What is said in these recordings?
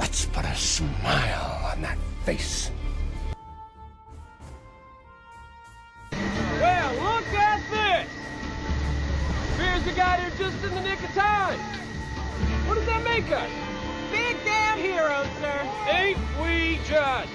Let's put a smile on that face. Well, look at this! Appears we got here just in the nick of time. What does that make us? Big damn heroes, sir. Ain't we just?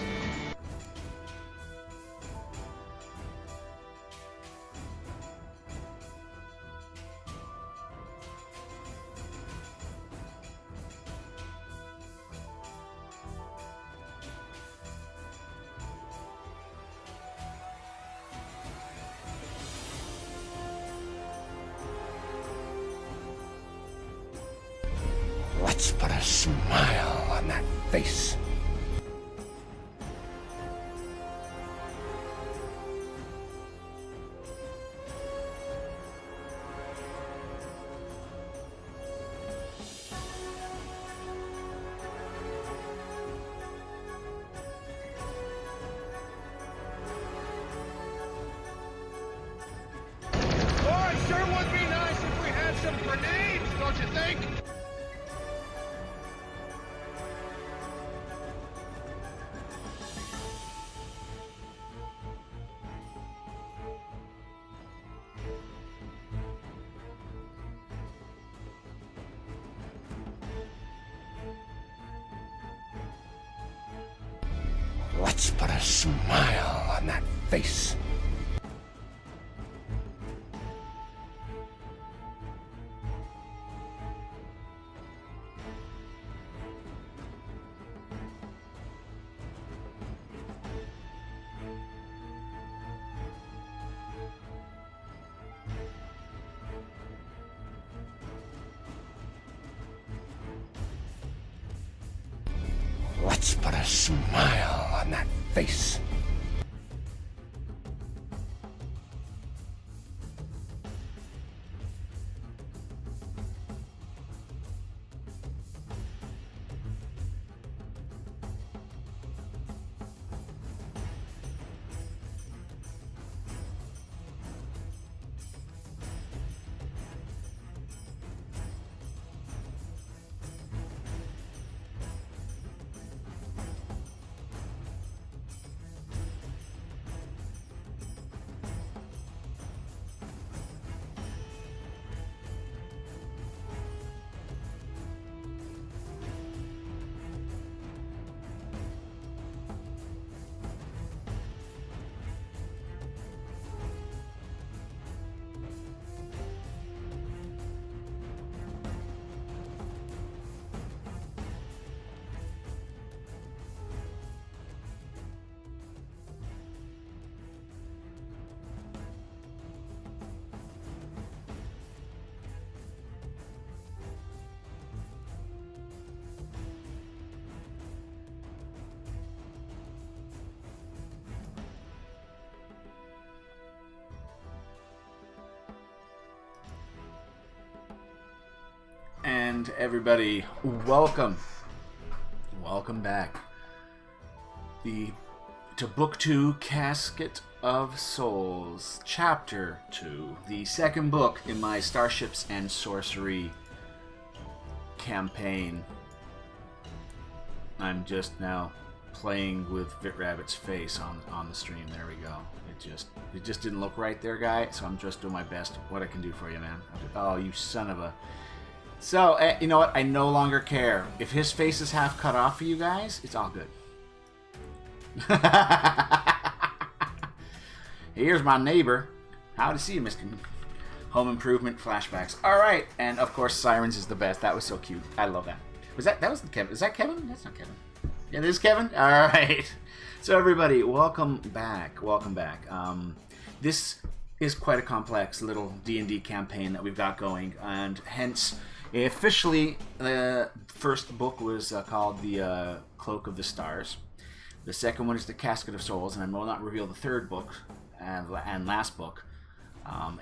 Let's put a smile on that face. Oh, it sure would be nice if we had some grenades, don't you think? Let's put a smile on that face. Let's put a smile on that face. And everybody, welcome back to Book 2, Casket of Souls, Chapter 2, the second book in my Starships and Sorcery campaign. I'm just now playing with VitRabbit's face on the stream. There we go. It just didn't look right there, guy, so I'm just doing my best what I can do for you, man. Oh, you son of a... So, you know what? I no longer care. If his face is half cut off for you guys, it's all good. Here's my neighbor. Howdy see you, Mr. Home Improvement flashbacks. Alright, and of course, Sirens is the best. That was so cute. I love that. That wasn't Kevin. Is that Kevin? That's not Kevin. Yeah, it is Kevin? Alright. So everybody, welcome back. Welcome back. This is quite a complex little D&D campaign that we've got going, and hence... Officially, the first book was called The Cloak of the Stars. The second one is The Casket of Souls, and I will not reveal the third book and last book.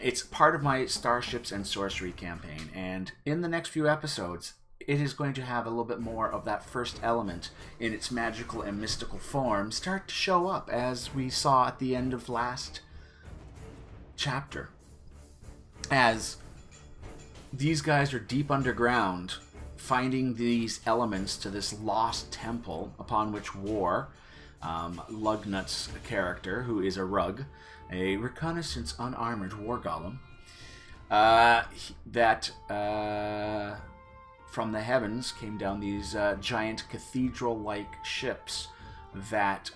It's part of my Starships and Sorcery campaign, and in the next few episodes, it is going to have a little bit more of that first element in its magical and mystical form start to show up, as we saw at the end of last chapter. As these guys are deep underground finding these elements to this lost temple, upon which War, Lugnut's character, who is a rug, a reconnaissance unarmored war golem, from the heavens came down these giant cathedral-like ships that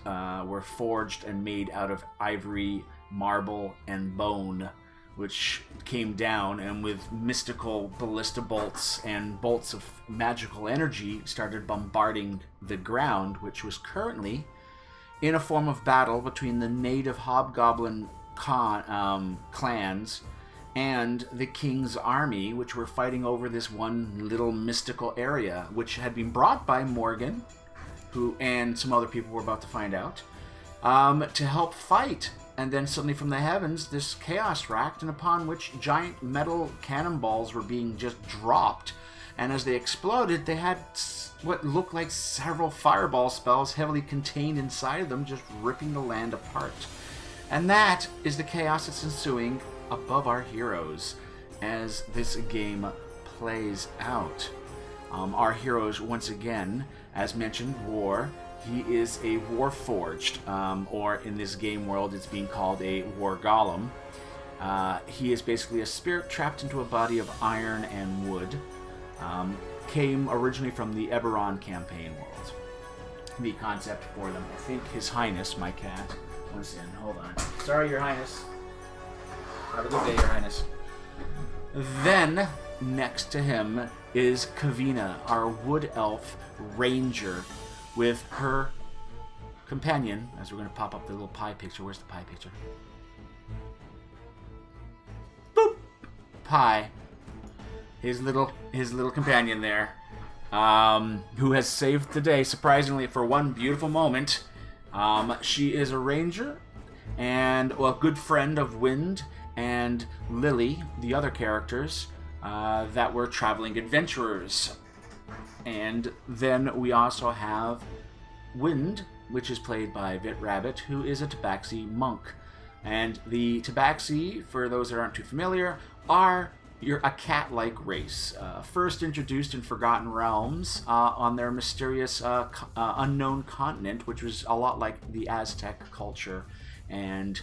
were forged and made out of ivory, marble, and bone, which came down and with mystical ballista bolts and bolts of magical energy started bombarding the ground, which was currently in a form of battle between the native hobgoblin clans and the king's army, which were fighting over this one little mystical area, which had been brought by Morgan, who and some other people were about to find out, to help fight. And then suddenly from the heavens, this chaos racked, and upon which giant metal cannonballs were being just dropped. And as they exploded, they had what looked like several fireball spells heavily contained inside of them, just ripping the land apart. And that is the chaos that's ensuing above our heroes as this game plays out. Our heroes, once again, as mentioned, War. He is a Warforged, or in this game world, it's being called a War Golem. He is basically a spirit trapped into a body of iron and wood. Came originally from the Eberron campaign world. The concept for them. I think His Highness, my cat, was in. Hold on. Sorry, Your Highness. Have a good day, Your Highness. Then, next to him is Kavina, our wood elf ranger, with her companion, as we're going to pop up the little pie picture. Where's the pie picture? Boop! Pie. His little companion there, who has saved the day, surprisingly, for one beautiful moment. She is a ranger and a good friend of Wind and Lily, the other characters that were traveling adventurers. And then we also have Wind, which is played by Vit Rabbit, who is a Tabaxi monk. And the Tabaxi, for those that aren't too familiar, are a cat-like race, first introduced in Forgotten Realms on their mysterious unknown continent, which was a lot like the Aztec culture and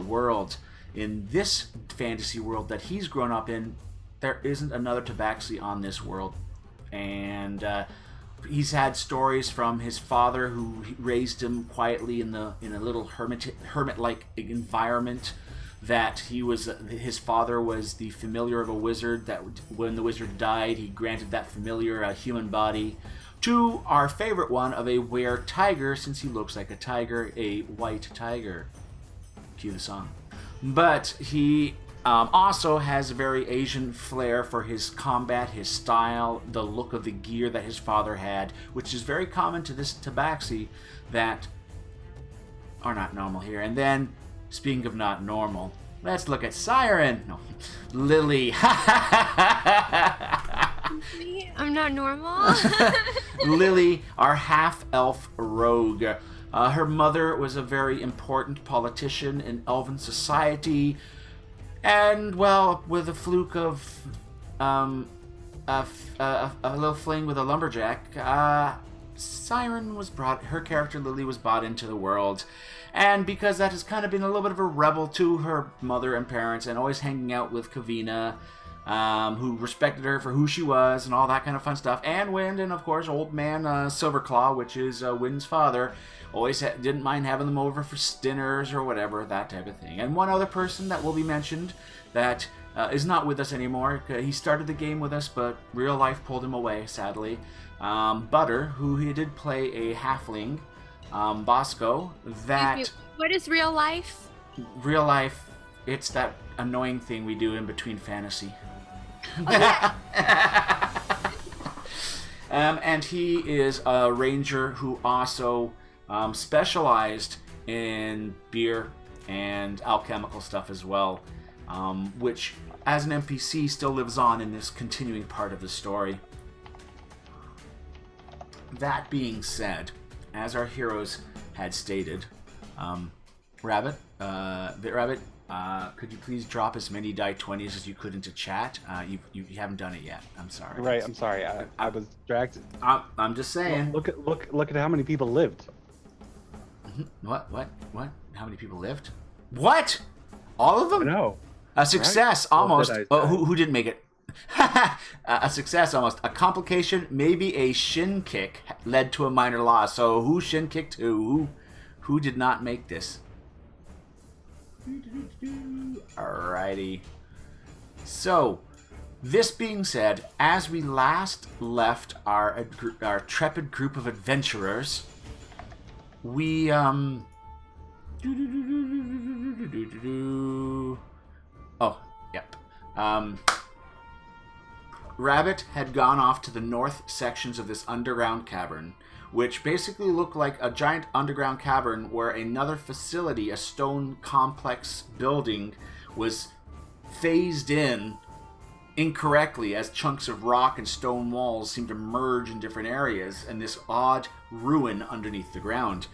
world. In this fantasy world that he's grown up in, there isn't another Tabaxi on this world. And he's had stories from his father, who raised him quietly in a little hermit-like environment. That his father was the familiar of a wizard. That when the wizard died, he granted that familiar a human body. To our favorite one of a were-tiger, since he looks like a tiger, a white tiger. Cue the song. But he also has a very Asian flair for his combat, his style, the look of the gear that his father had, which is very common to this Tabaxi that are not normal here. And then, speaking of not normal, let's look at Siren. No, Lily. I'm not normal. Lily, our half-elf rogue. Her mother was a very important politician in Elven society. And, well, with a fluke of a little fling with a lumberjack, Siren was her character Lily was brought into the world. And because that has kind of been a little bit of a rebel to her mother and parents, and always hanging out with Kavina, who respected her for who she was, and all that kind of fun stuff. And Wind, and of course, old man Silverclaw, which is Wind's father, always didn't mind having them over for dinners or whatever, that type of thing. And one other person that will be mentioned that is not with us anymore. He started the game with us, but real life pulled him away, sadly. Butter, who he did play a halfling. Bosco, that... What is real life? Real life, it's that annoying thing we do in between fantasy. Oh, yeah. And he is a ranger who also specialized in beer and alchemical stuff as well, which, as an NPC, still lives on in this continuing part of the story. That being said, as our heroes had stated, Rabbit, Could you please drop as many die 20s as you could into chat? You haven't done it yet. I'm sorry. Right, I'm sorry. I was dragged. I'm just saying. Look at how many people lived. What? How many people lived? What? All of them? No. A success, Right? almost. Well, Oh, who didn't make it? A success, almost. A complication, maybe a shin kick, led to a minor loss. So who shin kicked who? Who did not make this? Alrighty. So, this being said, as we last left our trepid group of adventurers, we oh, yep. Rabbit had gone off to the north sections of this underground cavern, which basically looked like a giant underground cavern where another facility, a stone complex building, was phased in incorrectly as chunks of rock and stone walls seemed to merge in different areas in this odd ruin underneath the ground.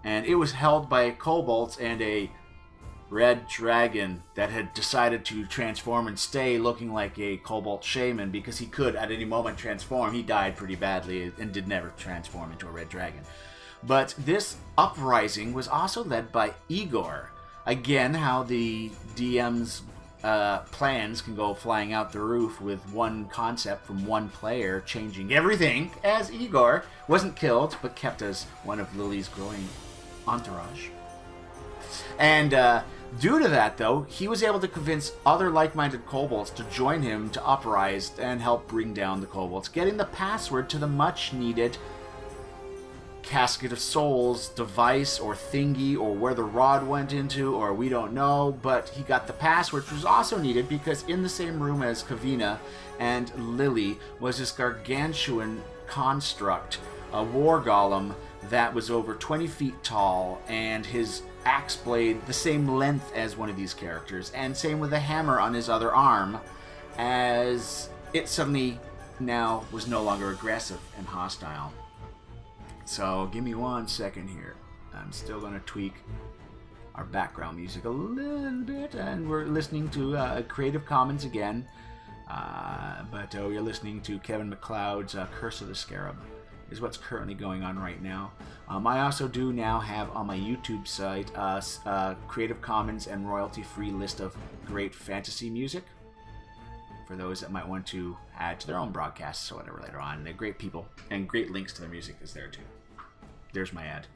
And it was held by kobolds and a red dragon that had decided to transform and stay looking like a kobold shaman because he could at any moment transform. He died pretty badly and did never transform into a red dragon. But this uprising was also led by Igor. Again, how the DM's plans can go flying out the roof with one concept from one player changing everything, as Igor wasn't killed but kept as one of Lily's growing entourage. And due to that, though, he was able to convince other like-minded kobolds to join him to uprise and help bring down the kobolds, getting the password to the much-needed Casket of Souls device or thingy, or where the rod went into, or we don't know, but he got the password, which was also needed because in the same room as Kavina and Lily was this gargantuan construct, a war golem that was over 20 feet tall, and his axe blade the same length as one of these characters, and same with the hammer on his other arm, as it suddenly now was no longer aggressive and hostile. So give me 1 second here. I'm still going to tweak our background music a little bit, and we're listening to Creative Commons again, but you're listening to Kevin MacLeod's Curse of the Scarab is what's currently going on right now. I also do now have on my YouTube site Creative Commons and royalty-free list of great fantasy music for those that might want to add to their own broadcasts or whatever later on. They're great people, and great links to their music is there too. There's my ad.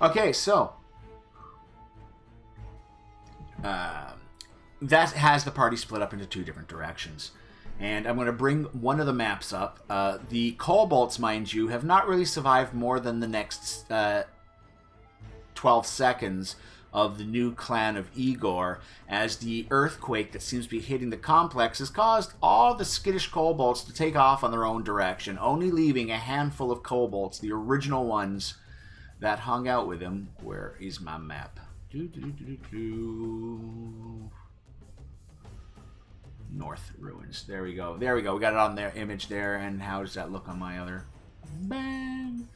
Okay, so that has the party split up into two different directions. And I'm going to bring one of the maps up. The kobolds, mind you, have not really survived more than the next 12 seconds of the new clan of Igor, as the earthquake that seems to be hitting the complex has caused all the skittish kobolds to take off on their own direction, only leaving a handful of kobolds, the original ones that hung out with him. Where is my map? North ruins. There we go. There we go. We got it on their image there. And how does that look on my other? Bang!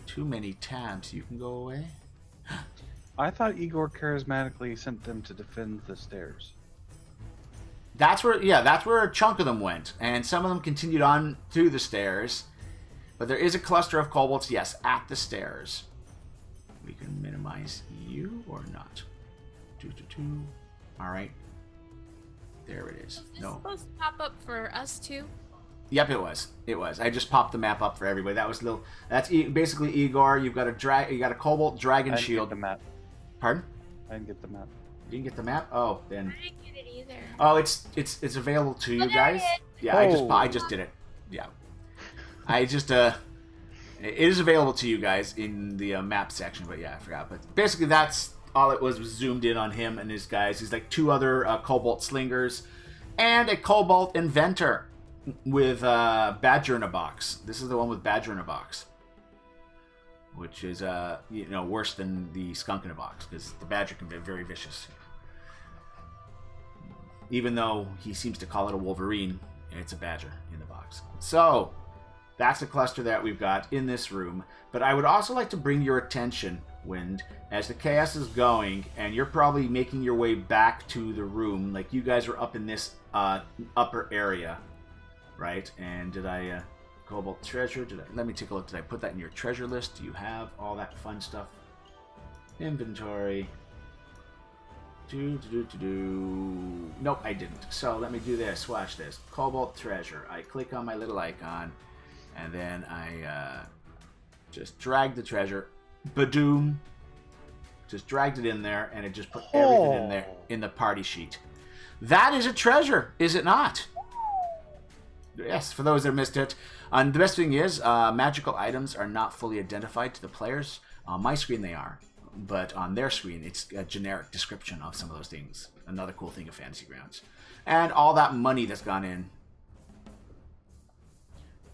Too many tabs. You can go away. I thought Igor charismatically sent them to defend the stairs. That's where, yeah, that's where a chunk of them went, and some of them continued on through the stairs. But there is a cluster of kobolds, yes, at the stairs. We can minimize you or not. All right. There it is. Was this No. supposed to pop up for us too? Yep, it was. It was. I just popped the map up for everybody. That was little. That's basically Igor. You've got a you got a kobold dragon I didn't shield. get the map. Pardon? I didn't get the map. You didn't get the map? Oh, then. I didn't get it either. Oh, it's available to you Oh, there guys. it is. Yeah, I just did it. Yeah, I just it is available to you guys in the map section. But yeah, I forgot. But basically, that's all it was zoomed in on him and his guys. He's like two other cobalt slingers and a cobalt inventor with Badger in a box. This is the one with Badger in a box, which is worse than the skunk in a box, because the badger can be very vicious. Even though he seems to call it a wolverine, it's a badger in the box. So that's the cluster that we've got in this room. But I would also like to bring your attention wind. As the chaos is going, and you're probably making your way back to the room, like you guys are up in this upper area, right? And did I Cobalt treasure? Let me take a look. Did I put that in your treasure list? Do you have all that fun stuff? Inventory. Nope, I didn't. So let me do this. Watch this. Cobalt treasure. I click on my little icon, and then I just drag the treasure. Badoom. Just dragged it in there, and it just put everything in there in the party sheet. That is a treasure, is it not? Yes, for those that missed it. And the best thing is, magical items are not fully identified to the players. On my screen they are, but on their screen it's a generic description of some of those things. Another cool thing of Fantasy Grounds. And all that money that's gone in.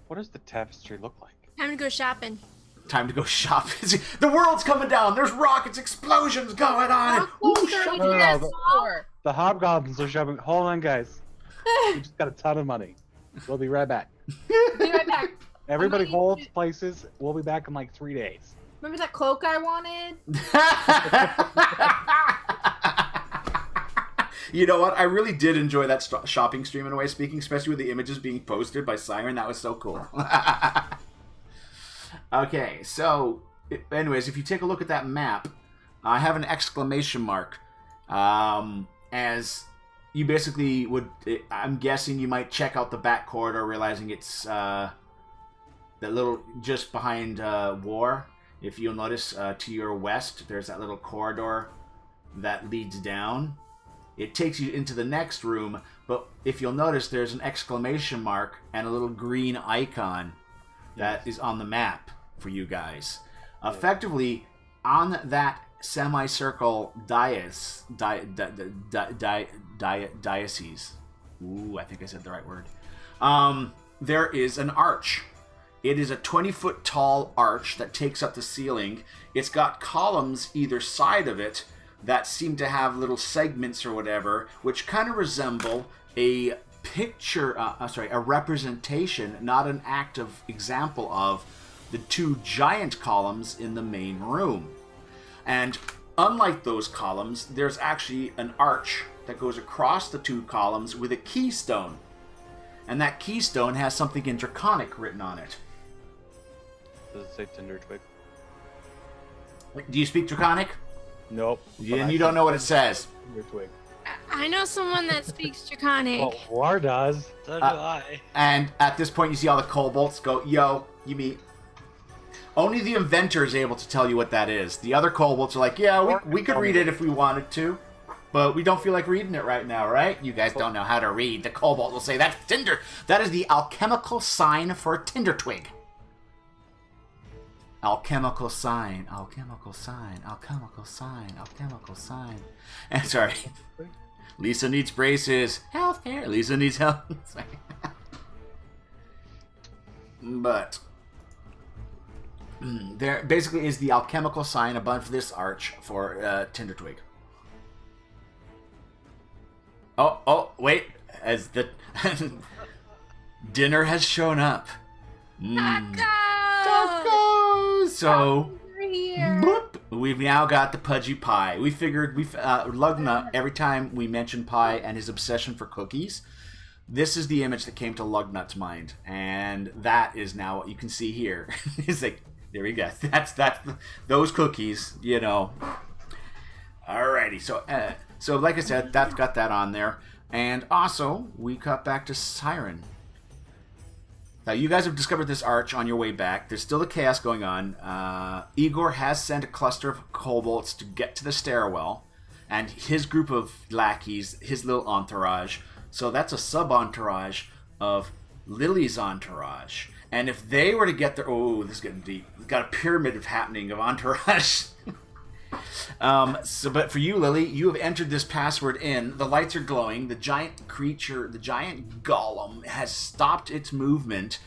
What does the tapestry look like? Time to go shopping. Time to go shop. The world's coming down. There's rockets, explosions going on. The hobgoblins are shoving. Hold on, guys. We just got a ton of money. We'll be right back. Be right back. Everybody holds places. We'll be back in like 3 days. Remember that cloak I wanted? You know what? I really did enjoy that shopping stream in a way, speaking, especially with the images being posted by Siren. That was so cool. Okay, so, anyways, if you take a look at that map, I have an exclamation mark. As you basically would, I'm guessing you might check out the back corridor, realizing it's that little, just behind War. If you'll notice, to your west, there's that little corridor that leads down. It takes you into the next room, but if you'll notice, there's an exclamation mark and a little green icon that is on the map for you guys. Effectively, on that semicircle diocese. Ooh, I think I said the right word. There is an arch. It is a 20-foot tall arch that takes up the ceiling. It's got columns either side of it that seem to have little segments or whatever, which kind of resemble a picture, a representation, not an active example of the two giant columns in the main room. And unlike those columns, there's actually an arch that goes across the two columns with a keystone. And that keystone has something in Draconic written on it. Does it say Tinder Twig? Do you speak Draconic? Nope. And you don't know what it says. Tinder Twig. I know someone that speaks Draconic. Well, War does. So do I. And at this point, you see all the kobolds go, yo, you meet. Only the inventor is able to tell you what that is. The other kobolds are like, yeah, we could read it if we wanted to, but we don't feel like reading it right now, right? You guys don't know how to read. The kobold will say, that's Tinder. That is the alchemical sign for a Tinder twig. Alchemical sign, alchemical sign, alchemical sign, alchemical sign. And sorry. Lisa needs braces. Healthcare. Lisa needs help. But there basically is the alchemical sign above this arch for Tinder Twig. Oh, wait. As the dinner has shown up. Tacos! So, boop, we've now got the pudgy pie. We figured Lugna, every time we mention pie and his obsession for cookies, this is the image that came to Lugnut's mind, and that is now what you can see here. It's like, there we go. That's those cookies, you know. Alrighty, so like I said, that's got that on there, and also we cut back to Siren. Now, you guys have discovered this arch on your way back. There's still the chaos going on. Igor has sent a cluster of kobolds to get to the stairwell, and his group of lackeys, his little entourage. So that's a sub-entourage of Lily's entourage. And if they were to get their... Oh, this is getting deep. We've got a pyramid happening of entourage. But for you, Lily, you have entered this password in. The lights are glowing. The giant creature, the giant golem, has stopped its movement.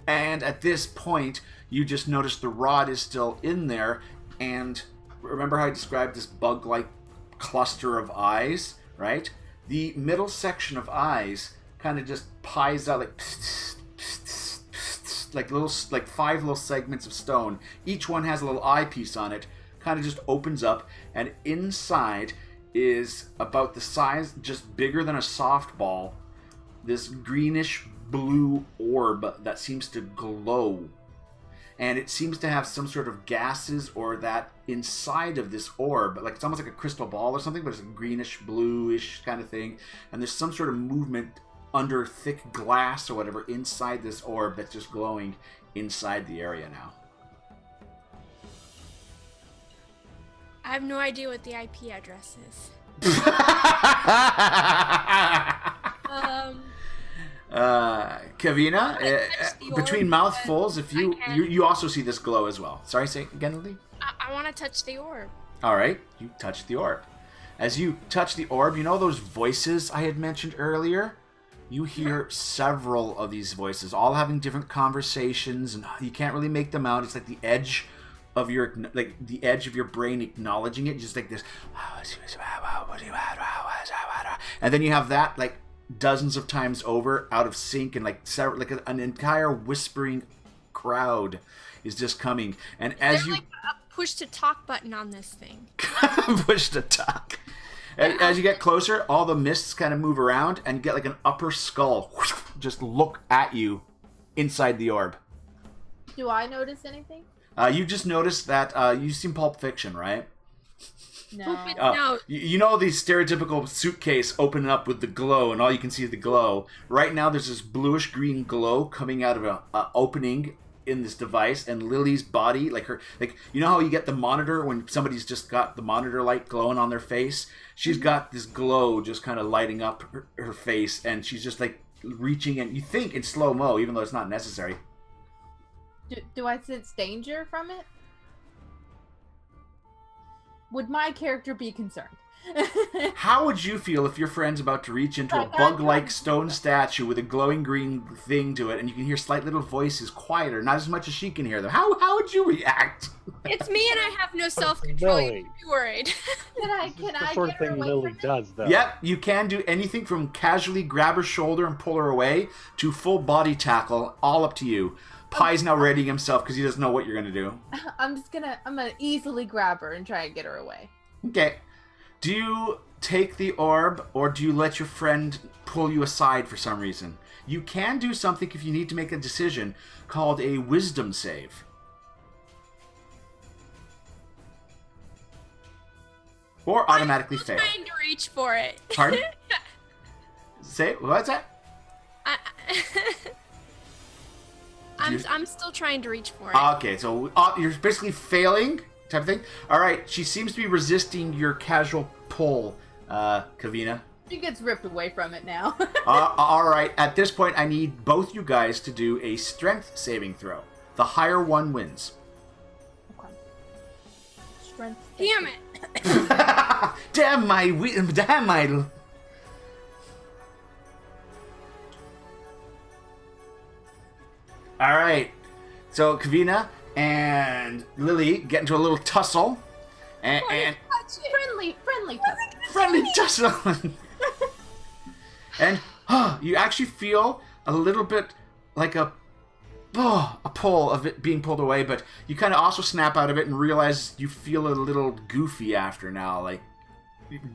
And at this point, you just notice the rod is still in there. And remember how I described this bug-like cluster of eyes, right? The middle section of eyes kind of just pies out like 5 little segments of stone. Each one has a little eyepiece on it. kind of just opens up, and inside is about the size, just bigger than a softball, this greenish blue orb that seems to glow. And it seems to have some sort of gases or that inside of this orb, like it's almost like a crystal ball or something, but it's a greenish, bluish kind of thing. And there's some sort of movement under thick glass or whatever inside this orb that's just glowing inside the area now. I have no idea what the IP address is. Kavina, between orb, mouthfuls, if you also see this glow as well. Sorry, say it again, Lily. I want to touch the orb. All right, you touch the orb. As you touch the orb, you know those voices I had mentioned earlier? You hear several of these voices, all having different conversations, and you can't really make them out. It's like the edge of your brain acknowledging it, just like this. And then you have that like dozens of times over, out of sync, and like an entire whispering crowd is just coming. And as you like a push to talk button on this thing. push to talk. As you get closer, all the mists kind of move around, and you get like an upper skull just look at you inside the orb. Do I notice anything? You just noticed that you've seen Pulp Fiction, right? No. No. You know the stereotypical suitcase opening up with the glow, and all you can see is the glow. Right now, there's this bluish-green glow coming out of an opening in this device, and Lily's body, like you know how you get the monitor when somebody's just got the monitor light glowing on their face? She's got this glow just kind of lighting up her face, and she's just like reaching in, you think in slow-mo, even though it's not necessary. Do I sense danger from it? Would my character be concerned? How would you feel if your friend's about to reach into a bug-like stone statue with a glowing green thing to it, and you can hear slight little voices, quieter, not as much as she can hear them? How would you react? It's me, and I have no self-control. You Lily. should be worried. Can I The sort of get her thing away Lily from it? does, though. Yep, you can do anything from casually grab her shoulder and pull her away to full body tackle, all up to you. Pie's now readying himself because he doesn't know what you're going to do. I'm gonna easily grab her and try and get her away. Okay. Do you take the orb, or do you let your friend pull you aside for some reason? You can do something if you need to make a decision called a wisdom save. Or automatically I'm fail. trying to reach for it. Pardon? Say, what's that? I'm still trying to reach for it. Okay, so you're basically failing type of thing. All right, she seems to be resisting your casual pull, Kavina. She gets ripped away from it now. All right, at this point, I need both you guys to do a strength saving throw. The higher one wins. Okay. Strength. Damn it. Damn my. All right, so Kavina and Lily get into a little tussle, and friendly tussle, and you actually feel a little bit like a pull of it being pulled away, but you kind of also snap out of it and realize you feel a little goofy after now, like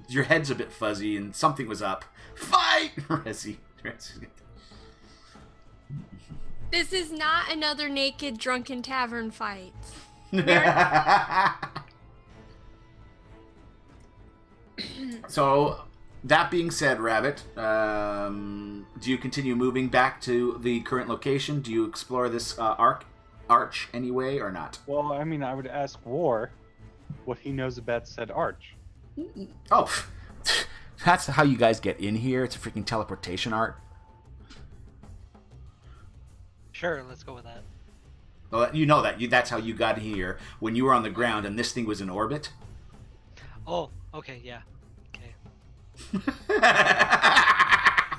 your head's a bit fuzzy and something was up. Fight, Resi. This is not another naked drunken tavern fight. So, that being said, Rabbit, do you continue moving back to the current location? Do you explore this arch anyway, or not? Well, I mean, I would ask War what he knows about said arch. Oh, that's how you guys get in here. It's a freaking teleportation art. Sure, let's go with that. Well, you know that's how you got here when you were on the ground and this thing was in orbit. Oh, okay, yeah. Okay.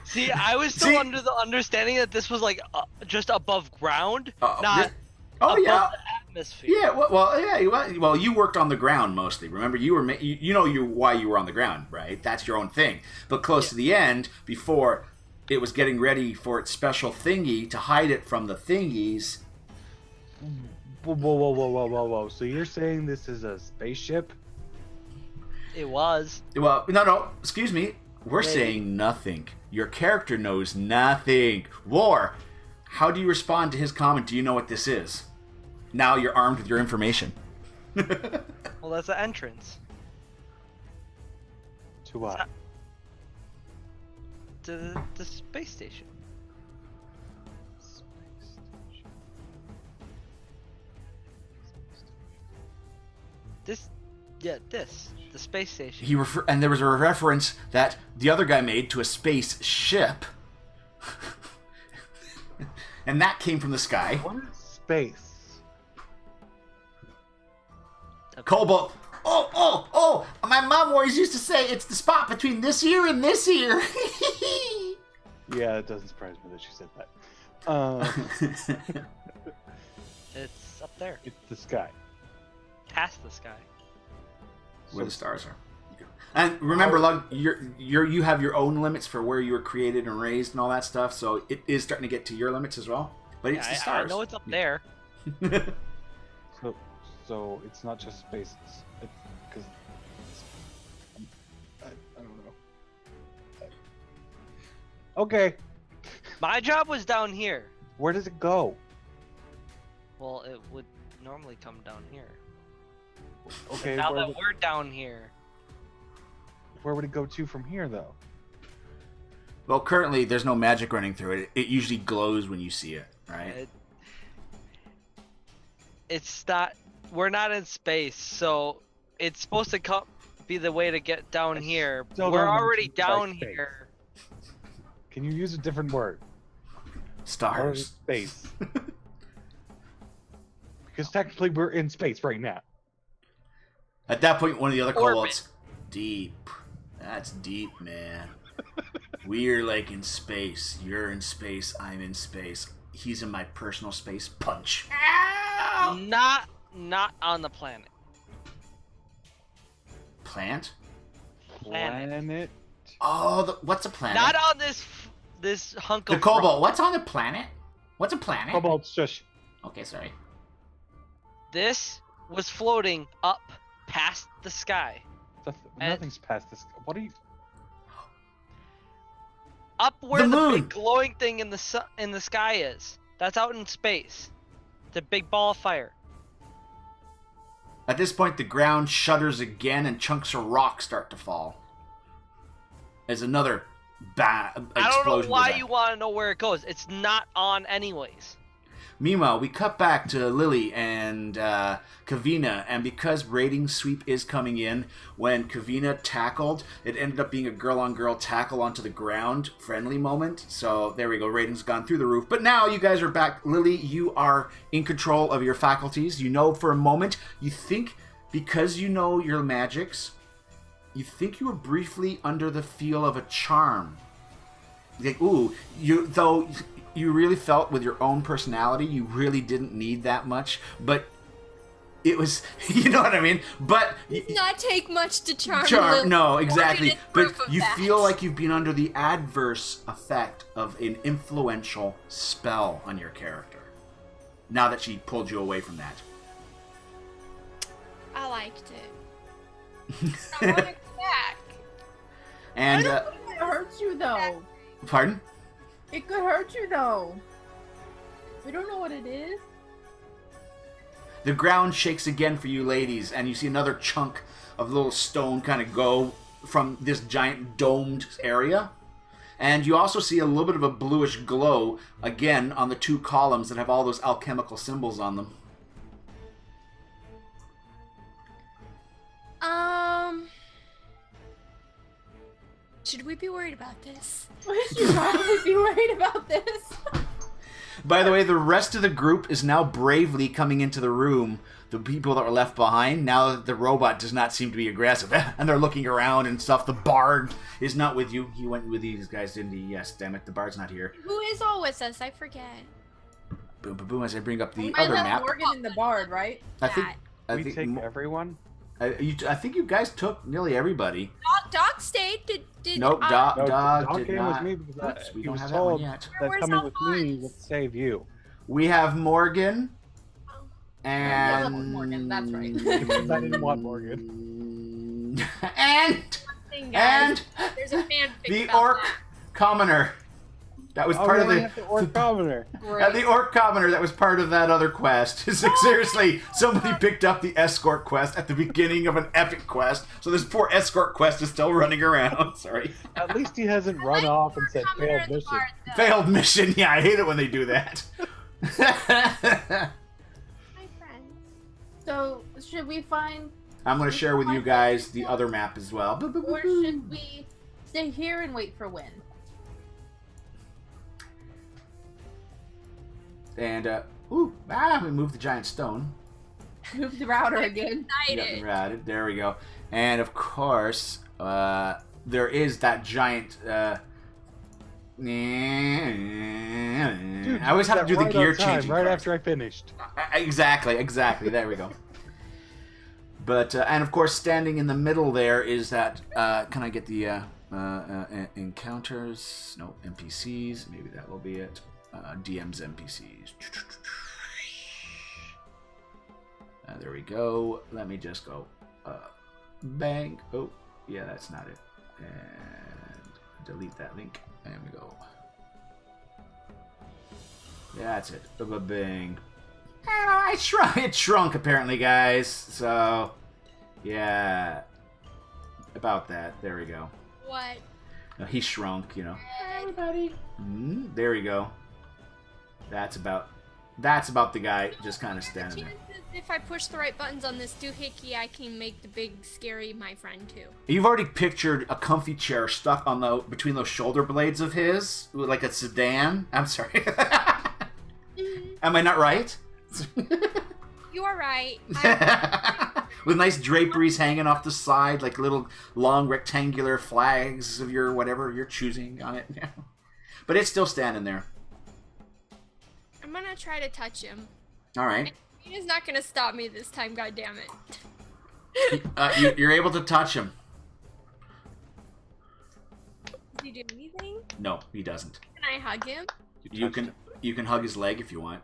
See, I was still under the understanding that this was like just above ground, not above the atmosphere. Yeah, well, you worked on the ground mostly. Remember, you were why you were on the ground, right? That's your own thing. But close to the end, before it was getting ready for its special thingy to hide it from the thingies, Whoa. So you're saying this is a spaceship? It was. Well, no. Excuse me. We're saying nothing. Your character knows nothing. War, how do you respond to his comment? Do you know what this is? Now you're armed with your information. Well, that's the entrance. To what? To the space station. The space station. And there was a reference that the other guy made to a space ship. And that came from the sky. What is space? Cobalt. Oh! My mom always used to say it's the spot between this ear and this ear. Yeah, it doesn't surprise me that she said that. It's up there. It's the sky. Past the sky. Where the stars are. And remember, Lug, you have your own limits for where you were created and raised and all that stuff, so it is starting to get to your limits as well. But it's the stars. I know it's up there. So it's not just spaces. Because I don't know. Okay. My job was down here. Where does it go? Well, it would normally come down here. Okay. But now that we're down here. Where would it go to from here, though? Well, currently there's no magic running through it. It usually glows when you see it, right? It's not. We're not in space, so it's supposed to be the way to get down here. We're already down here. Can you use a different word? Stars. Or space. Because technically we're in space right now. At that point, one of the other kobolds, deep. That's deep, man. We're like in space. You're in space. I'm in space. He's in my personal space. Punch. Ow! Not on the planet. Plant? Planet. Oh, what's a planet? Not on this hunk of the cobalt. What's on the planet? What's a planet? Cobalt, shush. Okay, sorry. This was floating up past the sky. Nothing's past this. What are you? Up where the big glowing thing in the sky is. That's out in space. The big ball of fire. At this point, the ground shudders again, and chunks of rock start to fall. As another explosion. I don't know why you want to know where it goes. It's not on anyways. Meanwhile, we cut back to Lily and Kavina, and because rating sweep is coming in, when Kavina tackled, it ended up being a girl-on-girl tackle onto the ground friendly moment. So there we go, ratings gone through the roof. But now you guys are back. Lily, you are in control of your faculties. You know for a moment, you think, because you know your magics, you think you were briefly under the feel of a charm. Like, ooh, you really felt with your own personality, you really didn't need that much, but it was, you know what I mean? But it does not take much to charm. No, exactly. But you that. feel like you've been under the adverse effect of an influential spell on your character. Now that she pulled you away from that. I liked it. I want it back. And I don't think it hurts you though. Pardon? It could hurt you though. We don't know what it is. The ground shakes again for you ladies, and you see another chunk of little stone kind of go from this giant domed area. And you also see a little bit of a bluish glow, again, on the two columns that have all those alchemical symbols on them. Should we be worried about this? We should probably be worried about this. By the way, the rest of the group is now bravely coming into the room. The people that were left behind, now that the robot does not seem to be aggressive. And they're looking around and stuff. The bard is not with you. He went with these guys, didn't he? Yes, damn it. The bard's not here. Who is all with us? I forget. Boom, boom, boom, as I bring up the I other left map. Morgan and the bard, right? I think We take everyone? I think you guys took nearly everybody. Doc stayed. Did Nope, Doc did came not. with me because Oops, we he don't was have that one told yet. that Where's coming with me Alphonse? would save you. We have Morgan, Yeah, Morgan, that's right. Because I didn't want Morgan. and There's a fanfic the about orc that. commoner. That was part of the Orc Commoner. the orc commoner that was part of that other quest. It's like, seriously, somebody picked up the escort quest at the beginning of an epic quest, so this poor escort quest is still running around. Sorry. At least he hasn't run off and said failed mission. Failed mission. Yeah, I hate it when they do that. My friend. So, should we find... I'm going to share with you guys the other map as well. Or should we stay here and wait for wind? And, we moved the giant stone. Move the router again. Excited. Yep, routed. There we go. And, of course, there is that giant... I always have to do the gear changing. Right part. after I finished. Exactly. There we go. But, and of course, standing in the middle there is that, can I get the encounters? No, NPCs. Maybe that will be it. DM's NPCs. There we go. Let me just go. Bang. Oh, yeah, that's not it. And delete that link. There we go. Yeah, that's it. Bang. It shrunk apparently, guys. So, yeah. About that. There we go. What? No, he shrunk, you know. Hey, everybody. There we go. That's about the guy just kind of standing there. If I push the right buttons on this doohickey, I can make the big scary my friend too. You've already pictured a comfy chair stuck on between those shoulder blades of his, like a sedan. I'm sorry. Am I not right? You are right. With nice draperies hanging off the side, like little long rectangular flags of your whatever you're choosing on it. But it's still standing there. I'm gonna try to touch him. All right. He's not gonna stop me this time, goddammit. You're able to touch him. Does he do anything? No, he doesn't. Can I hug him? You can hug his leg if you want.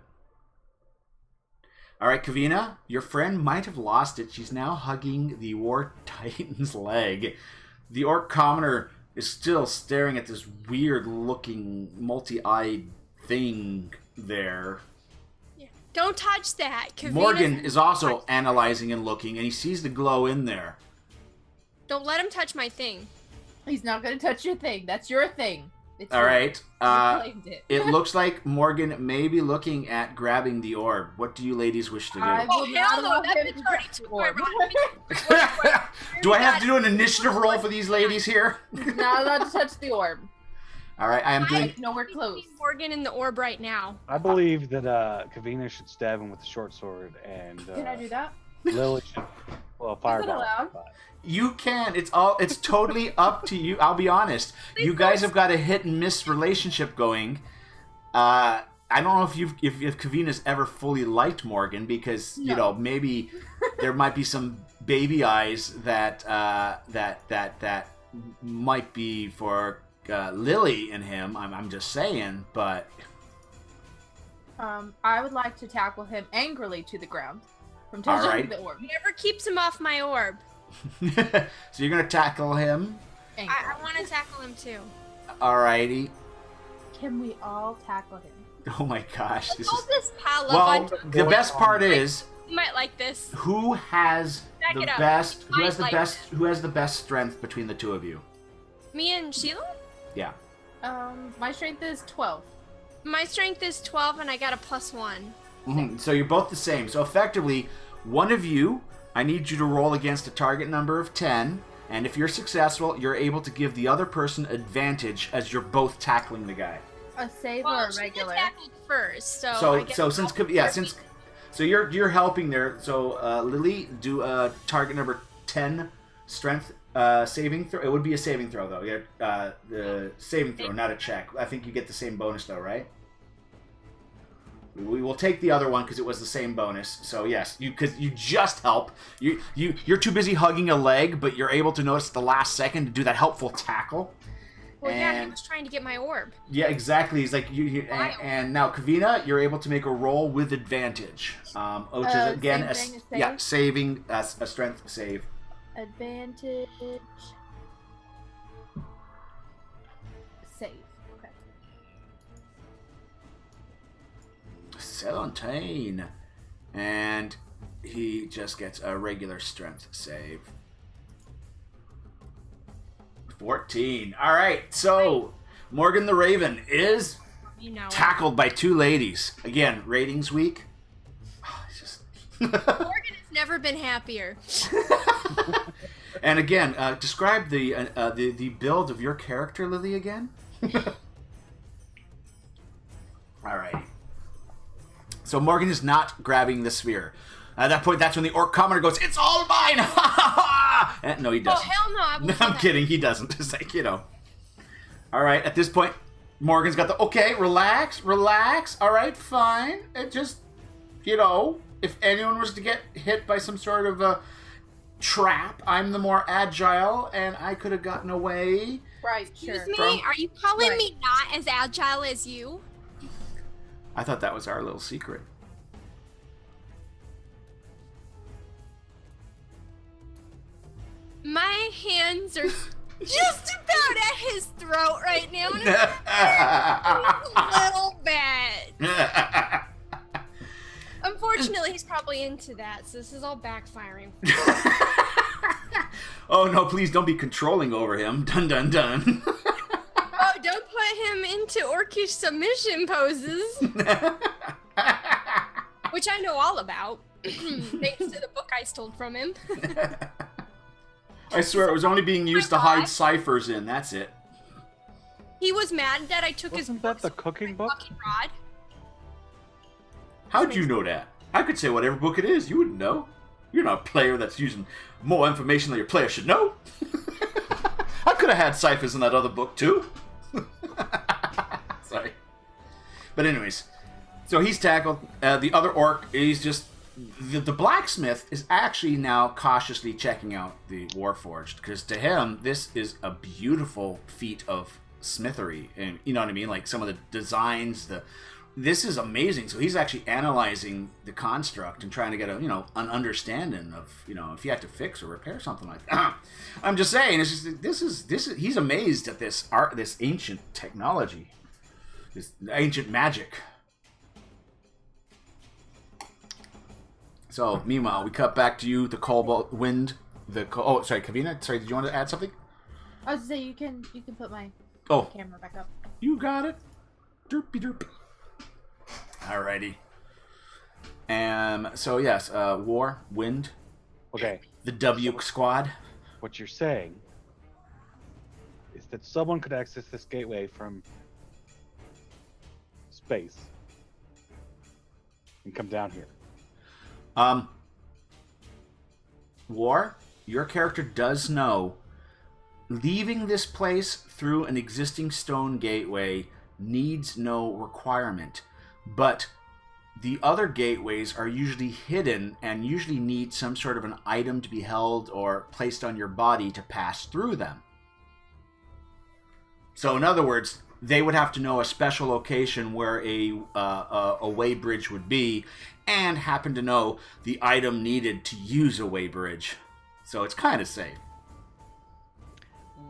All right, Kavina, your friend might have lost it. She's now hugging the War Titan's leg. The Orc Commoner is still staring at this weird-looking, multi-eyed thing there. Yeah. Don't touch that. Kavina's Morgan is also analyzing and looking, and he sees the glow in there. Don't let him touch my thing. He's not going to touch your thing. That's your thing. It's All right. You claimed it. It looks like Morgan may be looking at grabbing the orb. What do you ladies wish to do? Oh, hell no. That bitch already took my Do I have to do an initiative roll for these ladies here? Not allowed to touch the orb. All right, I am doing... Nowhere close. Morgan in the orb right now. I believe that Kavina should stab him with the short sword, and Can I do that? Lily should fireball. allowed? You can. It's totally up to you. I'll be honest. You guys have got a hit and miss relationship going. I don't know if Kavina's ever fully liked Morgan because you know maybe there might be some baby eyes that might be for Lily and him. I'm just saying, but I would like to tackle him angrily to the ground from touching the orb. Never keeps him off my orb. So you're gonna tackle him. I want to tackle him too. Alrighty. Can we all tackle him? Oh my gosh, this is. This pile up Well, on the best part is you might like this. who has Back the it up. best. Who Might has the like best? Who has the best strength between the two of you? Me and Sheila? Yeah. My strength is 12. My strength is 12 and I got a +1. So you're both the same. So effectively, one of you, I need you to roll against a target number of 10, and if you're successful, you're able to give the other person advantage as you're both tackling the guy. A save Well, or a she regular? tackled first, so So I guess so you're helping there. So Lily, do a target number 10 strength saving throw. It would be a saving throw though. Yeah, the saving throw, not a check. I think you get the same bonus though, right? We will take the other one because it was the same bonus. So yes, because you just help. You're too busy hugging a leg, but you're able to notice at the last second to do that helpful tackle. Well, yeah, he was trying to get my orb. Yeah, exactly. He's like, and now Kavina, you're able to make a roll with advantage. Which is again, saving a strength save. Advantage. Save. Okay. 17. And he just gets a regular strength save. 14. All right, so Morgan the Raven is tackled by 2 ladies. Again, ratings week. Oh, it's just Morgan has never been happier. And again, describe the build of your character, Lily, again. All right. So Morgan is not grabbing the sphere. At that point, that's when the orc commoner goes, "It's all mine!" And, no, he doesn't. Oh, hell no. I won't I'm kidding. He doesn't. It's like, All right, at this point, Morgan's got the, okay, relax. All right, fine. It just, if anyone was to get hit by some sort of a trap, I'm the more agile, and I could have gotten away. Right, sure. Excuse me? Are you calling me not as agile as you? I thought that was our little secret. My hands are just about at his throat right now. And a little bit. Unfortunately, he's probably into that, so this is all backfiring. Oh no, please don't be controlling over him. Dun dun dun. Oh, don't put him into orcish submission poses. Which I know all about. Thanks to the book I stole from him. I swear it was only being used to hide ciphers in, that's it. He was mad that I took Wasn't that the cooking book? fucking rod. How'd you know that? I could say whatever book it is, you wouldn't know. You're not a player that's using more information than your player should know. I could have had ciphers in that other book too. Sorry. But anyways, so he's tackled. The other orc, he's just... The blacksmith is actually now cautiously checking out the Warforged, because to him, this is a beautiful feat of smithery. And you know what I mean? Like some of the designs, this is amazing. So he's actually analyzing the construct and trying to get an understanding of, if you have to fix or repair something like that. I'm just saying, it's just, this is he's amazed at this art, this ancient technology, this ancient magic. So, meanwhile, we cut back to you, the cobalt wind, sorry, Kavina. Sorry, did you want to add something? I was gonna say you can put my camera back up. You got it. Derpy derp. Alrighty. So yes, war, wind. Okay. The W squad. What you're saying is that someone could access this gateway from space and come down here. War, your character does know leaving this place through an existing stone gateway needs no requirement, but the other gateways are usually hidden and usually need some sort of an item to be held or placed on your body to pass through them. So in other words, they would have to know a special location where a way bridge would be, and happen to know the item needed to use a way bridge. So it's kind of safe.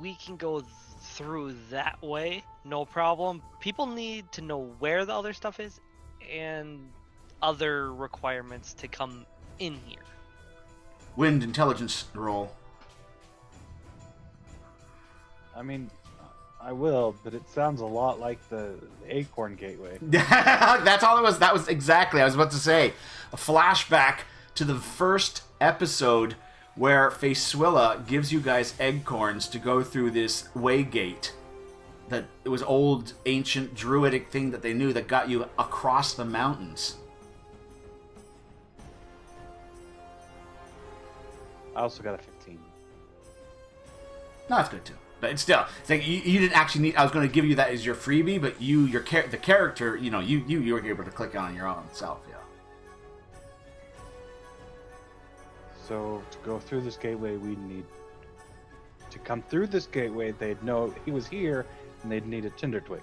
We can go through that way, no problem. People need to know where the other stuff is and other requirements to come in here. Wind intelligence roll. I mean, I will, but it sounds a lot like the Acorn Gateway. That's all it was. That was exactly, I was about to say. A flashback to the first episode where Facesuilla gives you guys eggcorns to go through this way gate. That it was old, ancient, druidic thing that they knew that got you across the mountains. I also got a 15. No, that's good too. But it's still, it's like you didn't actually need. I was going to give you that as your freebie, but the character, you were able to click on your own self, yeah. So to go through this gateway, we need to come through this gateway. They'd know he was here, And they'd need a tinder twig.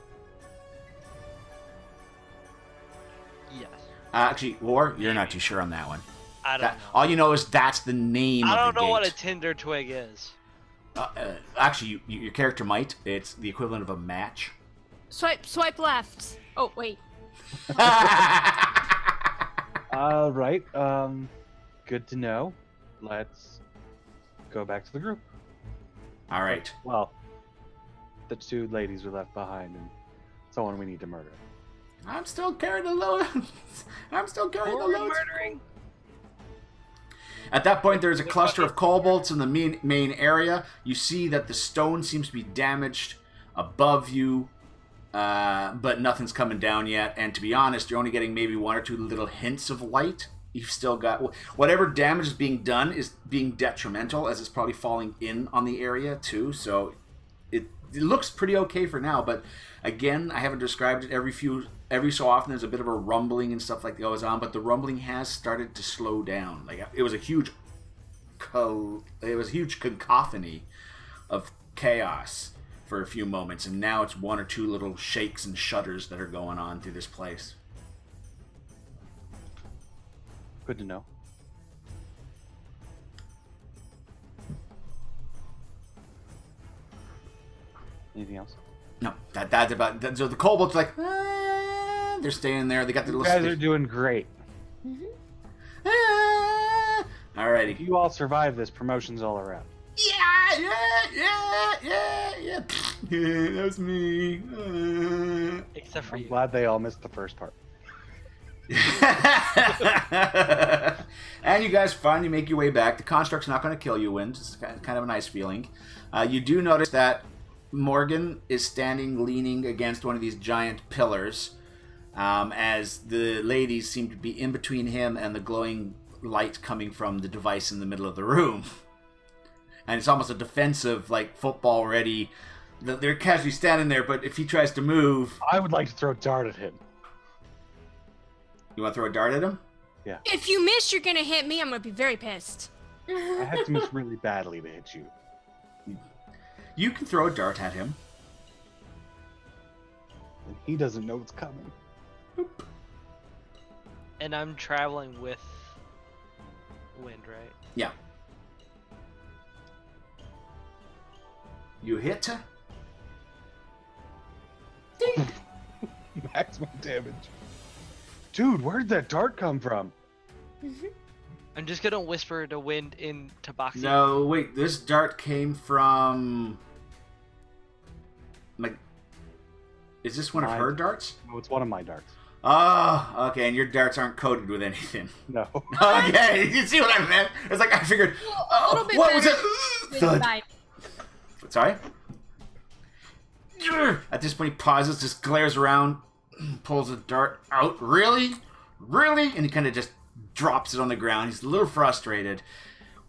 Yes. Actually, War, you're not too sure on that one. I don't know. All you know is that's the name of the I don't know gate. what a tinder twig is. Actually, your character might. It's the equivalent of a match. Swipe left. Oh, wait. Right. Good to know. Let's go back to the group. All right. Well, the two ladies were left behind, and someone we need to murder. I'm still carrying the load. I'm still carrying the load. Murdering. At that point, there's a cluster of kobolds in the main area. You see that the stone seems to be damaged above you, but nothing's coming down yet. And to be honest, you're only getting maybe one or two little hints of light. You've still got... Whatever damage is being done is being detrimental, as it's probably falling in on the area, too. So it looks pretty okay for now, but again, I haven't described it. Every so often there's a bit of a rumbling and stuff like that goes on, but the rumbling has started to slow down. Like, it was a huge cacophony of chaos for a few moments, and now it's one or two little shakes and shudders that are going on through this place. Good to know. Anything else? No, that's about... So the kobolds are like... they're staying there. They got the You little... guys are doing great. Alrighty. If you all survive this, promotions all around. Yeah. That was me. Except for I'm you. glad they all missed the first part. And you guys finally make your way back. The construct's not going to kill you, Wind. It's kind of a nice feeling. You do notice that Morgan is standing leaning against one of these giant pillars, as the ladies seem to be in between him and the glowing light coming from the device in the middle of the room. And it's almost a defensive, like, football ready. They're casually standing there, but if he tries to move... I would like to throw a dart at him. You want to throw a dart at him? Yeah. If you miss, you're gonna hit me. I'm gonna be very pissed. I have to miss really badly to hit you. You can throw a dart at him. And he doesn't know what's coming. And I'm traveling with Wind, right? Yeah. You hit? Maximum damage. Dude, where did that dart come from? I'm just gonna whisper to Wind in Tabaxi. No, wait. This dart came from... Like... Is this one of her darts? No, it's one of my darts. Oh, okay. And your darts aren't coated with anything. No. Okay, you see what I meant? It's like I figured... A little bit what was better it? than Thud. knife. Sorry? At this point, he pauses, just glares around, pulls a dart out. Really? Really? And he kind of just drops it on the ground. He's a little frustrated.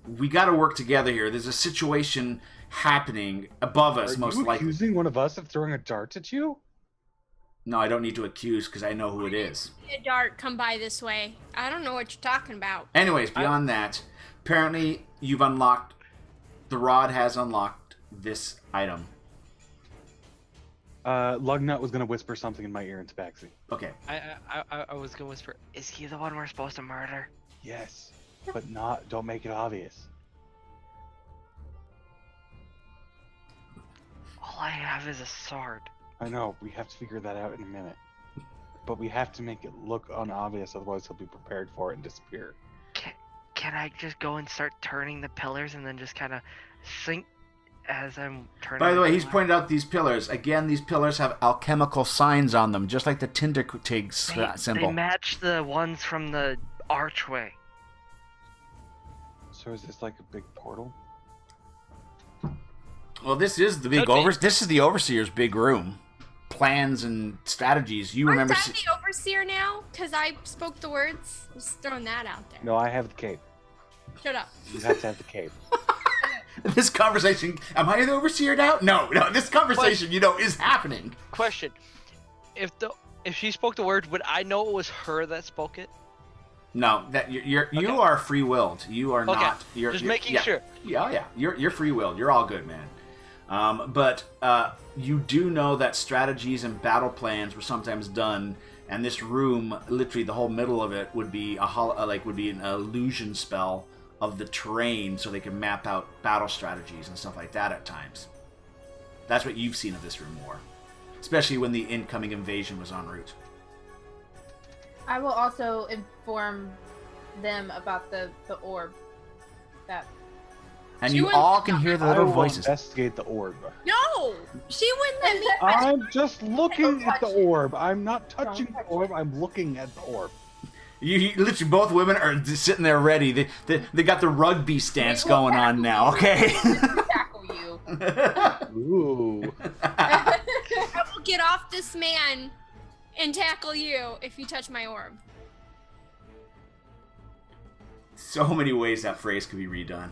We got to work together here. There's a situation happening above us, most Are you likely. accusing one of us of throwing a dart at you? No, I don't need to accuse because I know who it is. A dart come by this way. I don't know what you're talking about. Anyways, beyond that, apparently you've unlocked... The rod has unlocked this item. Lugnut was going to whisper something in my ear in Tabaxi. Okay. I was gonna whisper, is he the one we're supposed to murder? Yes, but don't make it obvious. All I have is a sword. I know, we have to figure that out in a minute. But we have to make it look unobvious, otherwise he'll be prepared for it and disappear. Can I just go and start turning the pillars and then just kind of sink as I'm turning? By the way, them he's around? pointed out these pillars. Again, these pillars have alchemical signs on them, just like the Tindertig symbol. They match the ones from the archway. So is this like a big portal? Well, this is the big This is the overseer's big room. Plans and strategies. You remember? Aren't I the overseer now? Because I spoke the words. Just throwing that out there. No, I have the cape. Shut up. You have to have the cape. This conversation. Am I the overseer now? No. This conversation, is happening. Question: If she spoke the words, would I know it was her that spoke it? No, that you are free willed. You are not. Just making sure. Yeah. You're free willed. You're all good, man. But you do know that strategies and battle plans were sometimes done, and this room, literally the whole middle of it, would be would be an illusion spell of the terrain, so they can map out battle strategies and stuff like that at times. That's what you've seen of this room more, especially when the incoming invasion was en route. I will also inform them about the orb. That. And She you wouldn't all can hear the I little will voices. investigate the orb. No, she wouldn't let me. I'm just looking at the orb. I'm not touching the orb. I'm looking at the orb. You literally, both women are just sitting there ready. They got the rugby stance going on now. Okay. Tackle you. Ooh. I will get off this man and tackle you if you touch my orb. So many ways that phrase could be redone.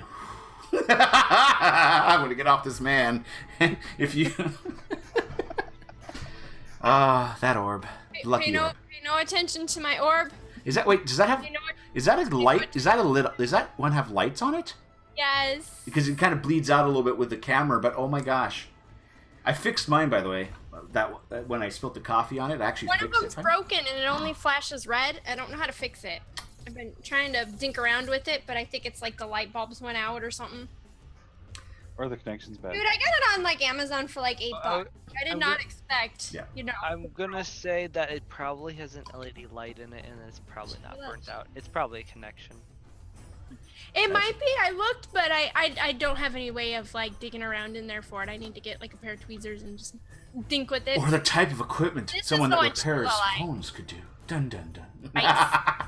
I'm gonna get off this man. If you, that orb, lucky pay orb. no attention to my orb. Is that does that have? You know what? Is that a light? Is that a lit? Does that one have lights on it? Yes. Because it kind of bleeds out a little bit with the camera. But oh my gosh, I fixed mine, by the way. That when I spilled the coffee on it, I actually One of fixed them's it. broken and it only flashes red. I don't know how to fix it. I've been trying to dink around with it, but I think it's like the light bulbs went out or something. Or the connection's bad. Dude, I got it on like Amazon for like $8. I did I'm not go- expect, Yeah. you know. I'm gonna say that it probably has an LED light in it, and it's probably not burnt out. It's probably a connection. It might be. I looked, but I don't have any way of like digging around in there for it. I need to get like a pair of tweezers and just dink with it. Or the type of equipment This someone is that so repairs much phones could do. Dun dun dun. Nice.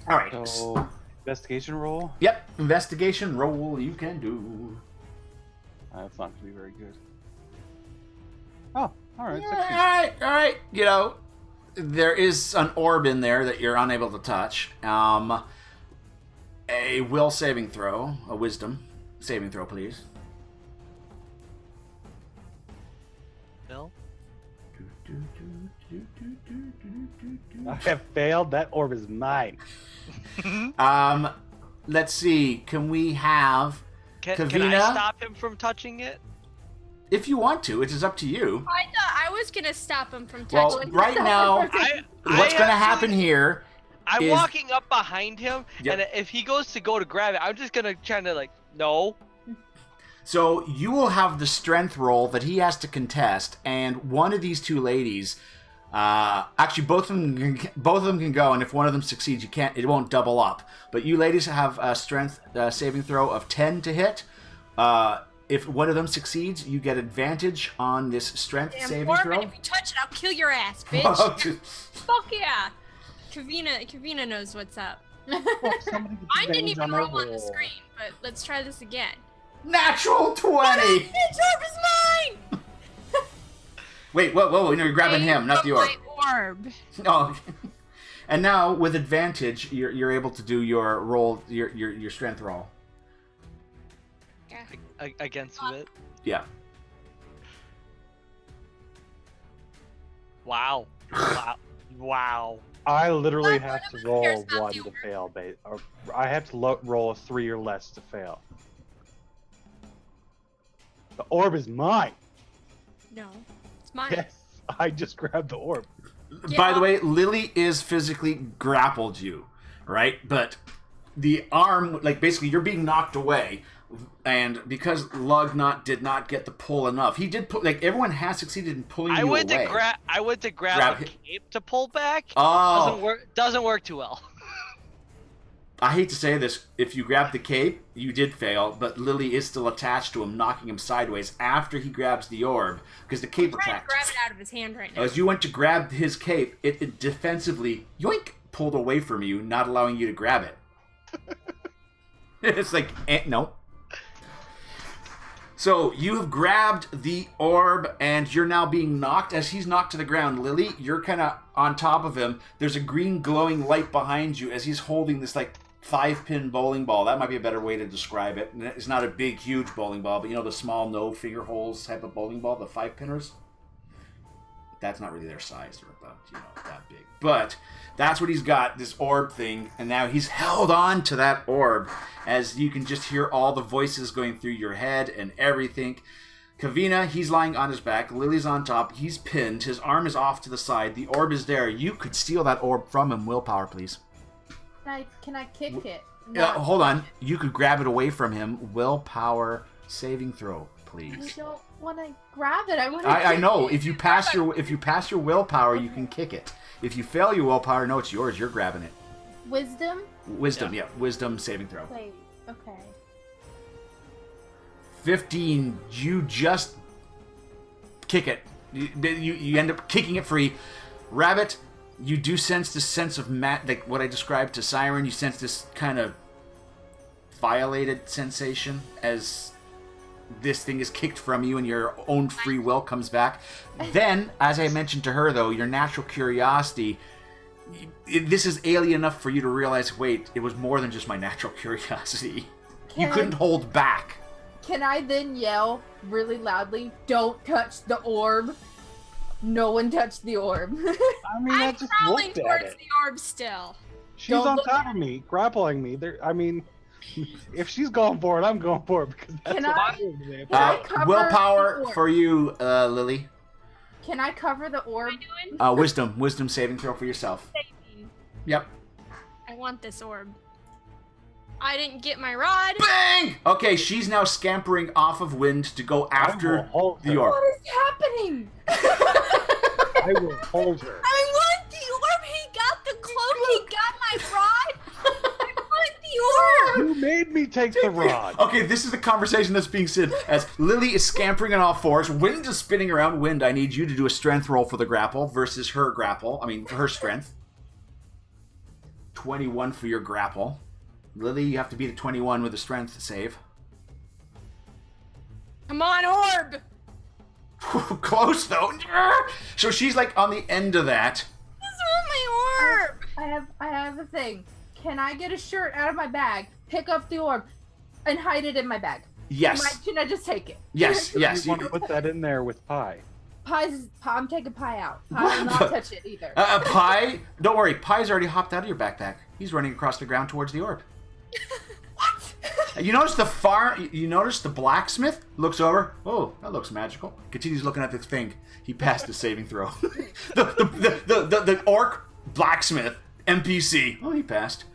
All right. So, investigation roll? Yep, investigation roll you can do. That's not going to be very good. Oh, alright. All right. You know, there is an orb in there that you're unable to touch. A will saving throw, a wisdom saving throw, please. Bill? I have failed. That orb is mine. Let's see. Can we have Can Kavina? I stop him from touching it? If you want to, it is up to you. I thought I was gonna stop him from Well, touching. right now, what's going to happen here? I'm is- walking up behind him, Yep. and if he goes to go to grab it, I'm just gonna try to like, no. So you will have the strength roll that he has to contest, and one of these two ladies, actually both of them can go, and if one of them succeeds, it won't double up. But you ladies have a strength saving throw of 10 to hit. If one of them succeeds, you get advantage on this strength Damn, saving Orban, throw. if you touch it, I'll kill your ass, bitch. Fuck yeah. Kavina knows what's up. Mine didn't even roll on the screen, but let's try this again. Natural 20! This orb is mine! Wait, whoa, no, you're grabbing him, not the orb. My orb. Oh, and now with advantage, you're able to do your roll, your strength roll. Against it. Yeah. Wow. Wow. I literally None have of to us roll cares about 1 the to orb. fail, or I have to roll a 3 or less to fail. The orb is mine. No, it's mine. Yes, I just grabbed the orb. By the way, Lily is physically grappled you, right? But the arm, like basically, you're being knocked away, and because Lugnut did not get the pull enough, he did put like everyone has succeeded in pulling you away. I went to grab Grab a it. cape to pull back. Oh, Doesn't work too well. I hate to say this, if you grab the cape, you did fail, but Lily is still attached to him, knocking him sideways after he grabs the orb, because the cape I'm trying to attacked. grab it out of his hand right now. As you went to grab his cape, it defensively, yoink, pulled away from you, not allowing you to grab it. It's like, no. So, you have grabbed the orb, and you're now being knocked. As he's knocked to the ground, Lily, you're kind of on top of him. There's a green glowing light behind you as he's holding this, like, 5-pin bowling ball. That might be a better way to describe it. And it's not a big, huge bowling ball, but you know the small, no finger holes type of bowling ball, the 5-pinners? that's not really their size or about, that big. But that's what he's got, this orb thing, and now he's held on to that orb as you can just hear all the voices going through your head and everything. Kavina, he's lying on his back. Lily's on top. He's pinned. His arm is off to the side. The orb is there. You could steal that orb from him. Willpower, please. Can I kick it? Hold on. You could grab it away from him. Willpower saving throw, please. I don't want to grab it. I want to. I know. If you pass your willpower, you can kick it. If you fail your willpower, no, it's yours. You're grabbing it. Wisdom. Yeah. Wisdom saving throw. Wait. Okay. 15. You just kick it. You end up kicking it free. Rabbit, you do sense this sense of like what I described to Siren. You sense this kind of violated sensation as this thing is kicked from you and your own free will comes back. Then, as I mentioned to her, though, your natural curiosity, this is alien enough for you to realize, wait, it was more than just my natural curiosity. You couldn't hold back. Can I then yell really loudly, "Don't touch the orb"? No one touched the orb. I mean, I just crawling looked at towards it. the orb still. She's on top of me, grappling me. I mean, if she's going for it, I'm going for it because that's Can what I- I'm doing. Can I cover Willpower the orb? for you, Lily. Can I cover the orb? Wisdom saving throw for yourself. Yep. I want this orb. I didn't get my rod. Bang! Okay, she's now scampering off of Wind to go after the orb. What is happening? I will hold her. I want the orb. He got the cloak. He got my rod. I want the orb. You made me take the rod. Okay, this is the conversation that's being said as Lily is scampering on all fours. Wind is spinning around. Wind, I need you to do a strength roll for the grapple versus her grapple. I mean, for her strength. 21 for your grapple. Lily, you have to beat a 21 with a strength save. Come on, orb. Close, though. So she's like on the end of that. This is my orb. I have a thing. Can I get a shirt out of my bag, pick up the orb, and hide it in my bag? Yes. Can I just take it? Yes. You want to put that in there with pie. I'm taking Pie out. Pie will not touch it either. Pie, don't worry. Pie's already hopped out of your backpack. He's running across the ground towards the orb. What? You notice You notice the blacksmith looks over. Oh, that looks magical. Continues looking at this thing. He passed his saving throw. the orc blacksmith NPC. Oh, he passed.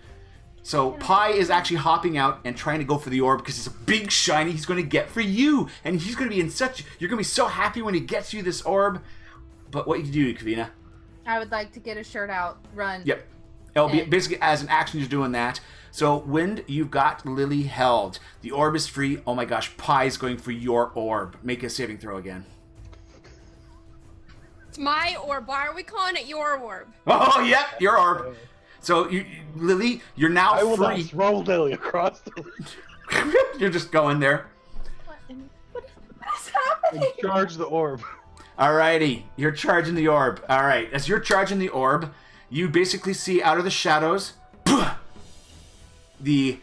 So Pie is actually hopping out and trying to go for the orb because it's a big shiny he's going to get for you, and he's going to be you're going to be so happy when he gets you this orb. But what you do, Kavina? I would like to get a shirt out, run. Yep. It'll be basically as an action you're doing that. So Wind, you've got Lily held. The orb is free. Oh my gosh, Pie's going for your orb. Make a saving throw again. It's my orb. Why are we calling it your orb? Oh, yep, your orb. So, Lily, you're now I will free. not throw Lily across the room. You're just going there. What is happening? And charge the orb. Alrighty, you're charging the orb. Alright, as you're charging the orb, you basically see out of the shadows, the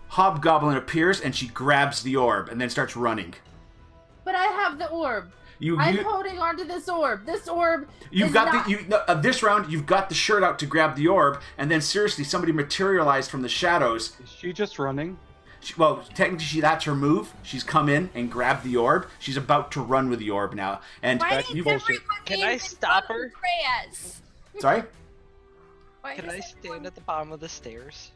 hobgoblin appears and she grabs the orb and then starts running. But I have the orb. I'm holding onto this orb. This orb. You've got this round. You've got the shirt out to grab the orb, and then seriously, somebody materialized from the shadows. Is she just running? Well, technically, that's her move. She's come in and grabbed the orb. She's about to run with the orb now. And Why did everyone Can I stop her? Reyes? Sorry. Can I stand at the bottom of the stairs?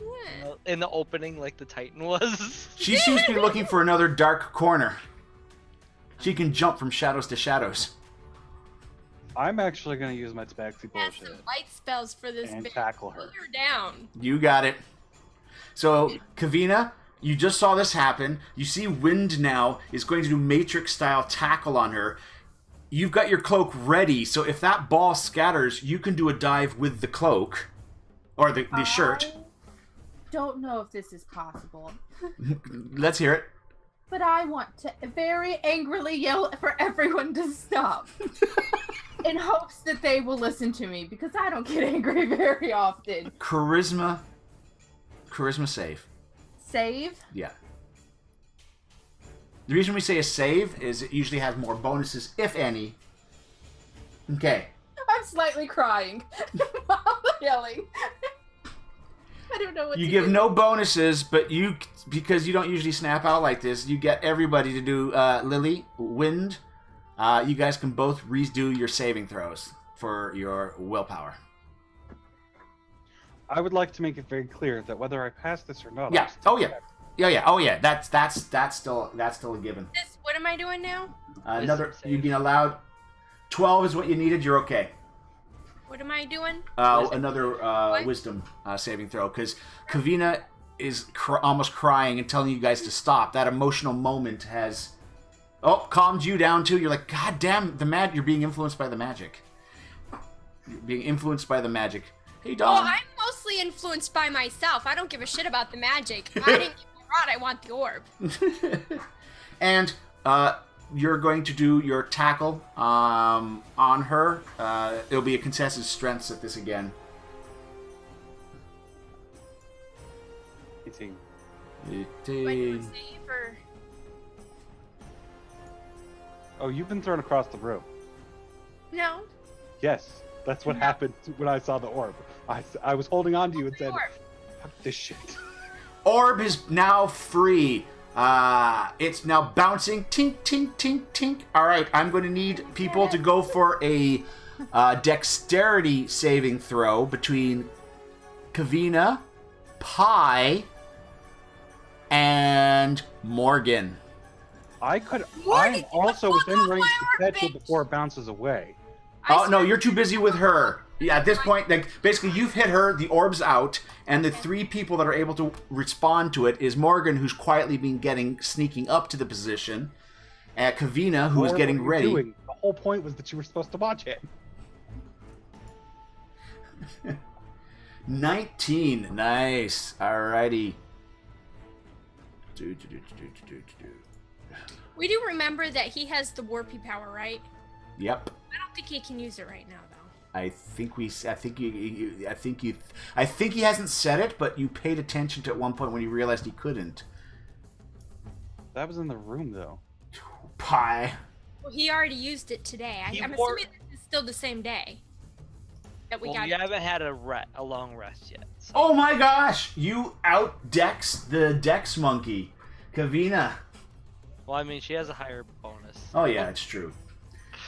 Yeah. In the opening like the Titan was? She seems to be looking for another dark corner. She can jump from shadows to shadows. I'm actually going to use my Tabaxi Has bullshit. some light spells for this And bitch. tackle her. Put her down. You got it. So, Kavina, you just saw this happen. You see Wind now is going to do Matrix-style tackle on her. You've got your cloak ready, so if that ball scatters, you can do a dive with the cloak. Or the shirt. Don't know if this is possible. Let's hear it. But I want to very angrily yell for everyone to stop. In hopes that they will listen to me, because I don't get angry very often. Charisma save. Save? Yeah. The reason we say a save is it usually has more bonuses, if any. Okay. I'm slightly crying while yelling. I don't know what You to give do. no bonuses, but because you don't usually snap out like this, you get everybody to do Lily, Wind. You guys can both redo your saving throws for your willpower. I would like to make it very clear that whether I pass this or not. Yeah. Oh yeah. Yeah. Oh yeah. That's still a given. What am I doing now? Another. You've been allowed. 12 is what you needed. You're okay. What am I doing? Another wisdom saving throw, because Kavina is almost crying and telling you guys to stop. That emotional moment has calmed you down too. You're like, God damn, you're being influenced by the magic. You're being influenced by the magic. Hey, Dawn. Well, I'm mostly influenced by myself. I don't give a shit about the magic. I didn't get the rod. I want the orb. And you're going to do your tackle on her. It'll be a contested strengths at this again. 18. Do I do a save or... Oh, you've been thrown across the room. No. Yes, that's what happened when I saw the orb. I was holding on to you and said, fuck this shit. Orb is now free. It's now bouncing. Tink, tink, tink, tink. All right, I'm going to need people to go for a dexterity saving throw between Kavina, Pi, and Morgan. I'm also within range to catch it before it bounces away. Oh, no, you're too busy with her. Yeah, at this point, like, basically you've hit her, the orb's out, and the three people that are able to respond to it is Morgan, who's quietly been sneaking up to the position, and Kavina, who is getting ready. The whole point was that you were supposed to watch it. 19. Nice. Alrighty. We do remember that he has the warpy power, right? Yep. I don't think he can use it right now, though. I think he hasn't said it, but you paid attention to it at one point when you realized he couldn't. That was in the room, though. Pie. Well, he already used it today. I'm assuming this is still the same day that we got. You haven't had a long rest yet. So. Oh my gosh! You out-dex the Dex Monkey, Kavina. Well, I mean, she has a higher bonus. Oh yeah, it's true.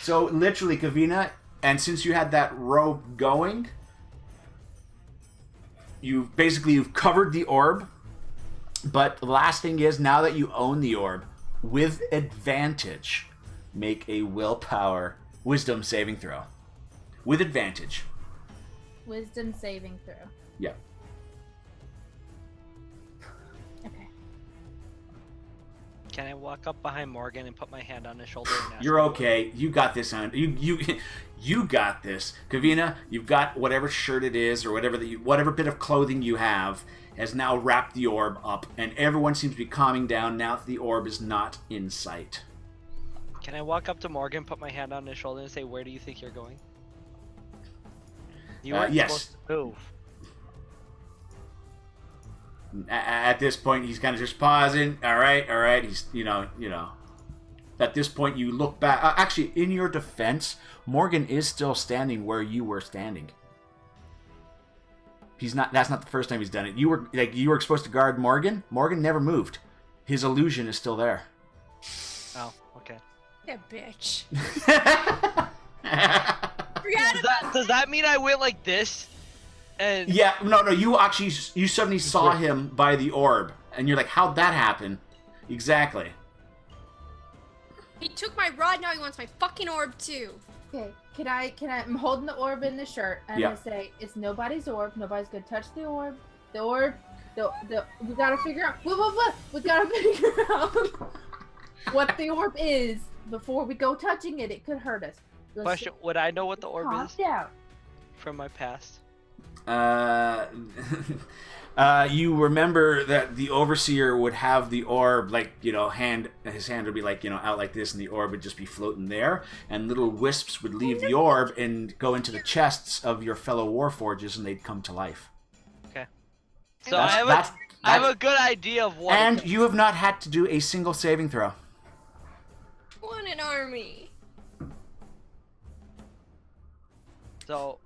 So literally, Kavina, and since you had that rope going, you've covered the orb. But the last thing is, now that you own the orb, with advantage, make a wisdom saving throw. With advantage. Wisdom saving throw. Yeah. Okay. Can I walk up behind Morgan and put my hand on his shoulder? And ask You're him okay. You got this, you got this, Kavina. You've got whatever shirt it is, or whatever bit of clothing you have, has now wrapped the orb up, and everyone seems to be calming down now that the orb is not in sight. Can I walk up to Morgan, put my hand on his shoulder, and say, "Where do you think you're going?" You weren't yes. supposed to move. At this point, he's kind of just pausing. All right. He's, you know. At this point, you look back. Actually, in your defense, Morgan is still standing where you were standing. He's not. That's not the first time he's done it. You were supposed to guard Morgan. Morgan never moved. His illusion is still there. Oh, okay. That bitch. Does that mean I went like this? And yeah, no. You suddenly saw him by the orb, and you're like, "How'd that happen?" Exactly. He took my rod. Now he wants my fucking orb too. Okay. Can I? I'm holding the orb in the shirt, and I say, "It's nobody's orb. Nobody's gonna touch the orb. The orb. We gotta figure out. What? We gotta figure out what the orb is before we go touching it. It could hurt us." Question: would I know what the orb is? Yeah. From my past. You remember that the overseer would have the orb, his hand would be out like this, and the orb would just be floating there, and little wisps would leave the orb and go into the chests of your fellow warforges, and they'd come to life. Okay. So I have a good idea of what. And you have not had to do a single saving throw. Want an army. So,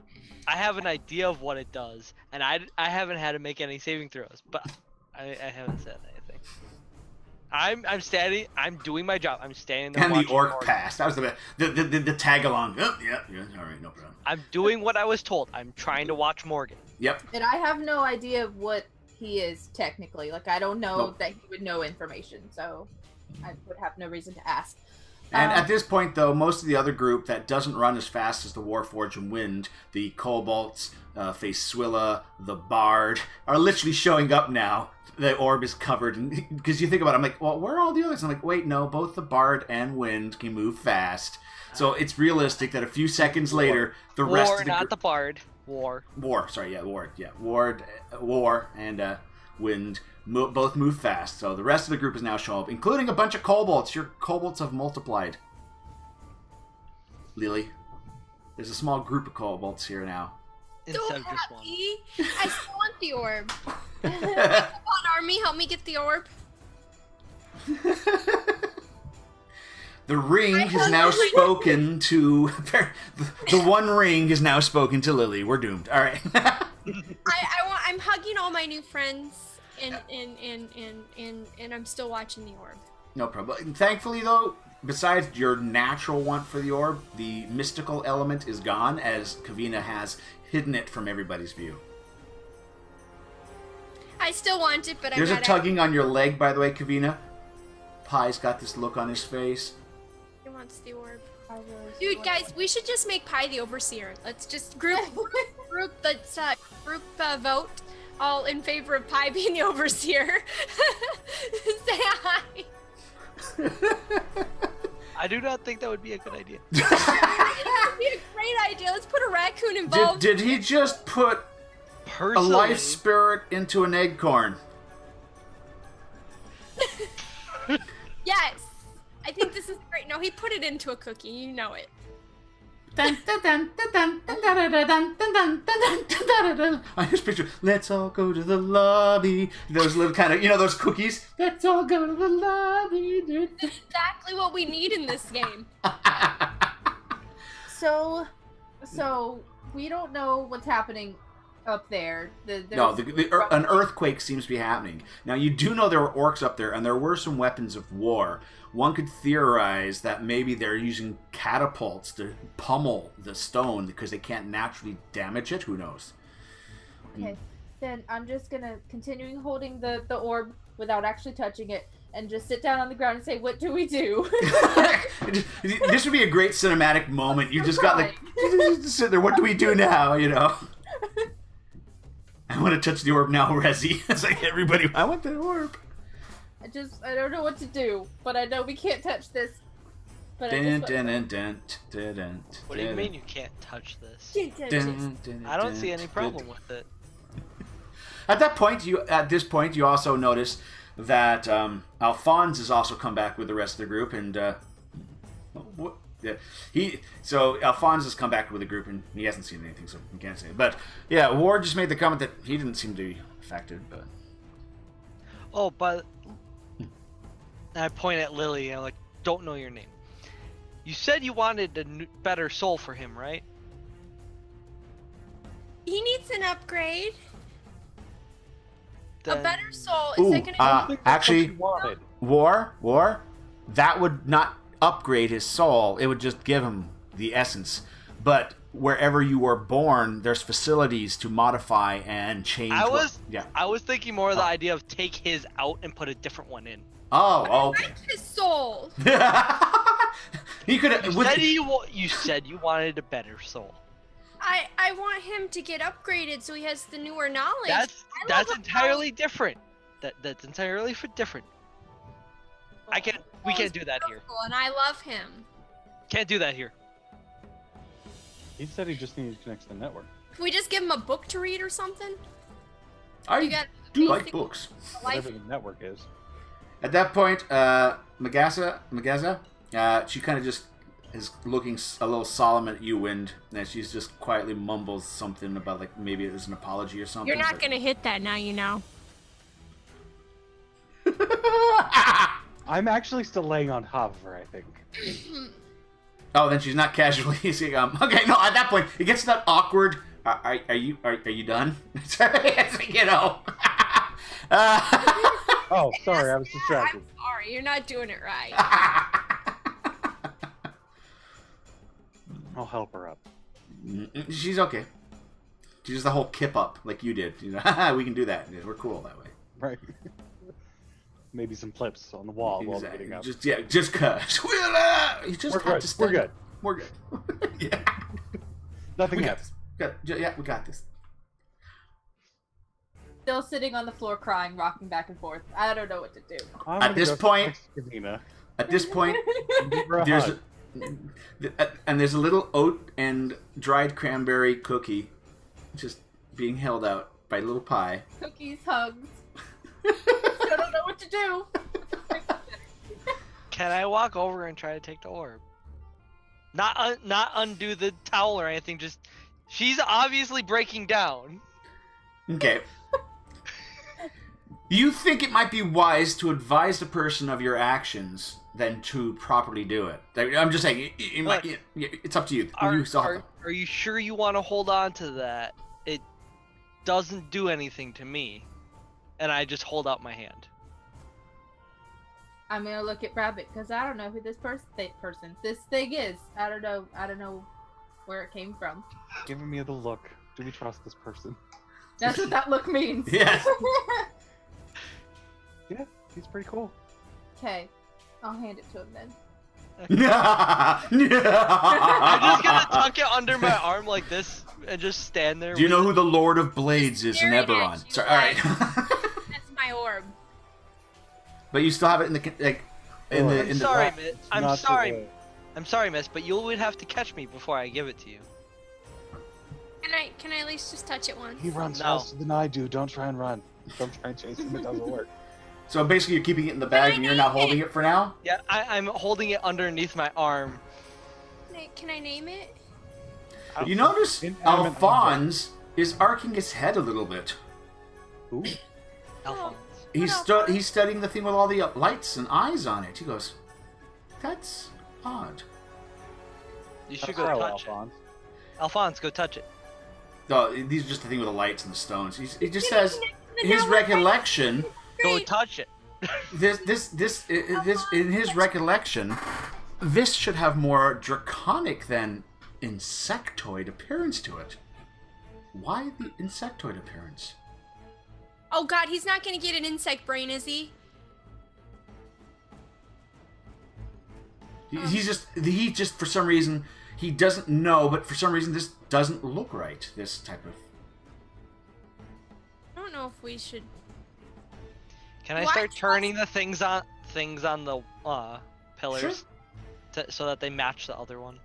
I have an idea of what it does, and I haven't had to make any saving throws, but I haven't said anything. I'm standing. I'm doing my job. I'm standing there. And the watching orc passed. That was the tag along. Oh, yeah. All right, no problem. I'm doing what I was told. I'm trying to watch Morgan. Yep. And I have no idea what he is technically. Like, I don't know that he would know information, so I would have no reason to ask. And at this point, though, most of the other group that doesn't run as fast as the Warforged and Wind, the Kobolds, Face Swilla, the Bard, are literally showing up now. The orb is covered. Because you think about it, I'm like, well, where are all the others? I'm like, wait, no, both the Bard and Wind can move fast. So it's realistic that a few seconds later, the rest of the not the Bard. War, and Wind both move fast. So the rest of the group is now showing up, including a bunch of kobolds. Your kobolds have multiplied. Lily, there's a small group of kobolds here now. So happy. I still want the orb. Come on, Army, help me get the orb. The ring has now spoken to... The one ring has now spoken to Lily. We're doomed. All right. I'm hugging all my new friends, and I'm still watching the orb. No problem. Thankfully, though, besides your natural want for the orb, the mystical element is gone, as Kavina has hidden it from everybody's view. I still want it, but There's a tugging on your leg, by the way, Kavina. Pie's got this look on his face. He wants the orb. Dude, guys, we should just make Pie the overseer. Let's just group vote all in favor of Pie being the overseer. Say hi. I do not think that would be a good idea. It would be a great idea. Let's put a raccoon involved. Did he just put a life spirit into an acorn? Yes. I think this is great. No, he put it into a cookie. You know it. I just picture, let's all go to the lobby. Those little kind of, those cookies. Let's all go to the lobby. That's exactly what we need in this game. So we don't know what's happening up there. An earthquake seems to be happening. Now, you do know there were orcs up there, and there were some weapons of war. One could theorize that maybe they're using catapults to pummel the stone because they can't naturally damage it. Who knows? Okay, then I'm just gonna continue holding the orb without actually touching it, and just sit down on the ground and say, "What do we do?" This would be a great cinematic moment. You just got just sit there. What do we do now? I want to touch the orb now, Resi. It's like everybody. I want the orb. I don't know what to do, but I know we can't touch this. But What do you mean you can't touch this? I don't see any problem with it. At this point, you also notice that Alphonse has also come back with the rest of the group, and Alphonse has come back with the group, and he hasn't seen anything, so he can't say it. But yeah, Ward just made the comment that he didn't seem to be affected, but. Oh, but I point at Lily and I'm like, don't know your name. You said you wanted a better soul for him, right? He needs an upgrade. Then... A better soul. Is it gonna actually, War, that would not upgrade his soul. It would just give him the essence. But wherever you were born, there's facilities to modify and change. I was thinking more of the idea of take his out and put a different one in. Oh, okay. I like his soul. He could. You said you wanted a better soul. I want him to get upgraded so he has the newer knowledge. That's entirely different. That's entirely different. We can't do that here. And I love him. Can't do that here. He said he just needed to connect to the network. Can we just give him a book to read or something? I do like books. Whatever the network is. At that point, Magaza, she kind of just is looking a little solemn at you, Wind, and she's just quietly mumbles something about, like, maybe it was an apology or something. You're not going to hit that now, you know. I'm actually still laying on Hover, I think. Oh, then she's not casually. Okay, no. At that point, it gets to that awkward. Are you done? You know. Oh, sorry, I was distracted. I'm sorry, you're not doing it right. I'll help her up. She's okay. She does the whole kip up like you did. You know, we can do that. We're cool that way. Right. Maybe some clips on the wall while we're getting up. Just cause. You just have to stand. We're good. Yeah. Nothing We else. got this. Yeah, we got this. Still sitting on the floor crying, rocking back and forth. I don't know what to do. At this point, there's a little oat and dried cranberry cookie just being held out by little pie. Cookies, hugs. I don't know what to do. Can I walk over and try to take the orb? Not undo the towel or anything. Just she's obviously breaking down. Okay. You think it might be wise to advise the person of your actions than to properly do it? I'm just saying, it's up to you. Are you sure you want to hold on to that? It doesn't do anything to me, and I just hold out my hand. I'm gonna look at Rabbit because I don't know who this this thing is. I don't know where it came from. Giving me the look. Do we trust this person? That's what that look means. Yes. Yeah, he's pretty cool. Okay, I'll hand it to him then. I'm just gonna tuck it under my arm like this and just stand there. Do you know who the Lord of Blades is in Eberron? Sorry, all right. That's my orb. But you still have it I'm sorry, miss, but you would have to catch me before I give it to you. Can I at least just touch it once? He runs faster than I do. Don't try and run. Don't try and chase him. It doesn't work. So basically, you're keeping it in the bag and you're not holding it for now? Yeah, I'm holding it underneath my arm. Can I name it? You notice Alphonse is arcing his head a little bit. Who? Alphonse. He's studying the thing with all the lights and eyes on it. He goes, that's odd. You should go touch it. Alphonse, go touch it. No, these are just the thing with the lights and the stones. He just says, his recollection... Go touch it. This in his recollection, this should have more draconic than insectoid appearance to it. Why the insectoid appearance? Oh god, he's not gonna get an insect brain, is he? He just for some reason he doesn't know, but for some reason this doesn't look right. This type of. I don't know if we should. Can I start turning the things on the pillars so that they match the other one?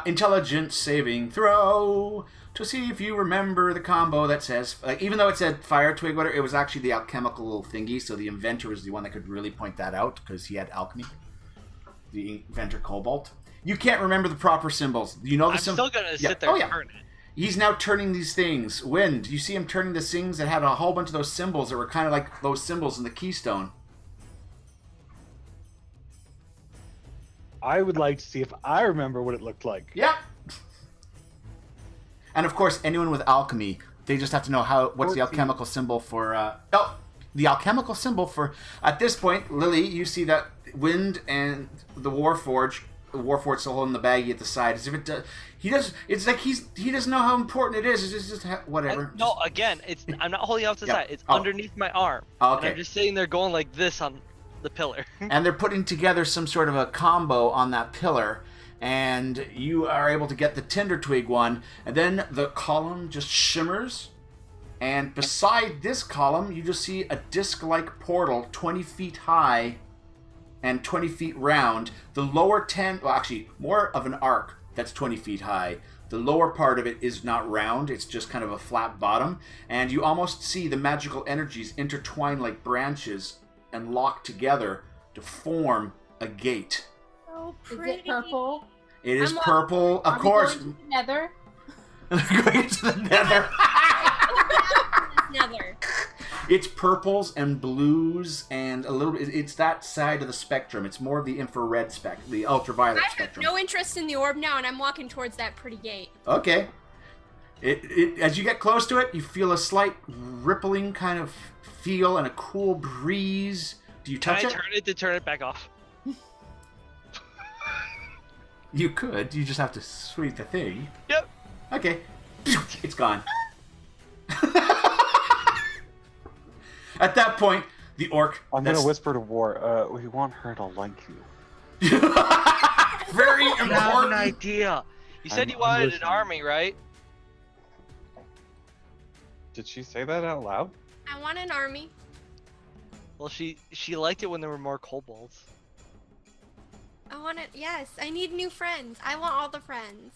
Intelligence saving throw to see if you remember the combo that says, like, even though it said fire twig, whatever, it was actually the alchemical little thingy. So the inventor was the one that could really point that out because he had alchemy. The inventor Cobalt. You can't remember the proper symbols. You know the symbols. I'm still gonna sit there and turn it. He's now turning these things. Wind. You see him turning the things that had a whole bunch of those symbols that were kind of like those symbols in the keystone. I would like to see if I remember what it looked like. Yep. And of course, anyone with alchemy, they just have to know what's the alchemical symbol for. The alchemical symbol for. At this point, Lily, you see that Wind and the Warforged still holding the baggie at the side, as if it does. It's like he doesn't know how important it is. It's just whatever. I'm not holding it off to the side. It's underneath my arm. Okay. And I'm just sitting there going like this on the pillar. And they're putting together some sort of a combo on that pillar, and you are able to get the tinder twig one, and then the column just shimmers, and beside this column you just see a disc-like portal 20 feet high and 20 feet round. The lower more of an arc that's 20 feet high. The lower part of it is not round, it's just kind of a flat bottom, and you almost see the magical energies intertwine like branches and lock together to form a gate. So pretty. Is it purple? It is purple, of course. Going to the nether? Going to the nether. Nether. It's purples and blues and a little bit. It's that side of the spectrum. It's more of the infrared spectrum, the ultraviolet spectrum. I have no interest in the orb now, and I'm walking towards that pretty gate. Okay. As you get close to it, you feel a slight rippling kind of feel and a cool breeze. Do you touch it? Can I turn it back off? You could. You just have to sweep the thing. Yep. Okay. It's gone. At that point, the orc... I'm going to whisper to War, we want her to like you. Very I have an important. idea. You said you wanted an army, right? Did she say that out loud? I want an army. Well, she liked it when there were more kobolds. I want it. Yes, I need new friends. I want all the friends.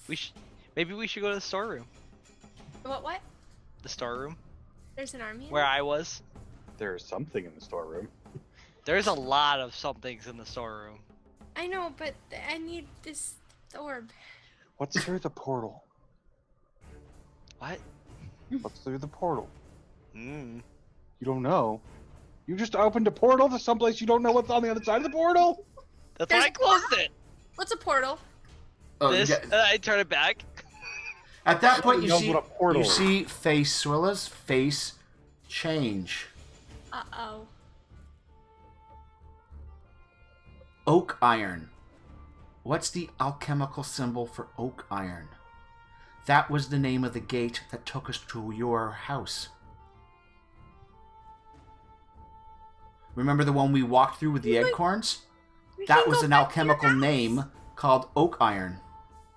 Maybe we should go to the storeroom. What? The storeroom? There's an army? Where I was. There's something in the storeroom. There's a lot of somethings in the storeroom. I know, but I need this orb. What's through the portal? What? What's through the portal? Hmm. You don't know. You just opened a portal to someplace you don't know what's on the other side of the portal? That's why I closed it. What's a portal? Oh, This, I turn it back. At that point, He knows what a portal you is. see Swilla's face change. Uh-oh. Oak iron. What's the alchemical symbol for oak iron? That was the name of the gate that took us to your house. Remember the one we walked through with the acorns? That was an alchemical name called oak iron.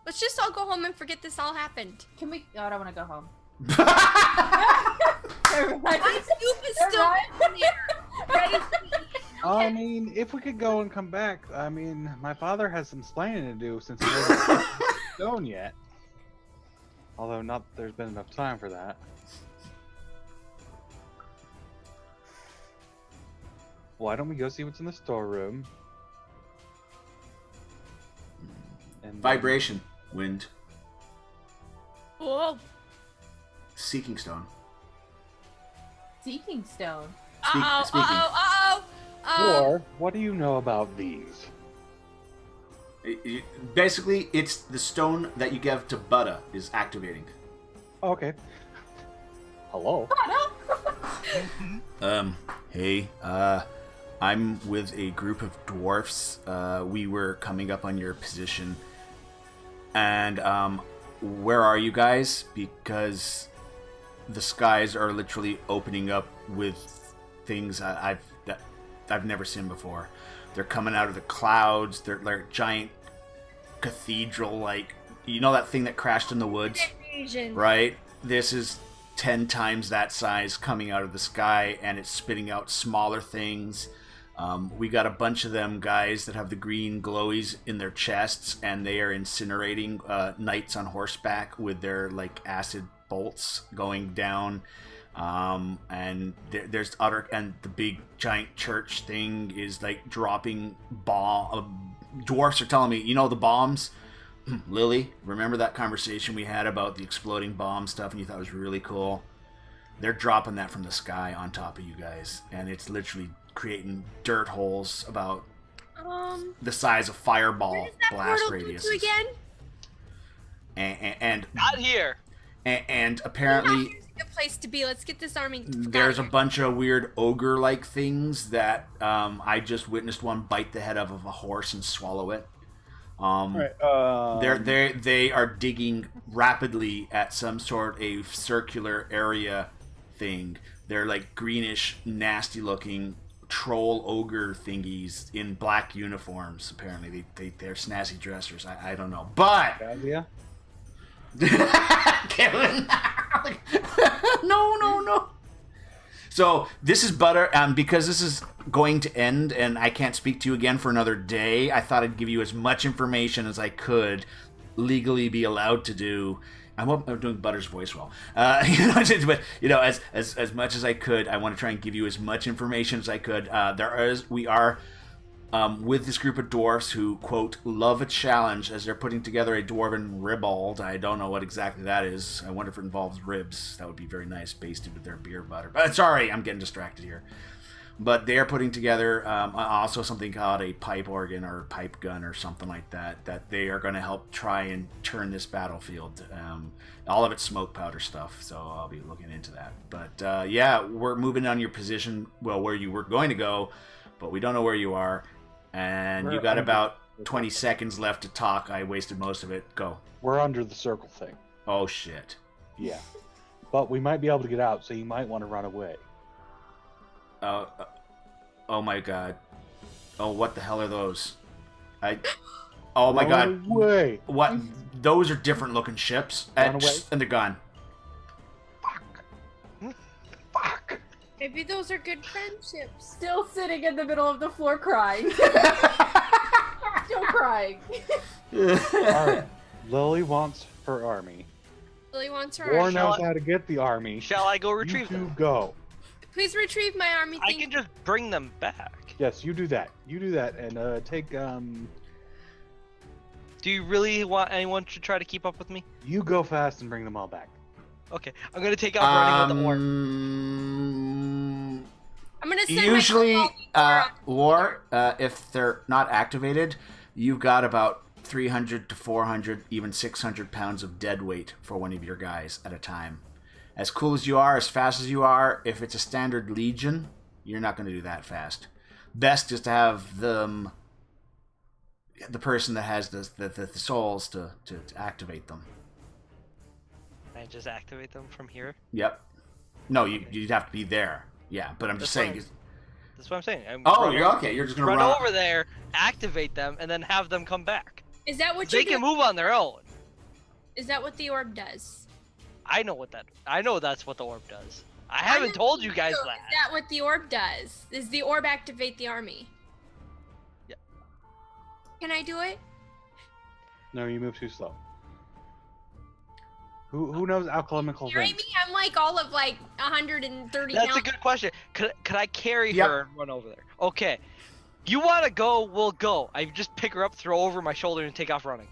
Let's just all go home and forget this all happened. Can we? Oh, I don't want to go home. My soup is still in there. Ready to eat. I mean, if we could go and come back, I mean, my father has some slaying to do since he wasn't stone yet. Although not, there's been enough time for that. Why don't we go see what's in the storeroom? And Vibration. Wind. Whoa. Seeking stone. Seeking stone. Uh-oh, Speaking. uh-oh, Or, what do you know about these? Basically, it's the stone that you give to Buddha is activating. Okay. Hello? Hey, I'm with a group of dwarfs. We were coming up on your position. And, where are you guys? Because the skies are literally opening up with things I've never seen before. They're coming out of the clouds. They're like giant cathedral, like, you know that thing that crashed in the woods? Asian. Right? This is 10 times that size coming out of the sky, and it's spitting out smaller things. We got a bunch of them guys that have the green glowies in their chests, and they are incinerating knights on horseback with their like acid bolts going down. And there's other, and the big giant church thing is like dropping dwarfs are telling me, you know, the bombs. Lily, remember that conversation we had about the exploding bomb stuff and you thought it was really cool? They're dropping that from the sky on top of you guys, and it's literally creating dirt holes about the size of fireball blast radius. Again? And Not here. and apparently Here's a good place to be. Let's get this army. there's a bunch of weird ogre-like things that I just witnessed one bite the head of a horse and swallow it. They are digging rapidly at some sort of circular area thing. They're like greenish, nasty-looking troll ogre thingies in black uniforms. Apparently, they're snazzy dressers. I don't know, but Yeah. Kevin, no. So this is Butter, because this is going to end, and I can't speak to you again for another day. I thought I'd give you as much information as I could legally be allowed to do. I'm doing Butter's voice well, but as much as I could, I want to try and give you as much information as I could. We are with this group of dwarfs who, quote, love a challenge as they're putting together a dwarven ribald. I don't know what exactly that is. I wonder if it involves ribs. That would be very nice, basted with their beer butter. But sorry, I'm getting distracted here. But they're putting together also something called a pipe organ or pipe gun or something like that, that they are going to help try and turn this battlefield. All of it's smoke powder stuff, so I'll be looking into that. But yeah, we're moving on your position, well, where you were going to go, but we don't know where you are. And you got about 20 seconds left to talk. I wasted most of it. Go. We're under the circle thing. Oh, shit. Yeah. But we might be able to get out, so you might want to run away. Oh my god. Oh, what the hell are those? Oh my god. Away. What? Those are different looking ships. Run away. And they're gone. Fuck. Maybe those are good friendships. Still sitting in the middle of the floor crying. Still crying. Alright. Lily wants her army. Lily wants her War army. knows how to get the army. Shall I go You retrieve two them? go. Please retrieve my army. I can just bring them back. Yes, you do that. You do that, and take Do you really want anyone to try to keep up with me? You go fast and bring them all back. Okay, I'm gonna take off running with the orc. I'm gonna send Usually, my war, if they're not activated, you've got about 300 to 400, even 600 pounds of dead weight for one of your guys at a time. As cool as you are, as fast as you are, if it's a standard legion, you're not going to do that fast. Best is to have them, the person that has the souls to activate them. Can I just activate them from here? Yep. No, you'd have to be there. Yeah, but I'm just saying. That's what I'm saying. You're okay. You're just going to run run over there, activate them, and then have them come back. Is that what They you can do? move on their own. Is that what the orb does? I know that's what the orb does. I haven't told you guys Is that. that what the orb does? Does the orb activate the army? Yeah. Can I do it? No, you move too slow. Who knows alchemical Carry things? me? I'm like all of like 130 That's pounds. a good question. Could I carry Yep. her and run over there? Okay. You want to go, we'll go. I just pick her up, throw over my shoulder, and take off running.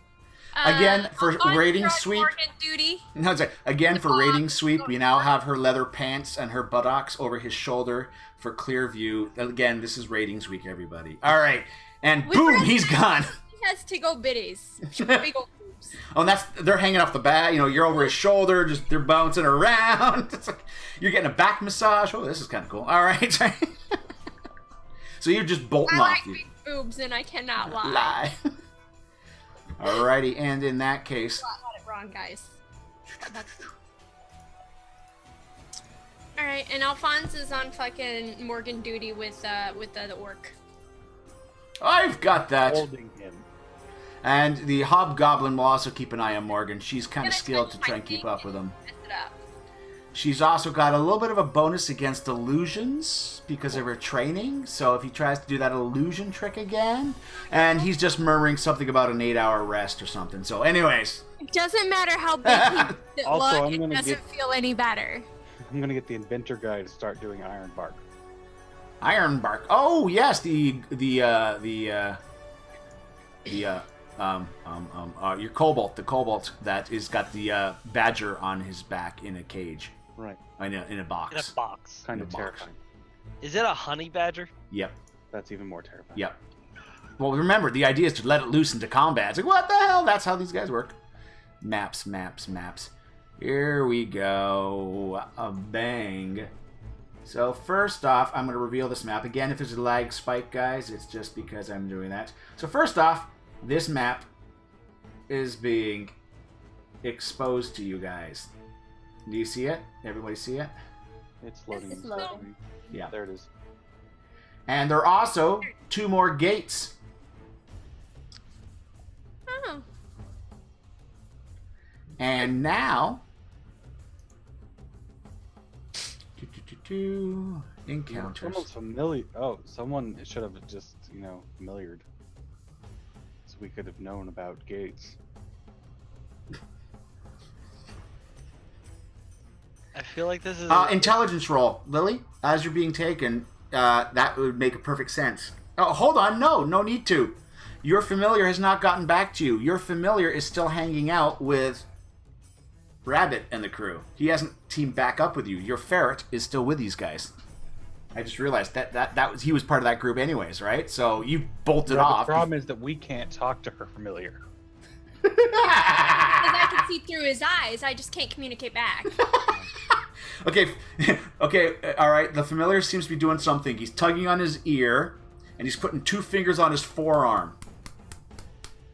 Again, for I'm raiding on sweep. Morgan duty. No, it's like, again, for raiding sweep, we now have her leather pants and her buttocks over his shoulder for clear view. Again, this is ratings week, everybody. All right, and We boom, read he's gone. He has tickle bitties. Big old boobs. Oh, and they're hanging off the back. You know, you're over his shoulder, just they're bouncing around. It's like you're getting a back massage. Oh, this is kind of cool. All right, so you're just bolting I off. like big boobs, and I cannot lie. Lie. Alrighty, and in that case. I got it wrong, guys. Alright, and Alphonse is on fucking Morgan duty with the orc. I've got that. Holding him. And the hobgoblin will also keep an eye on Morgan. She's kind of Gonna skilled to touch try my and keep thing up with him. Mess it up. She's also got a little bit of a bonus against illusions because of her training. So if he tries to do that illusion trick again, and he's just murmuring something about an 8-hour rest or something. So anyways. It doesn't matter how big he makes it Also, look, I'm it gonna doesn't feel any better. I'm gonna get the inventor guy to start doing iron bark. Iron bark. Oh yes, your kobold, the kobold that is got the badger on his back in a cage. Right. In a box. In a box. Kind In of a box. terrifying. Is it a honey badger? Yep. That's even more terrifying. Yep. Well, remember, the idea is to let it loose into combat. It's like, what the hell? That's how these guys work. Maps. Here we go. A bang. So first off, I'm going to reveal this map. Again, if there's a lag spike, guys, it's just because I'm doing that. So first off, this map is being exposed to you guys. Do you see it? Everybody see it? It's loading. It's loading. Yeah. There it is. And there are also 2 more gates. Oh. And now... Encounters. Someone's familiar. Oh, someone should have just, familiared. So we could have known about gates. I feel like this is... Intelligence roll. Lily, as you're being taken, that would make a perfect sense. Oh, hold on. No need to. Your familiar has not gotten back to you. Your familiar is still hanging out with Rabbit and the crew. He hasn't teamed back up with you. Your ferret is still with these guys. I just realized that was he was part of that group anyways, right? So you bolted off. The problem is that we can't talk to her familiar. Because I can see through his eyes, I just can't communicate back. Okay, all right. The familiar seems to be doing something. He's tugging on his ear, and he's putting 2 fingers on his forearm.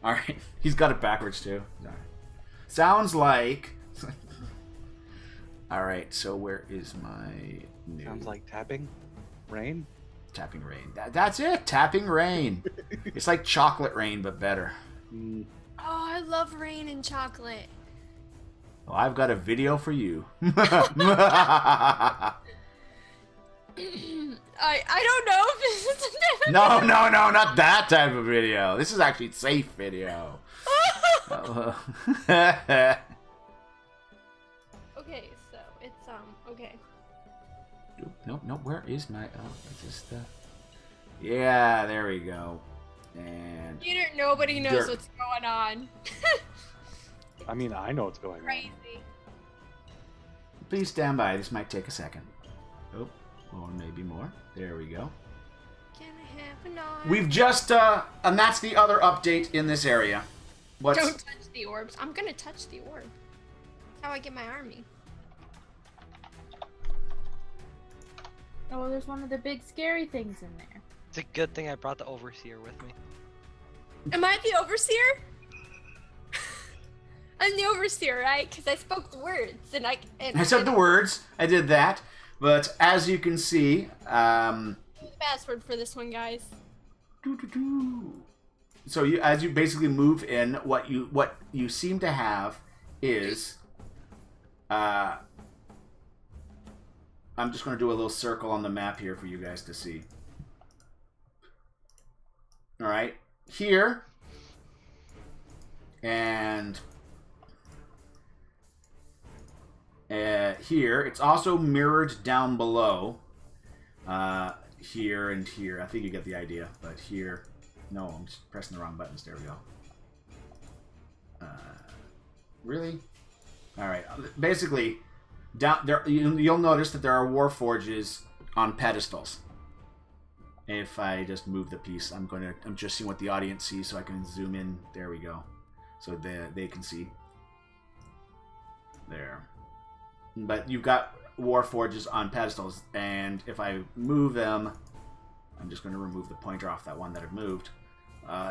All right, he's got it backwards too. Sounds like. All right, so where is my new? Sounds like tapping rain. Tapping rain. That's it. Tapping rain. It's like chocolate rain, but better. Oh, I love rain and chocolate. Well, I've got a video for you. I don't know if this is the type of No, not that type of video. This is actually safe video. Okay, so it's okay. No, where is my is this the Yeah, there we go. And Nobody knows dirt. what's going on. I mean, I know what's going on. Crazy. Please stand by. This might take a second. Oh, or maybe more. There we go. Can I have an arm? We've just and that's the other update in this area. Don't touch the orbs. I'm gonna touch the orb. That's how I get my army. Oh, there's one of the big scary things in there. It's a good thing I brought the overseer with me. Am I the overseer? I'm the overseer, right? Because I spoke the words and I said the words. I did that. But as you can see, the password for this one, guys. So as you basically move in, what you seem to have is I'm just going to do a little circle on the map here for you guys to see. All right, here and here. It's also mirrored down below. Here and here. I think you get the idea. But here, no, I'm just pressing the wrong buttons. There we go. Really? All right. Basically, down there, you'll notice that there are warforges on pedestals. If I just move the piece, I'm just seeing what the audience sees, so I can zoom in. There we go. So they can see. There. But you've got warforges on pedestals, and if I move them, I'm just going to remove the pointer off that one that I've moved.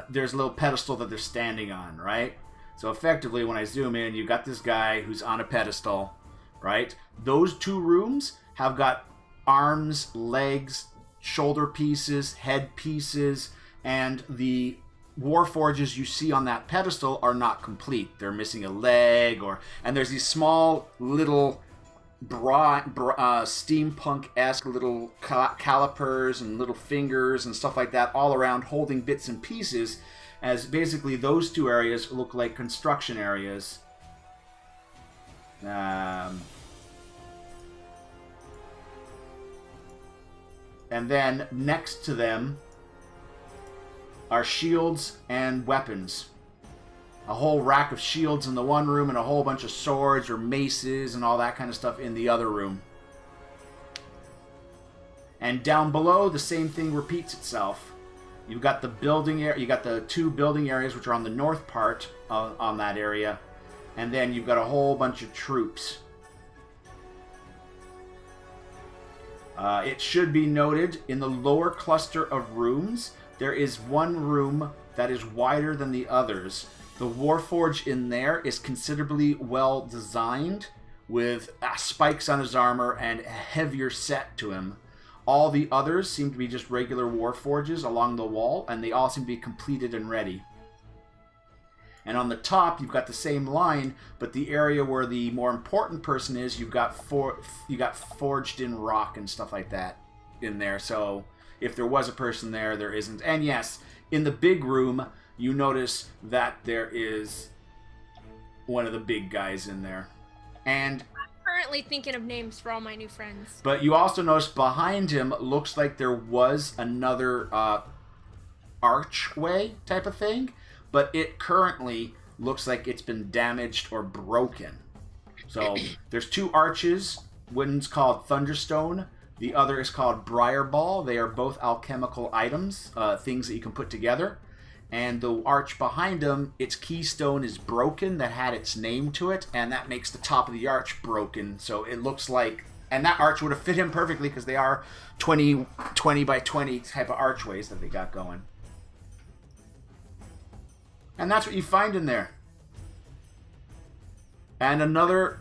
There's a little pedestal that they're standing on, right? So effectively, when I zoom in, you've got this guy who's on a pedestal, right? Those 2 rooms have got arms, legs, shoulder pieces, head pieces, and the warforges you see on that pedestal are not complete. They're missing a leg, and there's these small little steampunk-esque little calipers and little fingers and stuff like that all around, holding bits and pieces, as basically those 2 areas look like construction areas. And then next to them are shields and weapons. A whole rack of shields in the one room and a whole bunch of swords or maces and all that kind of stuff in the other room. And down below, the same thing repeats itself. You've got the building area. You got the 2 building areas, which are on the north part on that area, and then you've got a whole bunch of troops. It should be noted, in the lower cluster of rooms, there is one room that is wider than the others. The Warforged in there is considerably well designed, with spikes on his armor and a heavier set to him. All the others seem to be just regular Warforges along the wall, and they all seem to be completed and ready. And on the top, you've got the same line, but the area where the more important person is, you've got forged in rock and stuff like that in there. So if there was a person there, there isn't. And yes, in the big room, you notice that there is one of the big guys in there. And I'm currently thinking of names for all my new friends. but you also notice behind him looks like there was another archway type of thing, but it currently looks like it's been damaged or broken. So there's 2 arches. One's called Thunderstone. The other is called Briarball. They are both alchemical items, things that you can put together. And the arch behind them, its keystone is broken that had its name to it, and that makes the top of the arch broken. So it looks like, and that arch would have fit him perfectly because they are 20 by 20 type of archways that they got going. And that's what you find in there. And another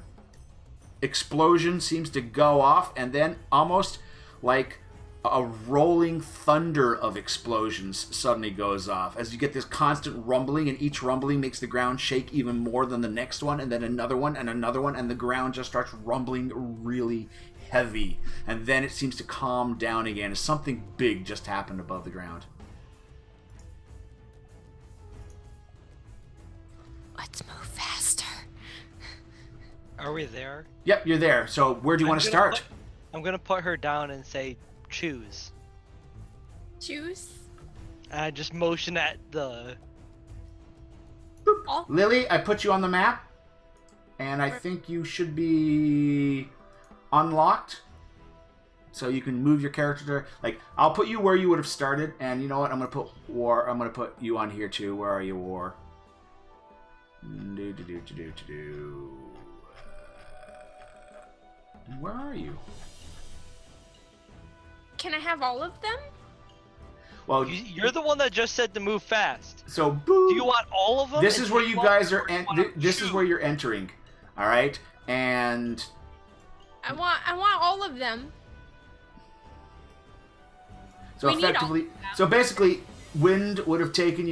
explosion seems to go off, and then almost like a rolling thunder of explosions suddenly goes off as you get this constant rumbling, and each rumbling makes the ground shake even more than the next one, and then another one, and the ground just starts rumbling really heavy, and then it seems to calm down again as something big just happened above the ground. Let's move faster. Are we there? Yep, you're there. So where do you want to start? I'm gonna put her down and say, choose. Choose? And I just motion at the... All? Lily, I put you on the map, and I think you should be unlocked. So you can move your character to, like, I'll put you where you would have started, and you know what? I'm gonna put War. I'm gonna put you on here too. Where are you, War? Where are you? Can I have all of them? Well, You're the one that just said to move fast. so boo. Do you want all of them? This is where you guys are. This is choose? where you're entering. All right, and I want all of them. so We need all effectively, of them. so basically, War would have taken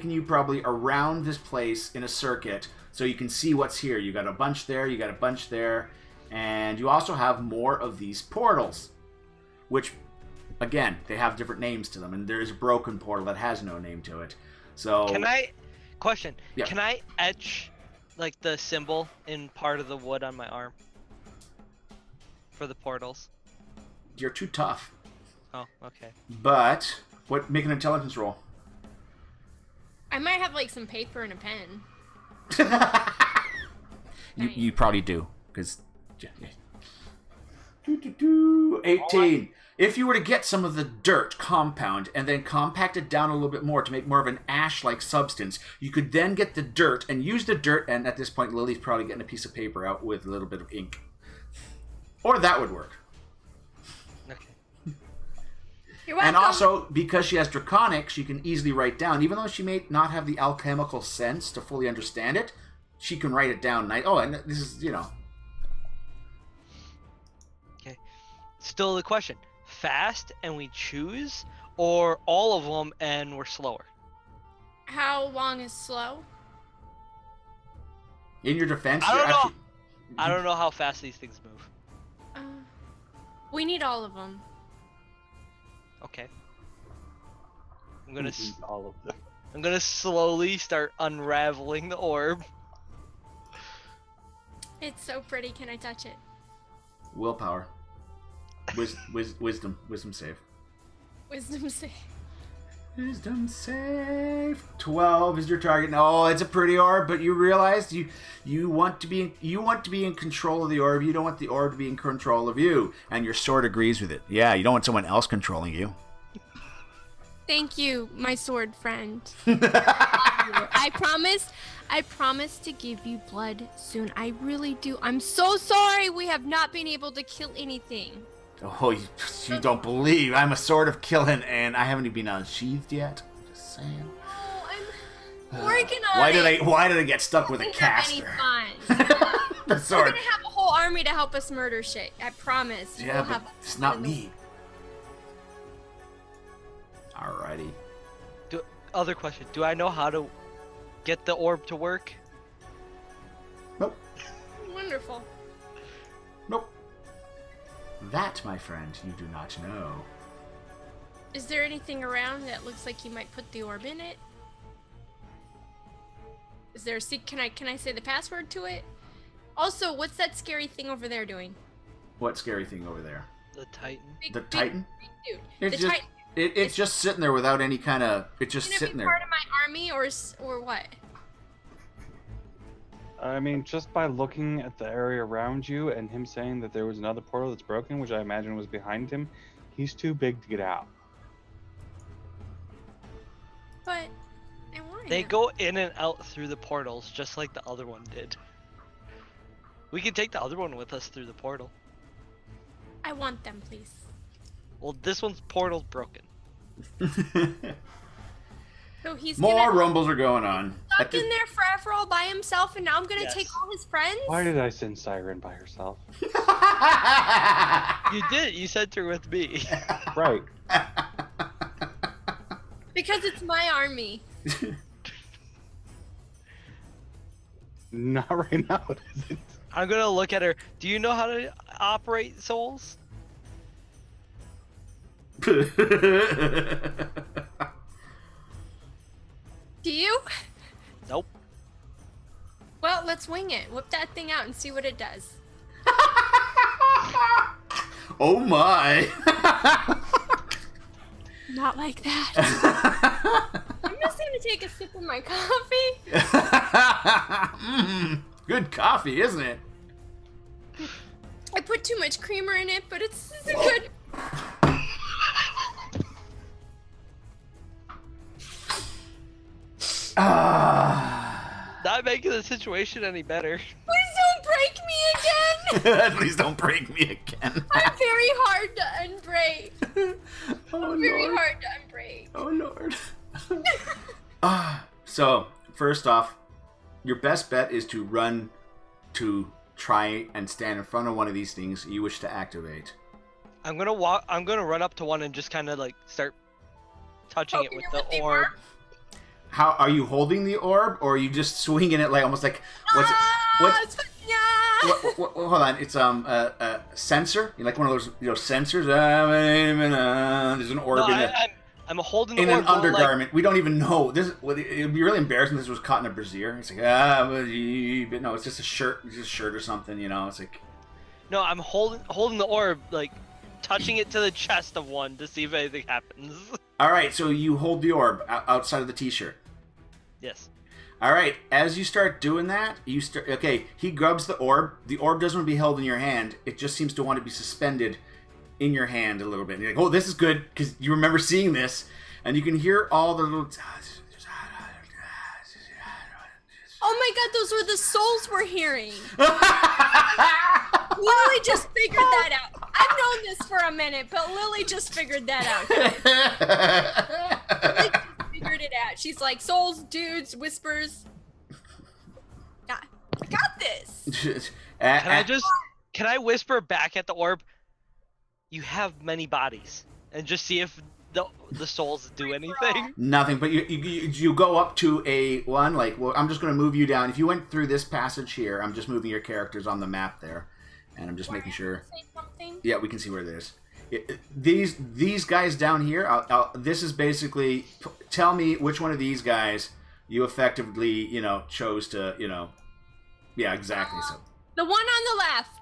you probably around this place in a circuit, so you can see what's here. You got a bunch there. You got a bunch there. And you also have more of these portals, which, again, they have different names to them. And there's a broken portal that has no name to it. So Question. Yeah. Can I etch, like, the symbol in part of the wood on my arm? For the portals? You're too tough. Oh, okay. But, make an intelligence roll. I might have like some paper and a pen. You probably do, because... 18. If you were to get some of the dirt compound and then compact it down a little bit more to make more of an ash-like substance, you could then get the dirt and use the dirt, and at this point Lily's probably getting a piece of paper out with a little bit of ink. Or that would work. Okay. You're welcome. And also, because she has Draconic, she can easily write down, even though she may not have the alchemical sense to fully understand it, she can write it down. And this is, Still the question. Fast and we choose, or all of them and we're slower? How long is slow? In your defense, I you're don't know. actually... I don't know how fast these things move. We need all of them. Okay. I'm gonna all of them. I'm gonna slowly start unraveling the orb. It's so pretty. Can I touch it? Willpower. Wisdom save. Wisdom save. Wisdom save. 12 is your target. No, it's a pretty orb, but you realized you want to be in control of the orb. You don't want the orb to be in control of you, and your sword agrees with it. Yeah, you don't want someone else controlling you. Thank you, my sword friend. I promise to give you blood soon. I really do. I'm so sorry we have not been able to kill anything. Oh, you don't believe. I'm a sword of killing, and I haven't even been unsheathed yet. Just saying. Oh, I'm working on Why did I get stuck with a caster? The sword. We're gonna have a whole army to help us murder shit. I promise. Yeah, but it's not me. Alrighty. Other question. Do I know how to get the orb to work? Nope. Wonderful. Nope. That, my friend, you do not know. Is there anything around that looks like you might put the orb in it? Is there a can I say the password to it? Also, what's that scary thing over there doing? What scary thing over there? The Titan. The Titan? Big dude. It's The just- Titan. It's just sitting there without any kind of. It's just sitting there. Part of my army or what? I mean, just by looking at the area around you and him saying that there was another portal that's broken, which I imagine was behind him, he's too big to get out. But I want They him. go in and out through the portals just like the other one did. We can take the other one with us through the portal. I want them, please. Well, this one's portal's broken. So he's More gonna rumbles are going on. stuck in there forever all by himself, and now I'm gonna Yes. take all his friends? Why did I send Siren by herself? You did. You sent her with me. Right. Because it's my army. Not right now, it isn't. I'm gonna look at her. Do you know how to operate souls? Do you? Nope. Well, let's wing it. Whip that thing out and see what it does. Oh my! Not like that. I'm just gonna take a sip of my coffee. Good coffee, isn't it? I put too much creamer in it, but it's a good. Not making the situation any better. Please don't break me again. Please don't break me again. I'm very hard to unbreak. Oh Very Lord. hard to unbreak. Oh Lord. So, first off, your best bet is to run to try and stand in front of one of these things you wish to activate. I'm gonna walk. I'm gonna run up to one and just kind of like start touching it Poking with it the with the orb. How are you holding the orb, or are you just swinging it like almost like what's it? What's what, hold on, it's a sensor. You like one of those sensors? There's an orb in it. I'm holding the In orb an going, undergarment, we don't even know. It would be really embarrassing if this was caught in a brassiere. It's like but no, it's just a shirt, or something. It's like No, I'm holding the orb, like touching it to the chest of one to see if anything happens. all right. So you hold the orb outside of the t-shirt. Yes. All right. As you start doing that, Okay, he grabs the orb. The orb doesn't want to be held in your hand. It just seems to want to be suspended in your hand a little bit. And you're like, oh, this is good because you remember seeing this, and you can hear all the little. Oh my god, those were the souls we're hearing. Lily just figured that out. I've known this for a minute, but Lily just figured that out. Lily just figured it out. She's like, souls, dudes, whispers. I got this. Can I whisper back at the orb? You have many bodies, and just see if the souls do anything. Nothing, but you go up to a one, like, well, I'm just going to move you down. If you went through this passage here, I'm just moving your characters on the map there, and I'm just making sure. Say something? Yeah, we can see where it is. These guys down here, this is basically, tell me which one of these guys you effectively, chose to, yeah, exactly. So The one on the left.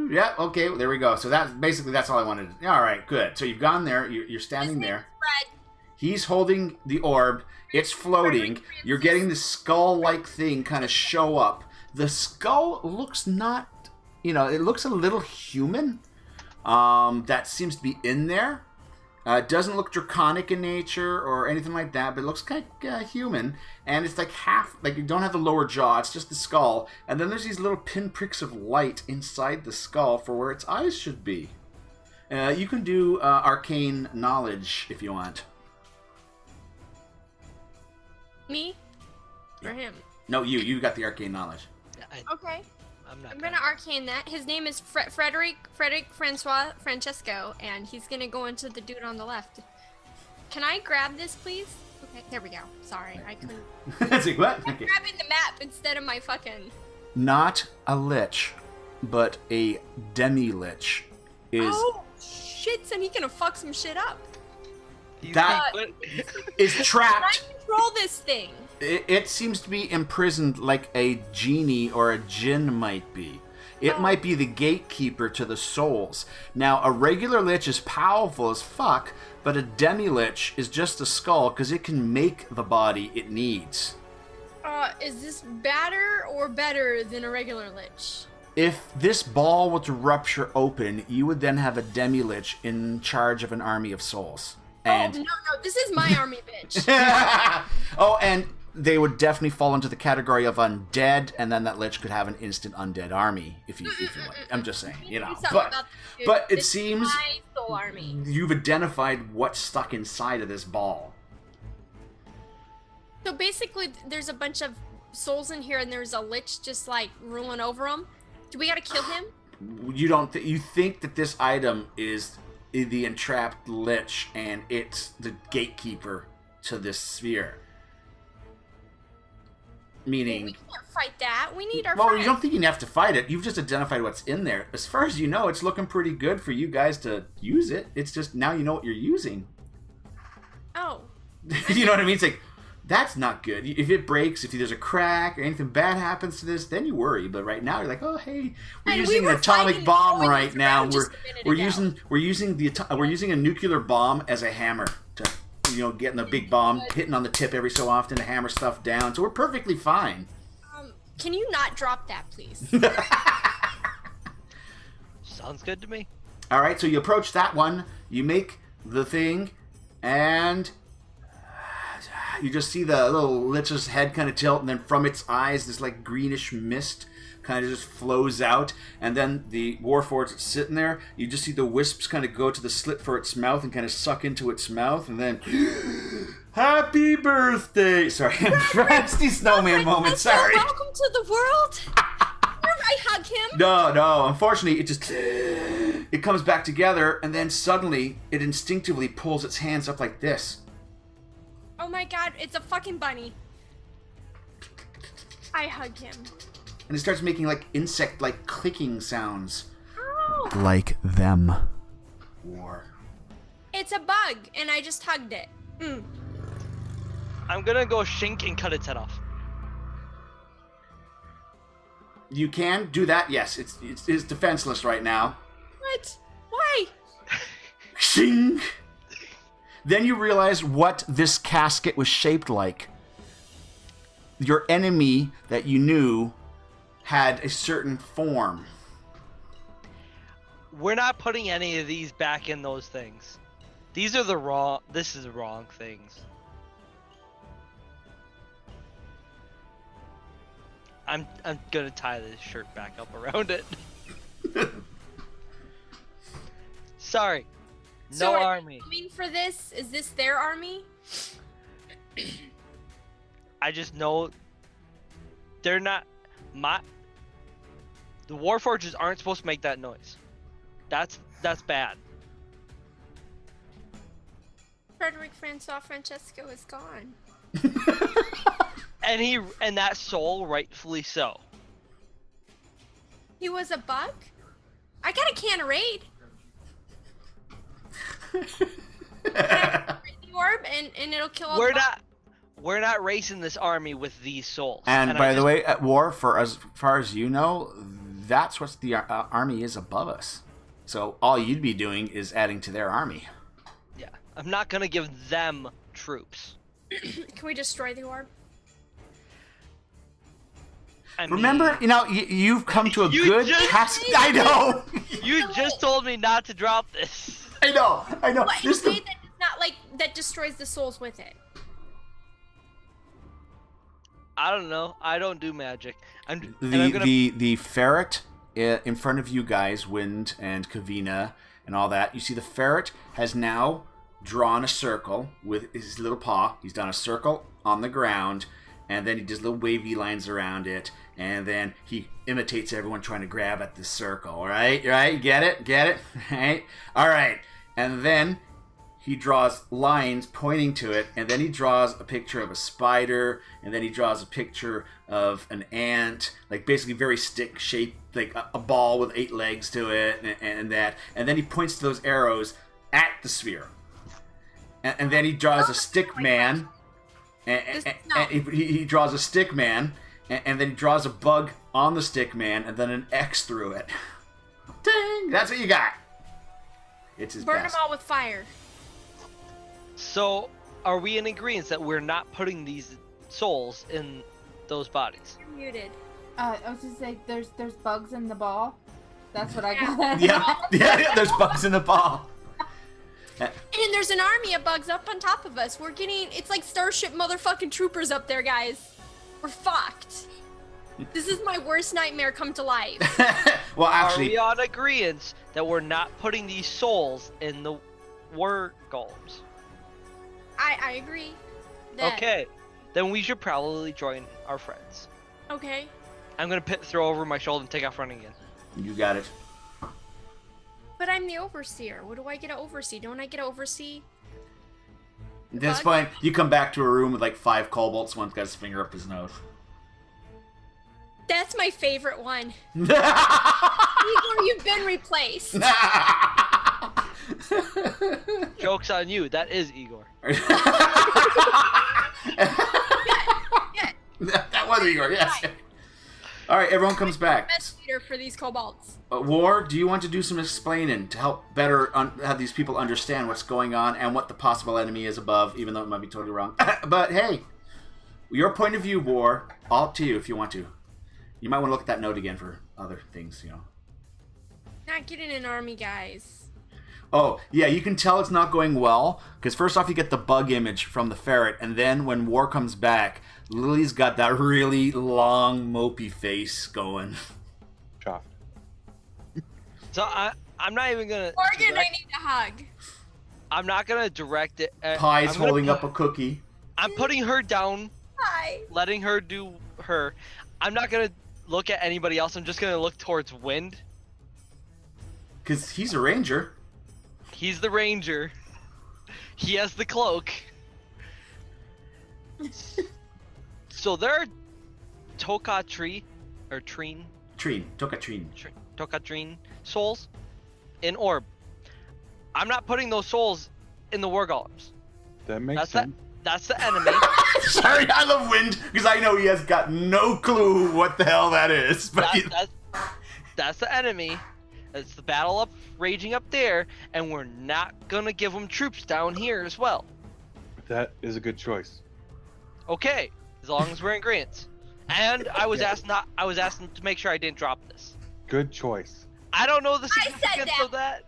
yeah, okay, there we go. So that's all I wanted. All right, good. So you've gone there. You're standing there. Red. He's holding the orb. It's floating. You're getting the skull-like thing kind of show up. The skull looks not, it looks a little human. That seems to be in there. It doesn't look draconic in nature or anything like that, but it looks kind of human. And it's like half, like you don't have the lower jaw, it's just the skull. And then there's these little pinpricks of light inside the skull for where its eyes should be. You can do arcane knowledge if you want. Me? Or him? No, you got the arcane knowledge. Okay. I'm not. I'm gonna arcane that. His name is Frederick Francois Francesco, and he's gonna go into the dude on the left. Can I grab this, please? Okay, there we go. Sorry, I couldn't. It's like, what? I'm Okay. grabbing the map instead of my fucking. Not a lich, but a demi-lich is Oh shit! Son, he gonna fuck some shit up. that is Can I trapped. control this thing? It seems to be imprisoned like a genie or a djinn might be. It might be the gatekeeper to the souls. Now, a regular lich is powerful as fuck, but a demi-lich is just a skull because it can make the body it needs. Is this badder or better than a regular lich? If this ball were to rupture open, you would then have a demi-lich in charge of an army of souls. And... Oh, no, this is my army, bitch. Oh, and they would definitely fall into the category of undead, and then that lich could have an instant undead army, if you like. I'm just saying, you know. But it seems my soul army. You've identified what's stuck inside of this ball. So basically, there's a bunch of souls in here, and there's a lich just like ruling over them. Do we gotta kill him? You think that this item is the entrapped lich, and it's the gatekeeper to this sphere. Meaning... We can't fight that. We need our Well, friend. you don't think you have to fight it. You've just identified what's in there. As far as you know, it's looking pretty good for you guys to use it. It's just now you know what you're using. Oh. You know what I mean? It's like, that's not good. If it breaks, if there's a crack or anything bad happens to this, then you worry. But right now, you're like, oh hey, we're using an atomic bomb right now. We're using a nuclear bomb as a hammer to, getting a big bomb, hitting on the tip every so often to hammer stuff down. So we're perfectly fine. Can you not drop that, please? Sounds good to me. All right, so you approach that one. You make the thing, and you just see the little lich's head kind of tilt, and then from its eyes, this like greenish mist kind of just flows out, and then the Warforged sitting there, you just see the wisps kind of go to the slit for its mouth and kind of suck into its mouth, and then happy birthday! Sorry, Frosty Snowman moment, sorry. Welcome to the world! I hug him. No, unfortunately, it comes back together, and then suddenly, it instinctively pulls its hands up like this. Oh my god, it's a fucking bunny. I hug him. And it starts making like insect-like clicking sounds. Oh. Like them. War. It's a bug, and I just hugged it. I'm gonna go shink and cut its head off. You can do that, yes. It's defenseless right now. What? Why? Shing! Then you realize what this casket was shaped like. Your enemy that you knew had a certain form. We're not putting any of these back in those things. These are the wrong... This is the wrong things. I'm gonna tie this shirt back up around it. Sorry. No army. I mean, for this, is this their army? I just know they're not the Warforges aren't supposed to make that noise. That's bad. Frederick Francois Francesco is gone. And that soul, rightfully so. He was a bug? I got a can of Raid. The orb and it'll kill all the bugs. We're not racing this army with these souls. And by the way, at war, for as far as you know, that's what the army is above us. So all you'd be doing is adding to their army. Yeah, I'm not gonna give them troops. Can we destroy the orb? Remember, you've come to a good casket. I know. You just told me not to drop this. I know. What, in a way that does not that destroys the souls with it? I don't know. I don't do magic. The ferret in front of you guys, Wind and Kavina and all that. You see the ferret has now drawn a circle with his little paw. He's done a circle on the ground, and then he does little wavy lines around it, and then he imitates everyone trying to grab at the circle. Right? Get it? Right? All right. And then he draws lines pointing to it, and then he draws a picture of a spider, and then he draws a picture of an ant, like basically very stick-shaped, like a ball with 8 legs to it, and that. And then he points to those arrows at the sphere. And then he draws a stick man, and he draws a stick man, and then he draws a bug on the stick man, and then an X through it. Ding! That's what you got. It's his Burn best. them all with fire. So, are we in agreement that we're not putting these souls in those bodies? You're muted. I was just saying, there's bugs in the ball. That's what I got. Yeah, there's bugs in the ball. And there's an army of bugs up on top of us. It's like Starship motherfucking troopers up there, guys. We're fucked. This is my worst nightmare come to life. Well, Are actually, we on agreement that we're not putting these souls in the war golems? I agree. That, Okay, then we should probably join our friends. Okay. I'm gonna throw over my shoulder and take off running again. you got it. But I'm the overseer. What do I get to oversee? Don't I get to oversee? At this Bug? point, you come back to a room with like 5 kobolds. One's got his finger up his nose. That's my favorite one. Igor, you've been replaced. Joke's on you. That is Igor. That was Igor, yes. All right, everyone comes back. Best leader for these kobolds. War, do you want to do some explaining to help better have these people understand what's going on and what the possible enemy is above, even though it might be totally wrong? But hey, your point of view, War, all up to you if you want to. You might want to look at that note again for other things, you know. Not getting an army, guys. Oh, yeah, you can tell it's not going well, because first off you get the bug image from the ferret, and then when War comes back, Lily's got that really long, mopey face going. Shocked. So I'm not even gonna. Morgan, I need a hug. I'm not gonna direct it. Pie's I'm gonna holding up a cookie. I'm putting her down, Hi. letting her do her. I'm not gonna look at anybody else. I'm just gonna look towards Wind. Because he's a ranger. He's the ranger. He has the cloak. So there are Tokatree souls in orb. I'm not putting those souls in the war golems. That makes sense. That's the enemy. Sorry, I love Wind, because I know he has got no clue what the hell that is. But That's the enemy. It's the battle raging up there, and we're not gonna give them troops down here as well. That is a good choice. Okay, as long as we're in agreement. And I was asked to make sure I didn't drop this. Good choice. I don't know the I said significance that. of that.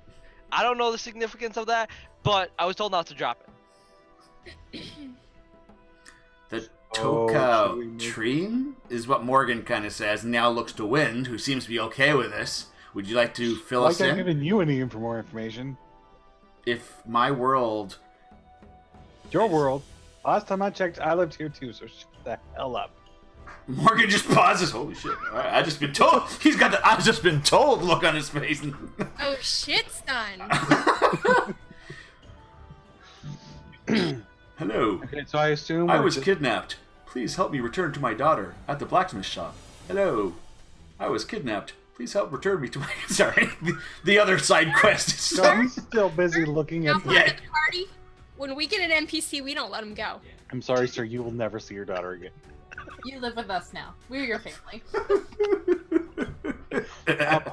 I don't know the significance of that, but I was told not to drop it. the Oh, Tokatreen is what Morgan kind of says, and now looks to Wind, who seems to be okay with this. Would you like to fill us Like I'm in? giving you any more information. If my world... Your world. Last time I checked, I lived here too, so shut the hell up. Morgan just pauses. Holy shit. All right, I just been told. He's got the I've just been told look on his face. Oh shit, son. Hello. Okay, so I assume I we're was just- kidnapped. Please help me return to my daughter at the blacksmith shop. Hello. I was kidnapped. Please help return me to my... Sorry. The other side quest is... No, he's still busy looking at Now, the... Yeah. at the party, when we get an NPC, we don't let them go. I'm sorry, sir, you will never see your daughter again. You live with us now. We're your family.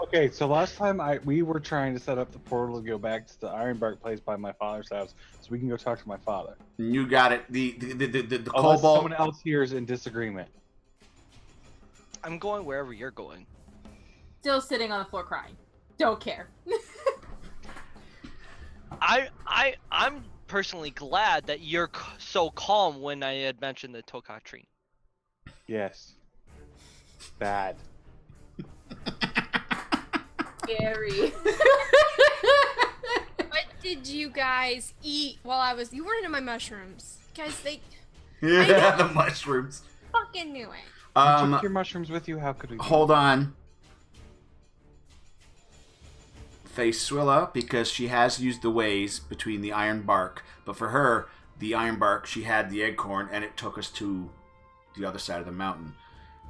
Okay, so last time we were trying to set up the portal to go back to the Ironbark place by my father's house, so we can go talk to my father. You got it. The Unless cobalt... someone else here is in disagreement. I'm going wherever you're going. Still sitting on the floor crying. Don't care. I'm personally glad that you're so calm when I had mentioned the Tokatreen. Yes. Bad. Scary. What did you guys eat while I was... You weren't in my mushrooms. Guys, they Yeah, the mushrooms. fucking knew it. You took your mushrooms with you? How could we? Hold on. Face Swilla, because she has used the ways between the iron bark, but for her, the iron bark, she had the acorn, and it took us to the other side of the mountain.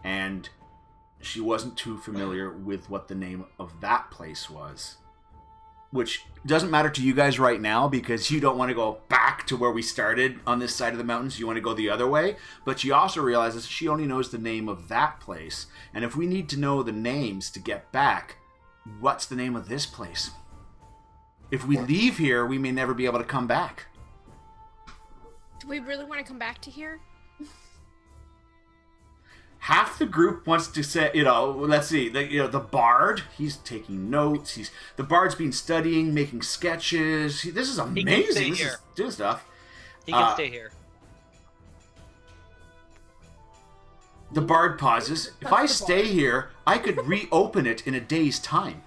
And she wasn't too familiar with what the name of that place was. Which doesn't matter to you guys right now, because you don't want to go back back to where we started on this side of the mountains. You want to go the other way. But she also realizes she only knows the name of that place. And if we need to know the names to get back, what's the name of this place? If we leave here, we may never be able to come back. Do we really want to come back to here? Half the group wants to say, let's see, the bard, he's taking notes. The bard's been studying, making sketches. This is amazing. He can stay This here. is doing stuff. He can stay here. The bard pauses. If I stay here, I could reopen it in a day's time.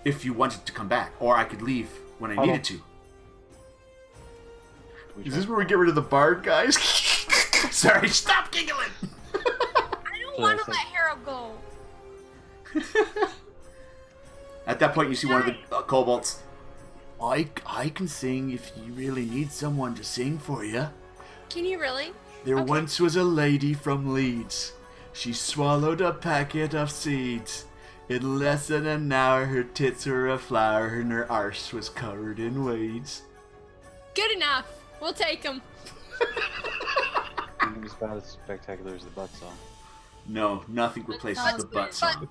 If you wanted to come back, or I could leave when I needed to. Is this where we get rid of the bard, guys? Sorry, stop giggling! I don't want to let Harold go. At that point, you see one of the kobolds. I can sing if you really need someone to sing for you. Can you really? There once was a lady from Leeds. She swallowed a packet of seeds. In less than an hour, her tits were a flower and her arse was covered in weeds. Good enough. We'll take him. It was about as spectacular as the butt song. No, nothing replaces the butt song.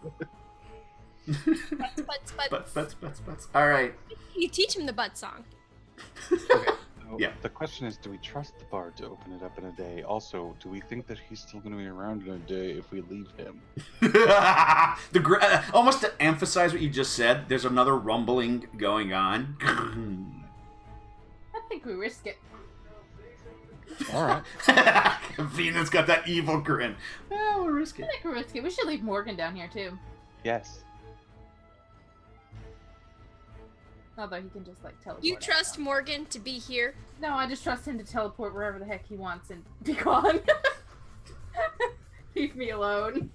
Butts. All right. You teach him the butt song. Okay. So Yeah. The question is, do we trust the bard to open it up in a day? Also, do we think that he's still going to be around in a day if we leave him? Almost to emphasize what you just said, there's another rumbling going on. I think we risk it. All right. Venus got that evil grin. Well, we'll risk I it. think we risk it. We should leave Morgan down here too. Yes. Although he can just like teleport. You out trust now. Morgan to be here? No, I just trust him to teleport wherever the heck he wants and be gone. Leave me alone.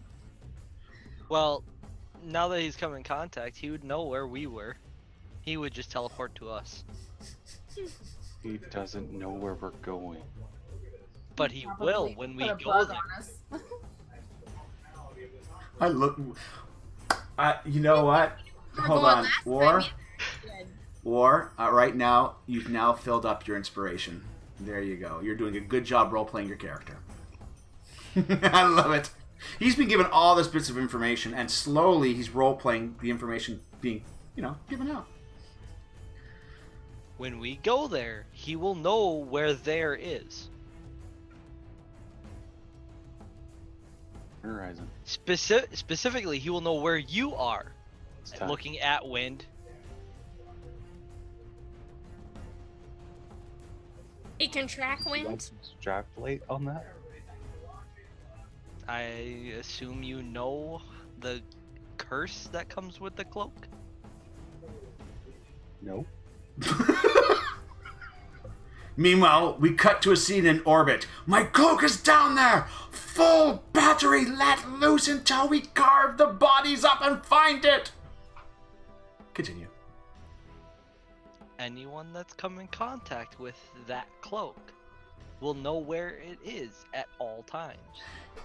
Well, now that he's come in contact, he would know where we were. He would just teleport to us. He doesn't know where we're going. But he Probably will when we put a go bug there. on us. I look. You know what? We're Hold going on. last War? time, yeah. War, right now, you've now filled up your inspiration. There you go. You're doing a good job role-playing your character. I love it. He's been given all this bits of information, and slowly he's role-playing the information being, given out. When we go there, he will know where there is. Horizon. Specifically, he will know where you are. It's time. Looking at wind. He can track You want wind. to extrapolate on that? I assume you know the curse that comes with the cloak? No. Meanwhile, we cut to a scene in orbit. My cloak is down there! Full battery let loose until we carve the bodies up and find it! Continue. Anyone that's come in contact with that cloak will know where it is at all times.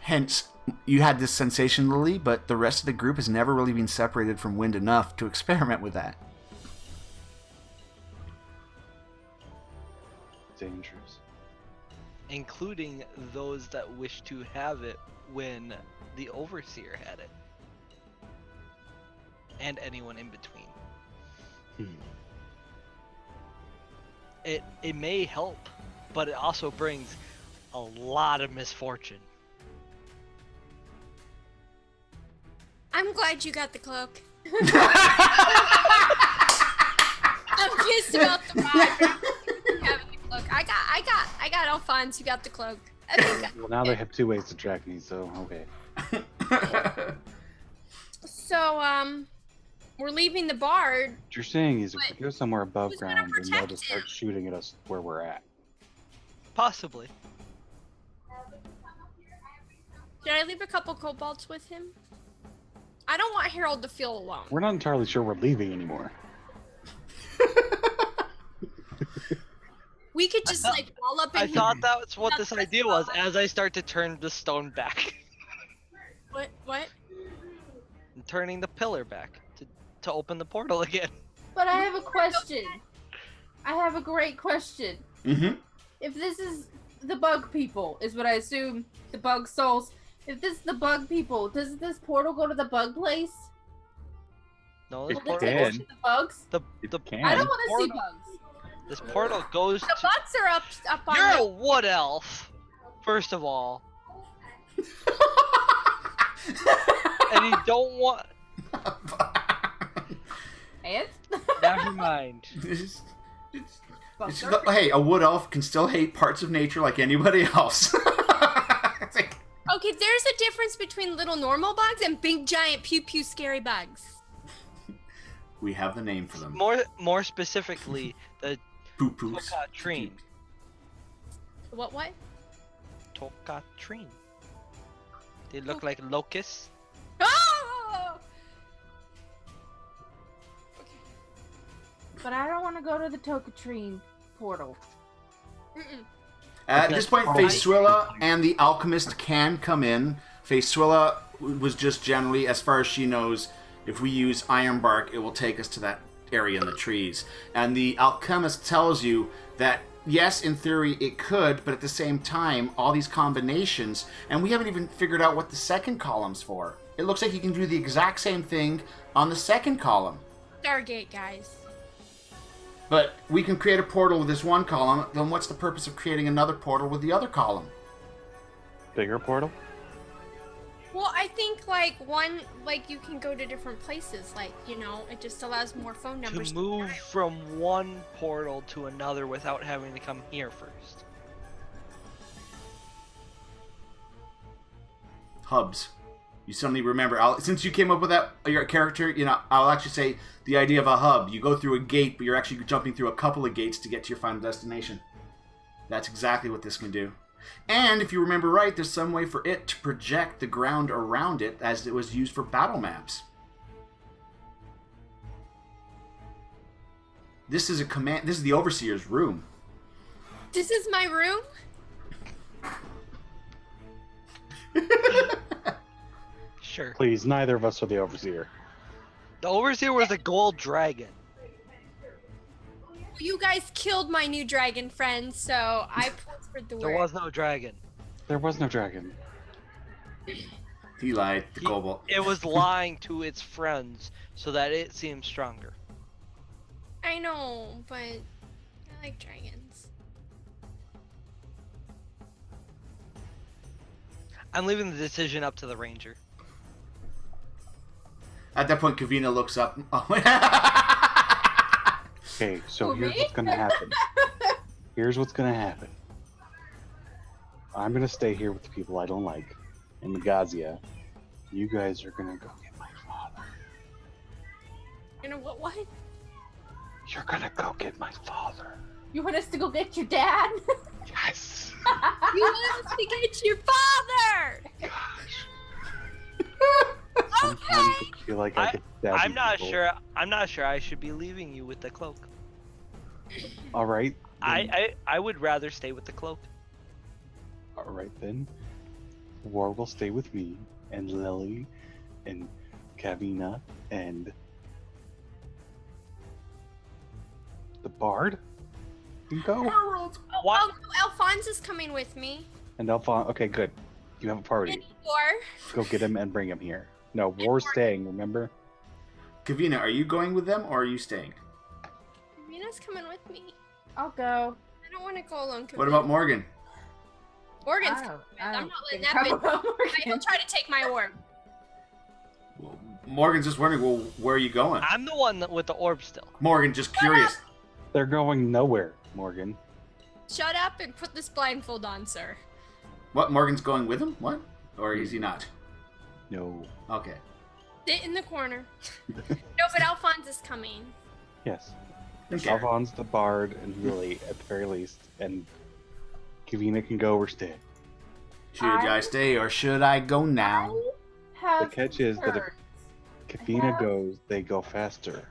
Hence, you had this sensation, Lily, but the rest of the group has never really been separated from wind enough to experiment with that. Dangerous. Including those that wish to have it when the Overseer had it. And anyone in between. It may help, but it also brings a lot of misfortune. I'm glad you got the cloak. I'm pissed about the vibe. Having the cloak. I got Alphonse. You got the cloak. I think Well, now they have two ways to track me, so okay. so. We're leaving the bard. What you're saying is if we go somewhere above who's gonna ground, then they'll protect just start him? shooting at us where we're at. Possibly. Did I leave a couple kobolds with him? I don't want Harold to feel alone. We're not entirely sure we're leaving anymore. We could just wall up in I here. thought that was what this That's idea was as I start to turn the stone back. What? And turning the pillar back to open the portal again. But I have a question. I have a great question. Mm-hmm. If this is the bug people, is what I assume, the bug souls. If this is the bug people, does this portal go to the bug place? No, It this Will it portal take can. us to the bugs? the Can. I don't want to see portal- bugs. this portal goes The to. bugs are up on You're a the... wood elf, first of all, and you don't want. And? Never mind. Bugs It's- are- hey, a wood elf can still hate parts of nature like anybody else. It's like, Okay, there's a difference between little normal bugs and big giant pew pew scary bugs. we have the name for them. More specifically, the Poo-poos. Tokatrine. What? Tokatrine. They look like locusts. Oh! But I don't want to go to the Tokatrine portal. Mm-mm. At this point, Facesuilla and the alchemist can come in. Facesuilla was just generally, as far as she knows, if we use Ironbark, it will take us to that area in the trees. And the alchemist tells you that, yes, in theory it could, but at the same time, all these combinations, and we haven't even figured out what the second column's for. It looks like you can do the exact same thing on the second column. Stargate, guys. But we can create a portal with this one column, then what's the purpose of creating another portal with the other column? Bigger portal? Well, I think you can go to different places. It just allows more phone numbers. To move from one portal to another without having to come here first. Hubs. You suddenly remember. Since you came up with that, your character, I'll actually say the idea of a hub. You go through a gate, but you're actually jumping through a couple of gates to get to your final destination. That's exactly what this can do. And if you remember right, there's some way for it to project the ground around it as it was used for battle maps. This is This is the Overseer's room. This is my room? Sure. Please, neither of us are the overseer. The overseer was a gold dragon. You guys killed my new dragon friend, so I transferred the word. There was no dragon. There was no dragon. He lied. The kobold. It was lying to its friends so that it seemed stronger. I know, but I like dragons. I'm leaving the decision up to the ranger. At that point, Kavina looks up. Okay, so Who, here's me? what's gonna happen. Here's what's gonna happen. I'm gonna stay here with the people I don't like in Magazia. You guys are gonna go get my father. What? You're gonna go get my father. You want us to go get your dad? Yes. You want us to get your father! Gosh. Okay! Sometimes I feel like I get stabbed. I'm not sure. I'm not sure I should be leaving you with the cloak. All right. Then, I would rather stay with the cloak. All right then. War will stay with me and Lily and Kavina and the Bard. You go. What? Alphonse is coming with me. And Alphonse. Okay, good. You have a party. Or Go get him and bring him here. No, War's staying. Remember? Kavina, are you going with them or are you staying? Mina's coming with me. I'll go. I don't want to go alone. What about Morgan? Morgan's I coming don't- with. I I'm don't not letting think that I'm bitch. about Morgan. He'll try to take my orb. Well, Morgan's just wondering, well, where are you going? I'm the one with the orb still. Morgan, just curious. They're going nowhere, Morgan. Shut up and put this blindfold on, sir. What, Morgan's going with him? What? Or is he not? No. Okay. Sit in the corner. No, but Alphonse is coming. Yes. Okay. Alphonse, the Bard, and Lily at the very least, and Kavina can go or stay. Should I stay or should I go now? Have The catch is that if concerns. Kavina goes, they go faster.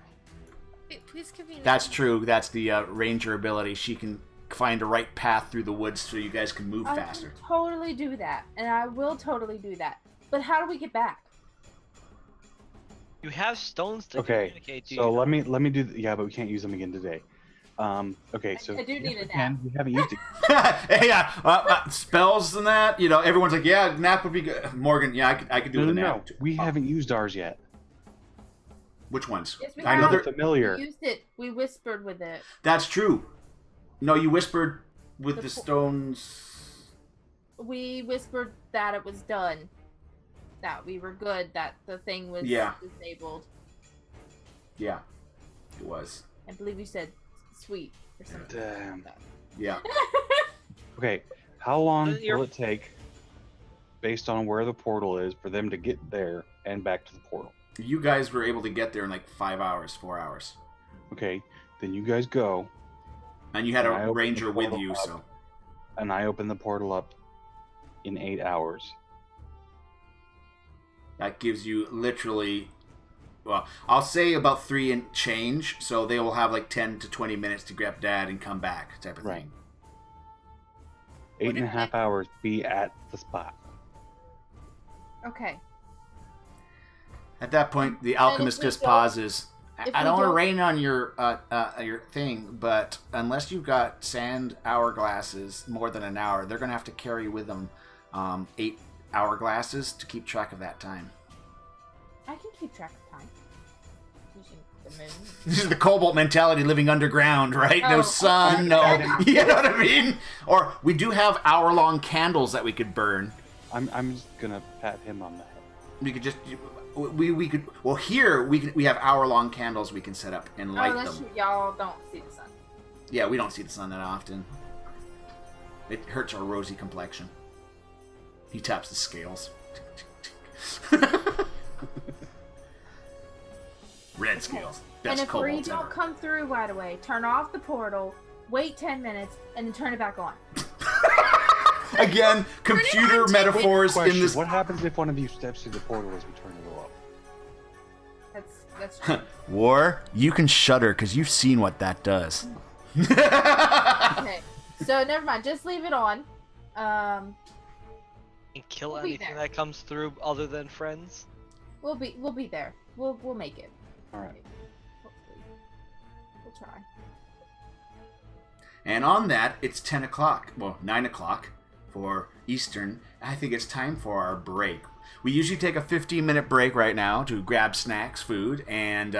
Wait, please, Kavina. That's true. That's the ranger ability. She can find a right path through the woods so you guys can move I faster. can totally do that, and I will totally do that. But how do we get back? You have stones to Okay, communicate to so you. let me do. Yeah, but we can't use them again today. Okay, so I do need a nap. and we haven't used it. Yeah, spells and that. You know, everyone's like, yeah, nap would be good. Morgan, yeah, I could do with a nap. No, we haven't used ours yet. Which ones? Yes, we I know have. they're- Familiar. We used it. We whispered with it. That's true. No, you whispered with The the po- stones. We whispered that it was done. That we were good. That the thing was Yeah. disabled. Yeah, it was. I believe you said sweet or something. Damn. Yeah. Okay, how long You're- will it take, based on where the portal is, for them to get there and back to the portal? You guys were able to get there in like 5 hours, 4 hours. Okay, then you guys go, And you had I a opened ranger the with portal you, up. so. and I open the portal up in 8 hours. That gives you literally, well, I'll say about 3 and change, so they will have like 10 to 20 minutes to grab Dad and come back, type of Right. thing. 8.5 hours, be at the spot. Okay. At that point, the if alchemist we just don't- pauses. if I we don't want to don't- rain on your thing, but unless you've got sand hourglasses more than an hour, they're going to have to carry with them 8 hourglasses to keep track of that time. I can keep track of time. Using the moon. This is the cobalt mentality, living underground, right? Oh, No sun, no. okay. You know what I mean? Or we do have hour-long candles that we could burn. I'm just gonna pat him on the head. We could just we could well here we have hour-long candles we can set up and light Oh, that's them. true. Y'all don't see the sun. Yeah, we don't see the sun that often. It hurts our rosy complexion. He taps the scales. Red scales. And Best if we kobolds don't ever. come through right away, turn off the portal, wait 10 minutes, and then turn it back on. Again, computer metaphors in Question, this. what happens if one of you steps through the portal as we turn it off? That's true. War, you can shudder because you've seen what that does. Okay. So never mind. Just leave it on. And kill We'll be anything there. that comes through other than friends. We'll be there. We'll make it. All right. Hopefully. We'll try. And on that, it's 10 o'clock. Well, 9 o'clock for Eastern. I think it's time for our break. We usually take a 15-minute break right now to grab snacks, food, and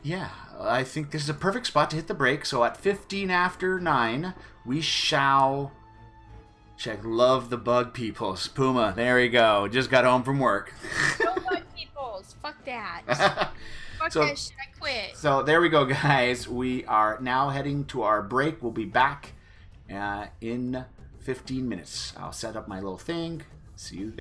yeah, I think this is a perfect spot to hit the break. So at 15 after 9, we shall check Love the Bug Peoples. Puma, there we go. Just got home from work. No bug peoples. Fuck that. Fuck So- that shit. I quit. So there we go, guys. We are now heading to our break. We'll be back in 15 minutes. I'll set up my little thing. See you.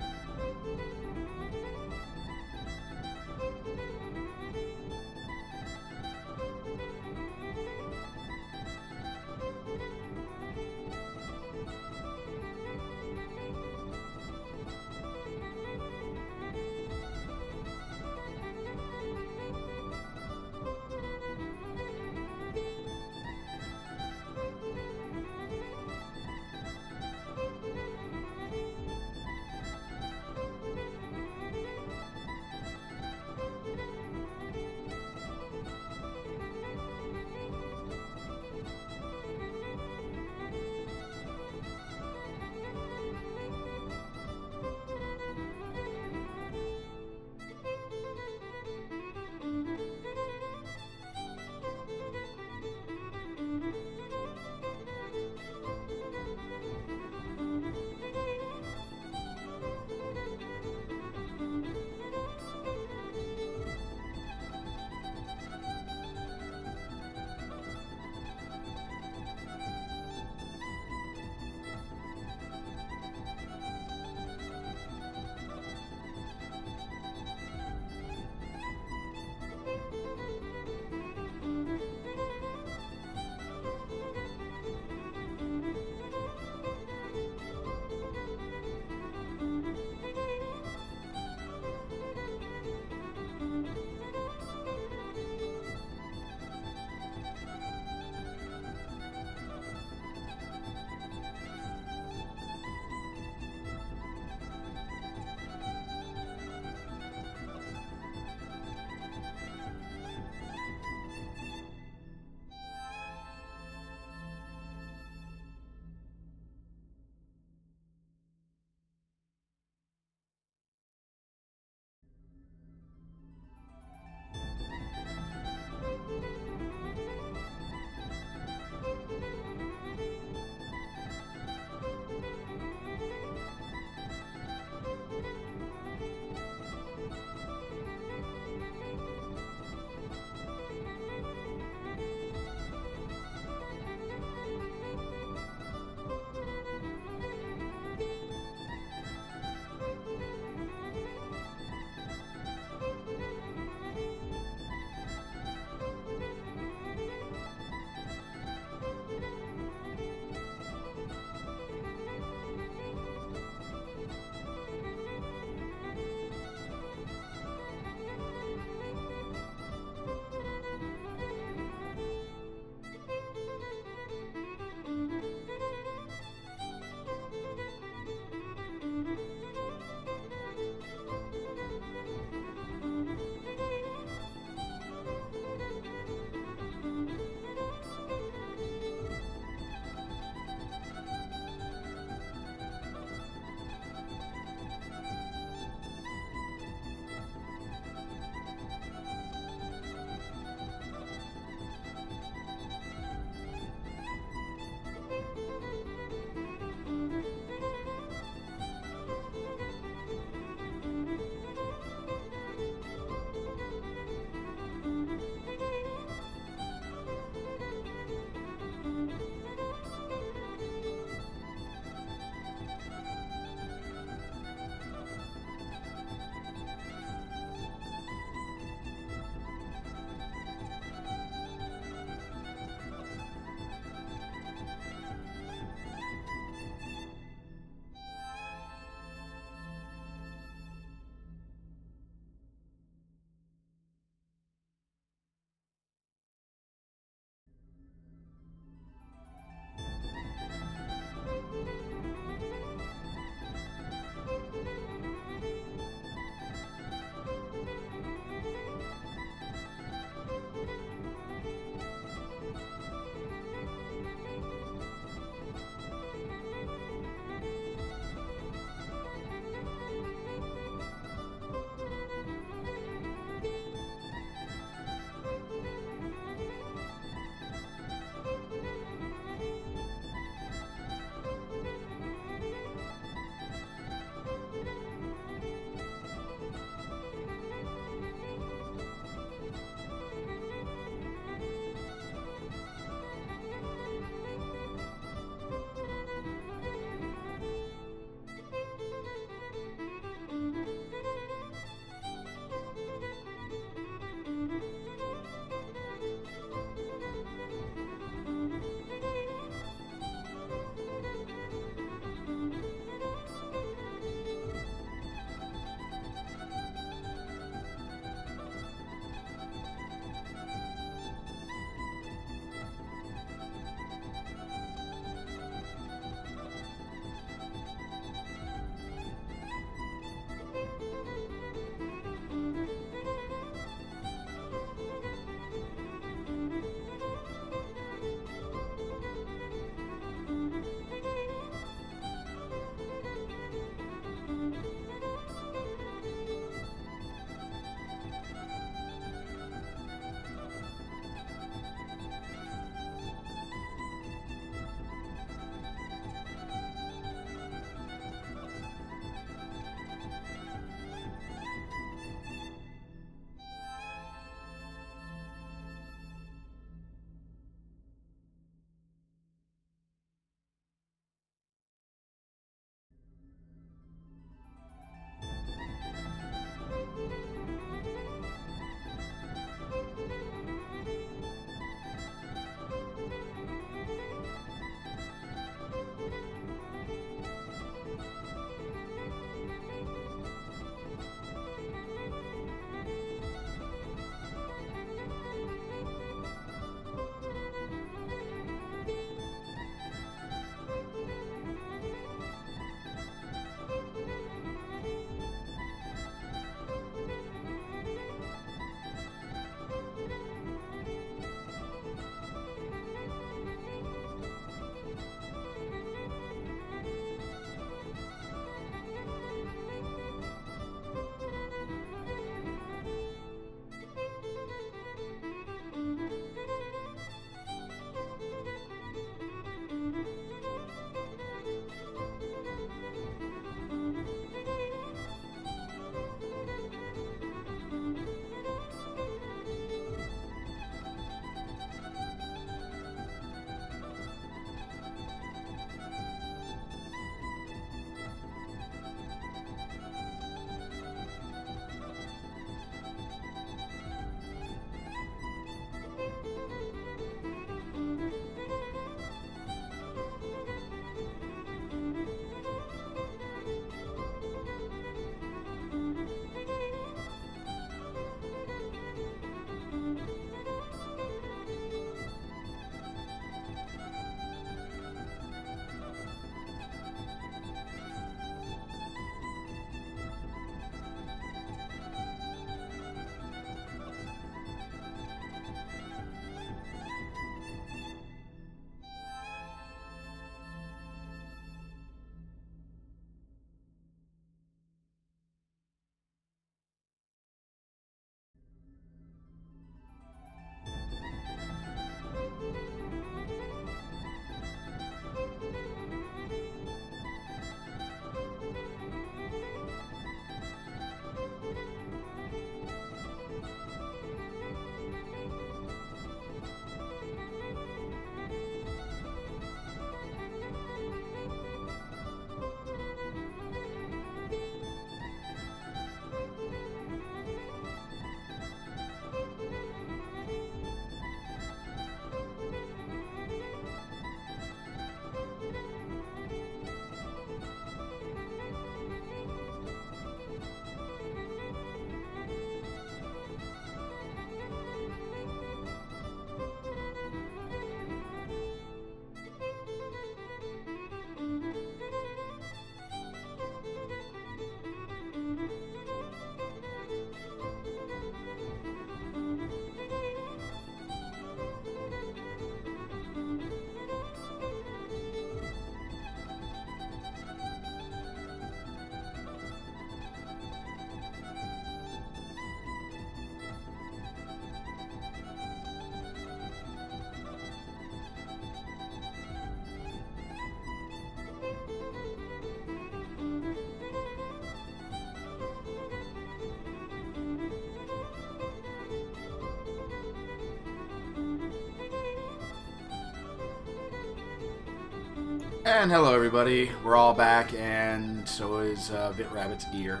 And hello everybody, we're all back, and so is Vit Rabbit's ear.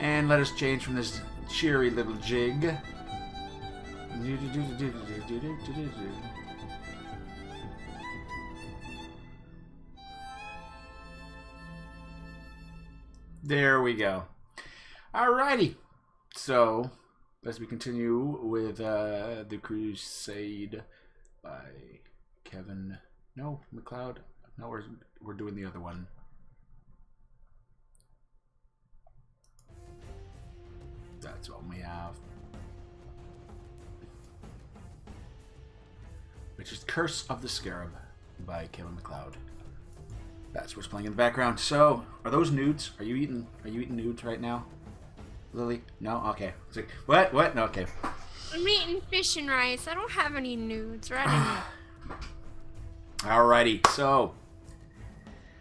And let us change from this cheery little jig. There we go. Alrighty, so as we continue with the Crusade by Kevin. No, MacLeod. No, we're doing the other one. That's what we have. Which is Curse of the Scarab by Kevin MacLeod. That's what's playing in the background. So, are those nudes? Are you eating nudes right now? Lily? No? Okay. It's like, what? What? No, okay. I'm eating fish and rice. I don't have any nudes, right? Alrighty, so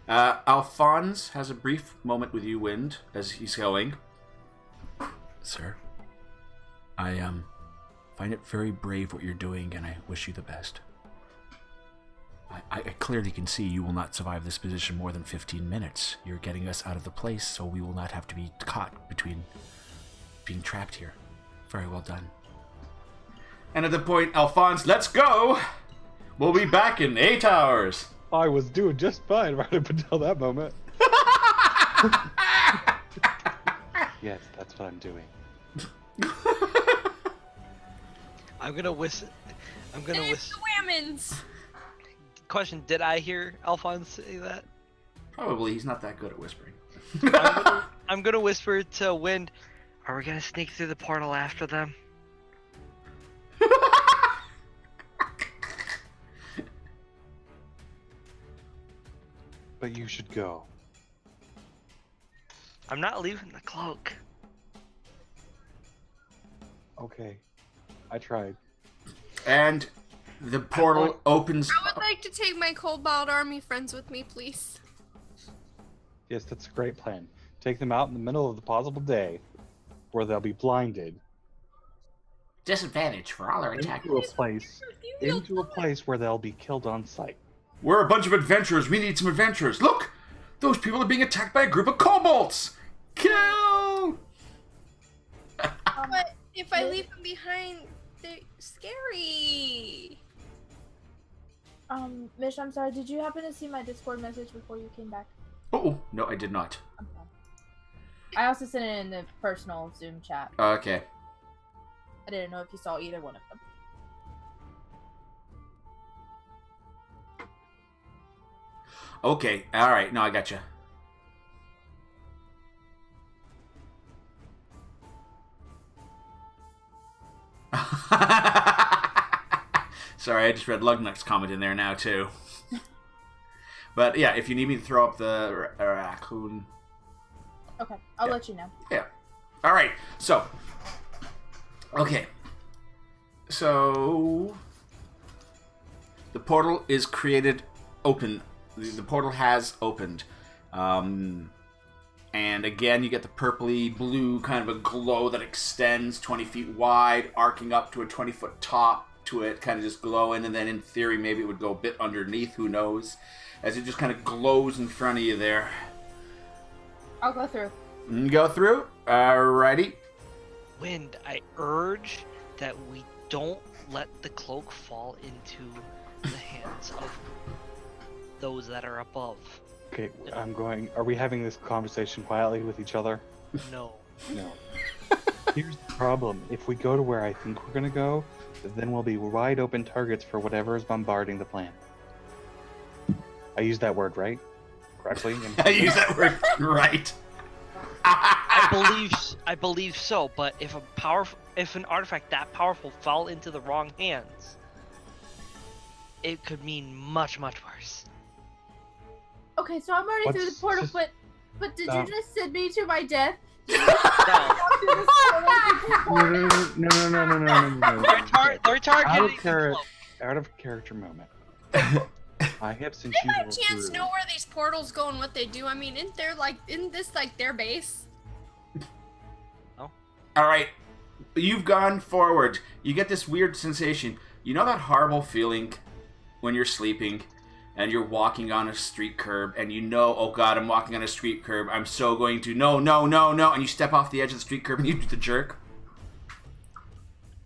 Alphonse has a brief moment with you, Wind, as he's going. Sir, I find it very brave what you're doing, and I wish you the best. I clearly can see you will not survive this position more than 15 minutes. You're getting us out of the place, so we will not have to be caught between being trapped here. Very well done. And at the point, Alphonse, let's go! We'll be back in 8 hours. I was doing just fine right up until that moment. Yes, that's what I'm doing. I'm gonna whistle. It's the women's. Question: did I hear Alphonse say that? Probably. He's not that good at whispering. I'm gonna whisper to Wind. Are we gonna sneak through the portal after them? But you should go. I'm not leaving the cloak. Okay. I tried. And the portal opens. I would like to take my Cobalt Army friends with me, please. Yes, that's a great plan. Take them out in the middle of the possible day, where they'll be blinded. Disadvantage for all our attackers. Into a place where they'll be killed on sight. We're a bunch of adventurers. We need some adventurers. Look! Those people are being attacked by a group of kobolds! Kill! But if I leave them behind, they're scary. Mish, I'm sorry, did you happen to see my Discord message before you came back? Oh, no, I did not. Okay. I also sent it in the personal Zoom chat. Okay. I didn't know if you saw either one of them. Okay, alright, no, I gotcha. Sorry, I just read Lugnut's comment in there now, too. But, yeah, if you need me to throw up the raccoon... Okay, I'll let you know. Yeah. Alright, so... Okay. So... The portal is created open. The portal has opened. And again, you get the purpley blue kind of a glow that extends 20 feet wide, arcing up to a 20-foot top to it, kind of just glowing. And then in theory, maybe it would go a bit underneath, who knows, as it just kind of glows in front of you there. I'll go through. Go through? Alrighty. Wind, I urge that we don't let the cloak fall into the hands of those that are above. Okay, I'm going. Are we having this conversation quietly with each other? No. No. Here's the problem. If we go to where I think we're gonna go, then we'll be wide open targets for whatever is bombarding the planet. I used that word right? Correctly? I use that word right. I believe so, but if an artifact that powerful fell into the wrong hands, it could mean much, much worse. Okay, so I'm already through the portal, but did you just send me to my death? No. They're targeting the cloak. Out of character moment. I have sent They you by chance know where these portals go and what they do. I mean, isn't this like their base? Alright, you've gone forward. You get this weird sensation. You know that horrible feeling when you're sleeping and you're walking on a street curb and you know, oh God, I'm walking on a street curb. I'm so going to, no. And you step off the edge of the street curb and you do the jerk.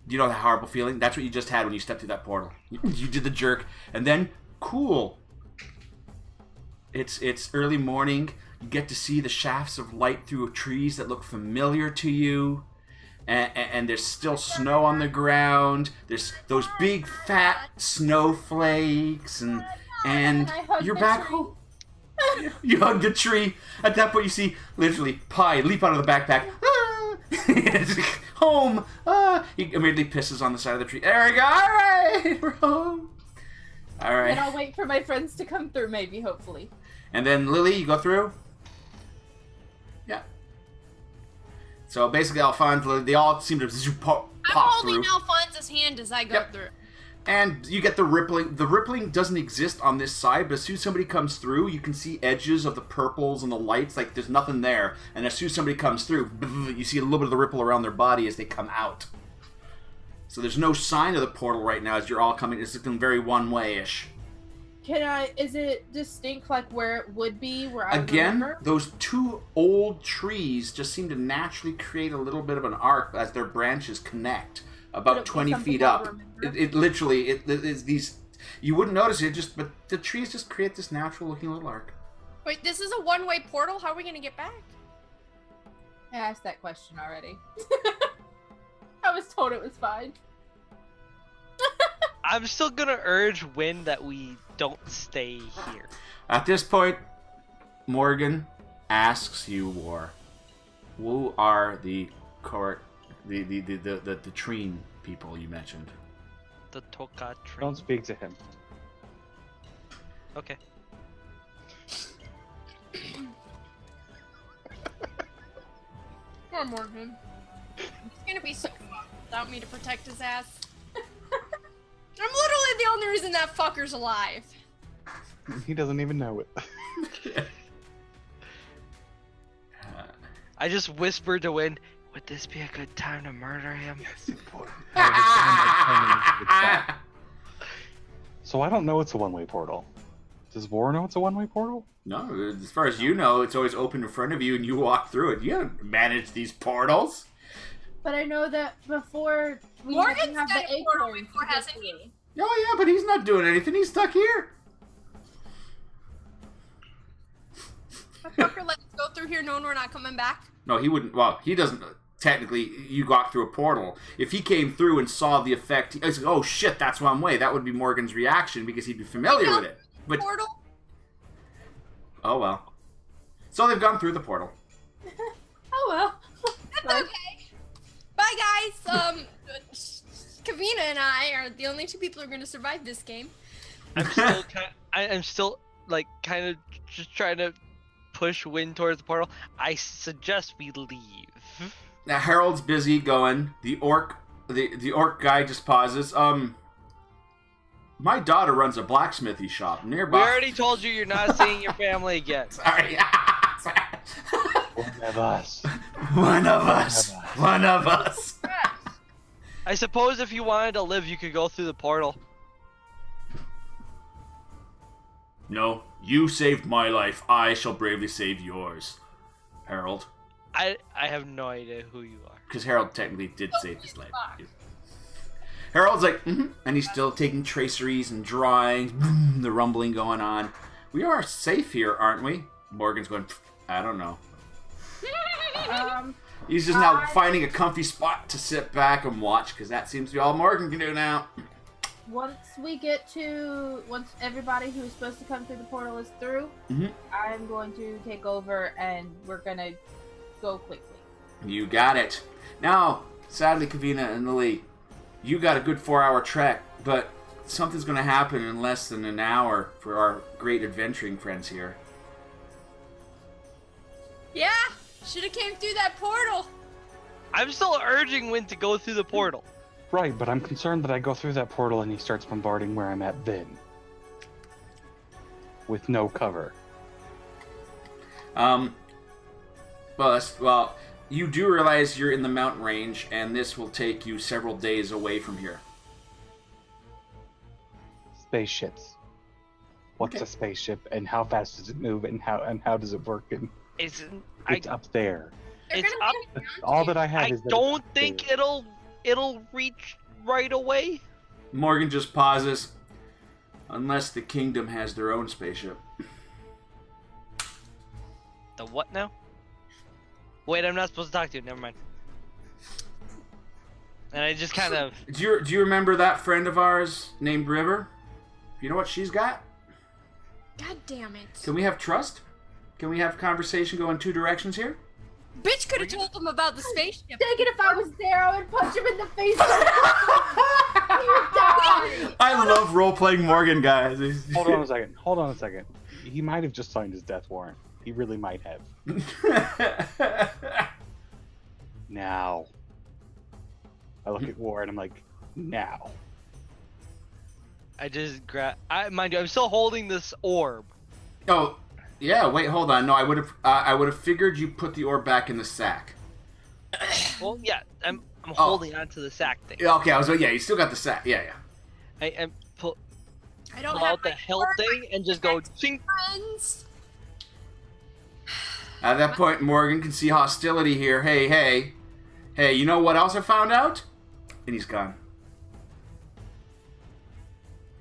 Do you know that horrible feeling? That's what you just had when you stepped through that portal. You did the jerk. And then, cool. It's early morning. You get to see the shafts of light through trees that look familiar to you. And there's still snow on the ground. There's those big fat snowflakes, and you're back home. You hug the tree. At that point, you see literally Pie leap out of the backpack. Home. He immediately pisses on the side of the tree. There we go. All right, we're home. All right. And I'll wait for my friends to come through, maybe, hopefully. And then Lily, you go through. Yeah. So basically, Alphonse, they all seem to pop I'm holding Alphonse's hand as I go through. And you get the rippling. The rippling doesn't exist on this side, but as soon as somebody comes through, you can see edges of the purples and the lights. Like, there's nothing there. And as soon as somebody comes through, you see a little bit of the ripple around their body as they come out. So there's no sign of the portal right now as you're all coming. It's looking very one-way-ish. Is it distinct, like, where it would be, where I Again, remember? those two old trees just seem to naturally create a little bit of an arc as their branches connect. About 20 feet up. It literally is these. You wouldn't notice it, but the trees just create this natural looking little arc. Wait, this is a one-way portal? How are we gonna get back? I asked that question already. I was told it was fine. I'm still gonna urge Win that we don't stay here. At this point, Morgan asks you, War, who are the Treen people you mentioned? The Toka tree. Don't speak to him. Okay. Poor Morgan. He's gonna be so fucked without me to protect his ass. I'm literally the only reason that fucker's alive. He doesn't even know it. I just whispered to Win, would this be a good time to murder him? So I don't know it's a one-way portal. Does War know it's a one-way portal? No, as far as you know, it's always open in front of you and you walk through it. You haven't managed these portals. But I know that before we Morgan's have got the a portal acorns before, to get hasn't through. he? Oh yeah, but he's not doing anything. He's stuck here. That fucker let us go through here knowing we're not coming back. No, he wouldn't. Well, he doesn't. Technically, you got through a portal. If he came through and saw the effect, he's like, oh shit, that's one way. That would be Morgan's reaction because he'd be familiar with it. But Portal? oh well. So they've gone through the portal. Oh well. That's okay. Bye guys. Kavina and I are the only two people who are going to survive this game. I'm still kind of just trying to push Win towards the portal. I suggest we leave. Now Harold's busy going. The orc guy just pauses. My daughter runs a blacksmithy shop nearby. We already told you you're not seeing your family again. Sorry. One of us. One of us. One of us. I suppose if you wanted to live, you could go through the portal. No, you saved my life. I shall bravely save yours, Harold. I have no idea who you are. Because Harold technically did save his life. Harold's like, and he's still taking traceries and drawings. The rumbling going on. We are safe here, aren't we? Morgan's going, I don't know. He's just now finding a comfy spot to sit back and watch, because that seems to be all Morgan can do now. Once everybody who's supposed to come through the portal is through, I'm going to take over and we're gonna go quickly. You got it. Now, sadly, Kavina and Lily, you got a good 4-hour trek, but something's going to happen in less than an hour for our great adventuring friends here. Yeah, should have came through that portal. I'm still urging Win to go through the portal. Right, but I'm concerned that I go through that portal and he starts bombarding where I'm at then. With no cover. Well, you do realize you're in the mountain range, and this will take you several days away from here. spaceships. What's a spaceship, and how fast does it move, and how does it work? And It's up there. They're It's gonna up. bring it down All to that I have I is. That it's don't up think there. it'll reach right away. Morgan just pauses. Unless the kingdom has their own spaceship. The what now? Wait, I'm not supposed to talk to you. Never mind. And I just kind of. Do you remember that friend of ours named River? You know what she's got? God damn it. Can we have trust? Can we have conversation go in two directions here? Bitch could have told them about the spaceship. Take it if I was there, I would punch him in the face. I love role-playing Morgan, guys. Hold on a second. He might have just signed his death warrant. He really might have. Now. I look at War and I'm like, now. I just mind you, I'm still holding this orb. Oh, yeah. Wait, hold on. No, I would have figured you put the orb back in the sack. Well, yeah, I'm holding onto the sack thing. Yeah, okay, you still got the sack. Yeah. I am pull I don't out have the my hilt thing and just go chink. friends. At that point, Morgan can see hostility here. Hey, you know what else I found out? And he's gone.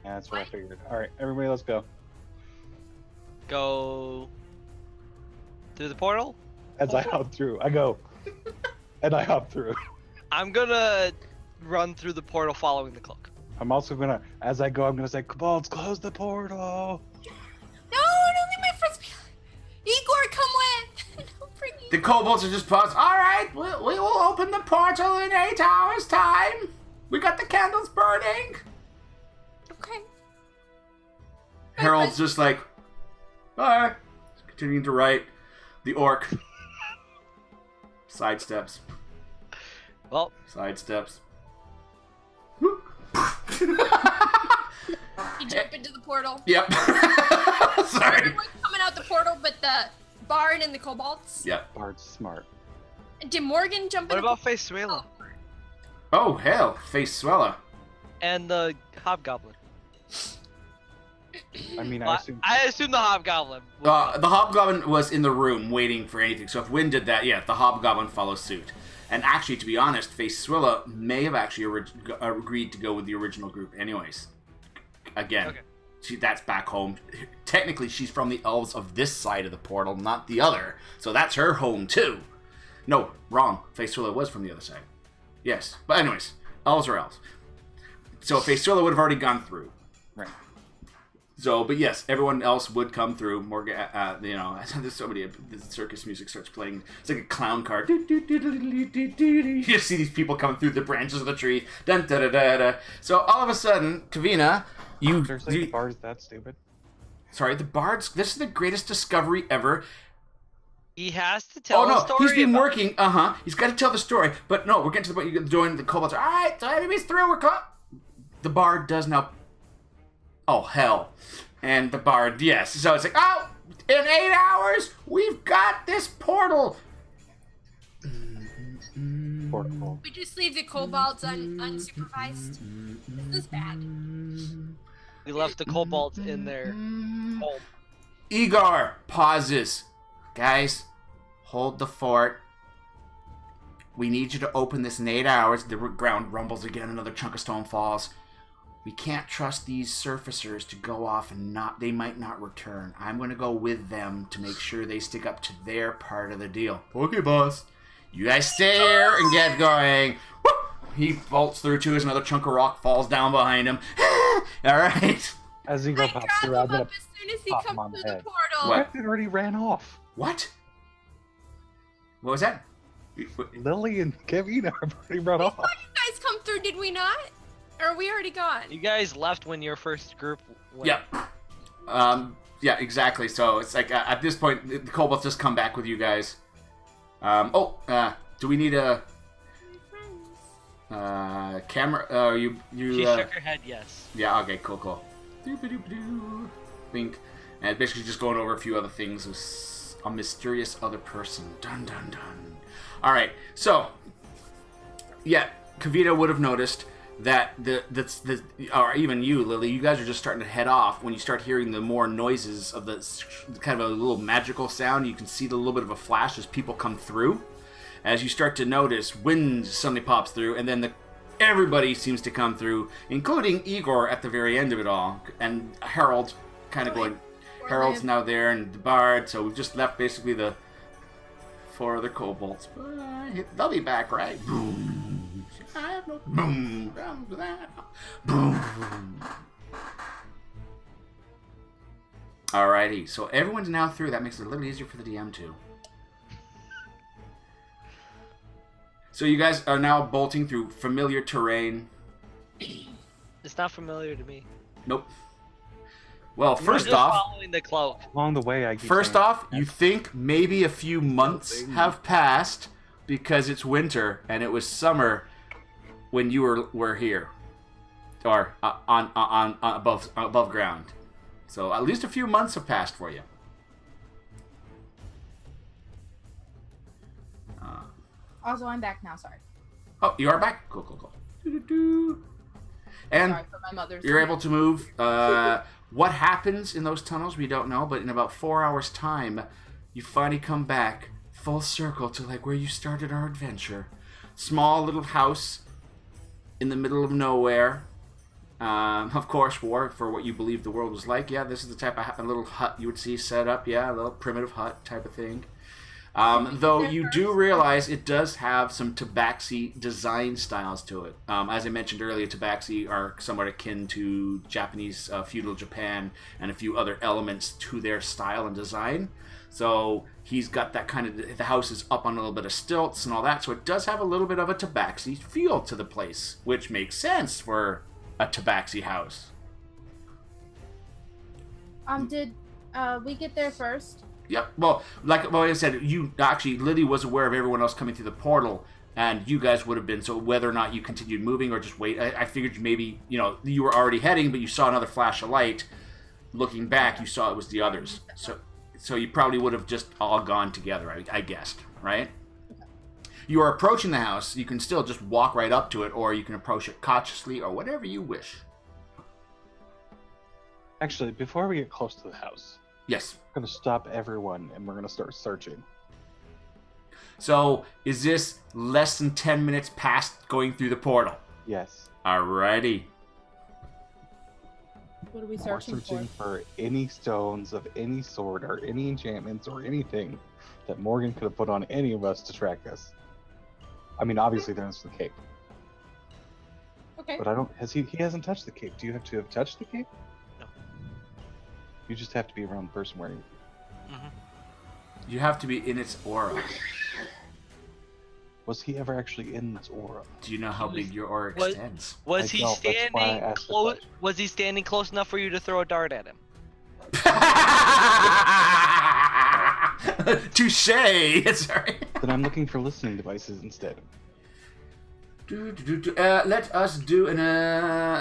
Yeah, that's what I figured. Alright, everybody, let's go. Go through the portal. As I hop through, I go. And I hop through. I'm gonna run through the portal following the cloak. I'm also gonna, as I go, I'm gonna say, Kobolds, close the portal! No, don't leave my friends behind. Igor, come with. Don't bring me. The kobolds are just paused. All right, we will open the portal in 8 hours' time. We got the candles burning. Okay. Harold's just like, all right. Continuing to write. The orc sidesteps. Well, Sidesteps. You jump into the portal. Yep. Sorry. Everyone's coming out the portal, but the bard and the kobolds. Yep. Bard's smart. Did Morgan jump what in? about Face Suela Oh, hell. Face Swella. and the hobgoblin? I mean, Well, I assume the hobgoblin. The hobgoblin was in the room waiting for anything. So if Wynn did that, yeah, the hobgoblin follows suit. And actually, to be honest, Face Swilla may have actually agreed to go with the original group anyways. Again, Okay. That's back home. Technically, she's from the elves of this side of the portal, not the other. So that's her home, too. No, wrong. Face Swilla was from the other side. Yes. But anyways, elves are elves. So Face Swilla would have already gone through. Right. So, but yes, everyone else would come through. Morgan, there's so many. The circus music starts playing. It's like a clown car. You just see these people coming through the branches of the tree. Dun, da, da, da, da. So all of a sudden, Kavina, Seriously, the bard's that stupid? sorry, the bards. This is the greatest discovery ever. He has to tell Oh no, a story. he's been about- working. He's got to tell the story. But no, we're getting to the point. You can join the kobolds. All right, so everybody's through. We're caught. The bard does now. Oh, hell. And the bard, yes. So it's like, oh, in 8 hours, we've got this portal. Portal. We just leave the kobolds unsupervised. This is bad. We left the kobolds in their home. Igor pauses. Guys, hold the fort. We need you to open this in 8 hours. The ground rumbles again. Another chunk of stone falls. We can't trust these surfacers to go off and they might not return. I'm going to go with them to make sure they stick up to their part of the deal. Okay, boss. You guys stay here and get going. Woo! He bolts through too as another chunk of rock falls down behind him. All right. As Igor I pops grab through, I'm him gonna up as soon as he pop him on comes the through the head. portal. What? It already ran off. What? What was that? Lily and Kevin are already run off. You guys come through, did we not? Or are we already gone? You guys left when your first group went. Yep. Yeah, exactly. So it's like at this point, the kobolds just come back with you guys. Do we need a camera? She shook her head yes. Yeah. Okay. Cool. Doop-a-doop-a-doo. Wink. And basically just going over a few other things with a mysterious other person. Dun dun dun. All right. So yeah, Kavita would have noticed that or even you, Lily, you guys are just starting to head off when you start hearing the more noises of the kind of a little magical sound. You can see the little bit of a flash as people come through. As you start to notice, wind suddenly pops through, and then everybody seems to come through, including Igor at the very end of it all, and Harold kind of going. Harold's now there, and the Bard. So we've just left basically the 4 other kobolds. They'll be back, right? Boom. I have no boom. Boom. Alrighty, so everyone's now through. That makes it a little easier for the DM too. So you guys are now bolting through familiar terrain. It's not familiar to me. Nope. Well, I'm first just off, following the cloak. Along the way, I keep first saying, off, you think maybe a few months have passed because it's winter and it was summer when you were here, or on above ground. So at least a few months have passed for you. Also, I'm back now. Sorry. Oh, you are back. Cool. And Sorry for my mother's. you're able to move. What happens in those tunnels, we don't know, but in about 4 hours' time, you finally come back full circle to like where you started our adventure. Small little house in the middle of nowhere. Of course, for what you believe the world was like. Yeah, this is the type of little hut you would see set up. Yeah, a little primitive hut type of thing. Though you do realize it does have some tabaxi design styles to it. As I mentioned earlier, tabaxi are somewhat akin to Japanese feudal Japan and a few other elements to their style and design. So he's got that kind of, the house is up on a little bit of stilts and all that, so it does have a little bit of a tabaxi feel to the place, which makes sense for a tabaxi house. Did we get there first? Yep. Well, like I said, Lily was aware of everyone else coming through the portal, and you guys would have been. So whether or not you continued moving or just wait, I figured maybe you were already heading, but you saw another flash of light. Looking back, you saw it was the others. So you probably would have just all gone together. I guessed, right? You are approaching the house. You can still just walk right up to it, or you can approach it cautiously, or whatever you wish. Actually, before we get close to the house. Yes. We're going to stop everyone, and we're going to start searching. So, is this less than 10 minutes past going through the portal? Yes. Alrighty. What are we We're searching searching for any stones of any sort, or any enchantments, or anything that Morgan could have put on any of us to track us. I mean, obviously there's the cape. Okay. But he hasn't touched the cape. Do you have to have touched the cape? No. You just have to be around the person wearing it. You have to be in its aura. Was he ever actually in this aura? Do you know how big your aura extends? Was he I don't, that's why I standing asked the close? question. Was he standing close enough for you to throw a dart at him? Touche! Sorry. Then I'm looking for listening devices instead. Let us do an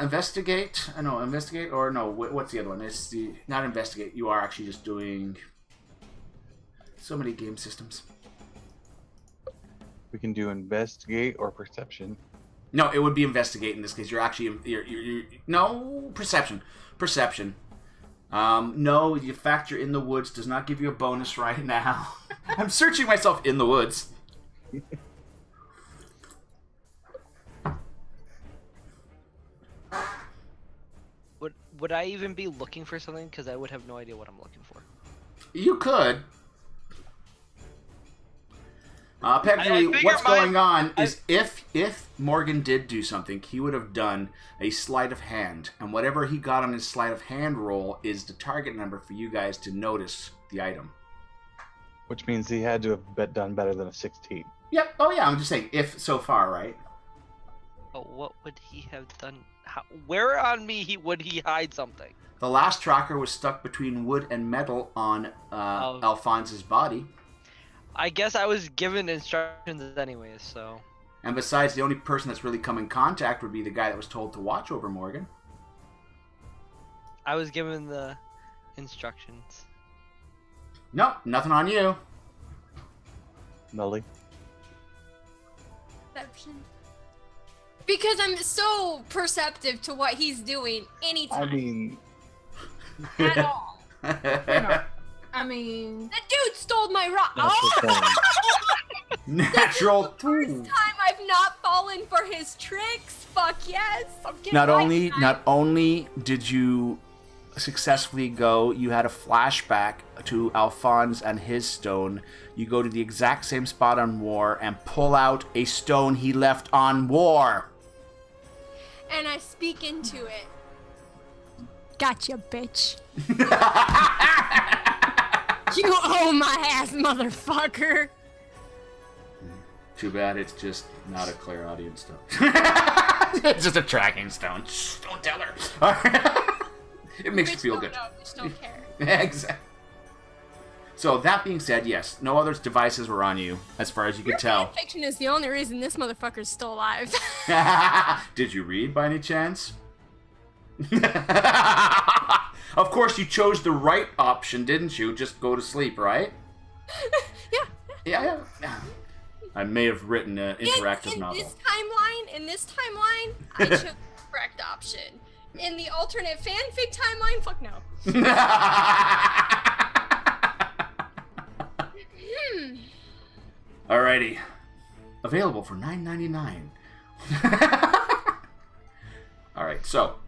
investigate. No, investigate or no? What's the other one? It's the not investigate. You are actually just doing so many game systems. We can do investigate or perception. No, it would be investigate in this case. You're actually you're no perception. Perception. No, the fact you're in the woods does not give you a bonus right now. I'm searching myself in the woods. Would I even be looking for something? Because I would have no idea what I'm looking for. You could. Apparently, I what's figure going on is if Morgan did do something, he would have done a sleight of hand, and whatever he got on his sleight of hand roll is the target number for you guys to notice the item. Which means he had to have done better than a 16. Yep. Oh yeah, I'm just saying if so far, right? Oh, what would he have done? Where on me would he hide something? The last tracker was stuck between wood and metal on Alphonse's body. I guess I was given instructions anyways, so... And besides, the only person that's really come in contact would be the guy that was told to watch over Morgan. I was given the instructions. Nope, nothing on you. Melly. Perception. Because I'm so perceptive to what he's doing anytime. I mean, At all. I mean, The dude stole my rock. that's the thing. Natural. First time I've not fallen for his tricks. Fuck yes. I'm getting Not only did you successfully go, you had a flashback to Alphonse and his stone. You go to the exact same spot on War and pull out a stone he left on War. And I speak into it. Gotcha, bitch. You owe my ass, motherfucker. Too bad it's just not a clairaudient stone. It's just a tracking stone. Shh, don't tell her. It makes you Bitch feel don't good. know, bitch don't care. Exactly. So that being said, yes, no other devices were on you, as far as you could tell. Fiction is the only reason this motherfucker's still alive. Did you read by any chance? Of course, you chose the right option, didn't you? Just go to sleep, right? Yeah. I may have written an interactive novel. In this timeline, I chose the correct option. In the alternate fanfic timeline, fuck no. Alrighty. Available for $9.99. Alright, so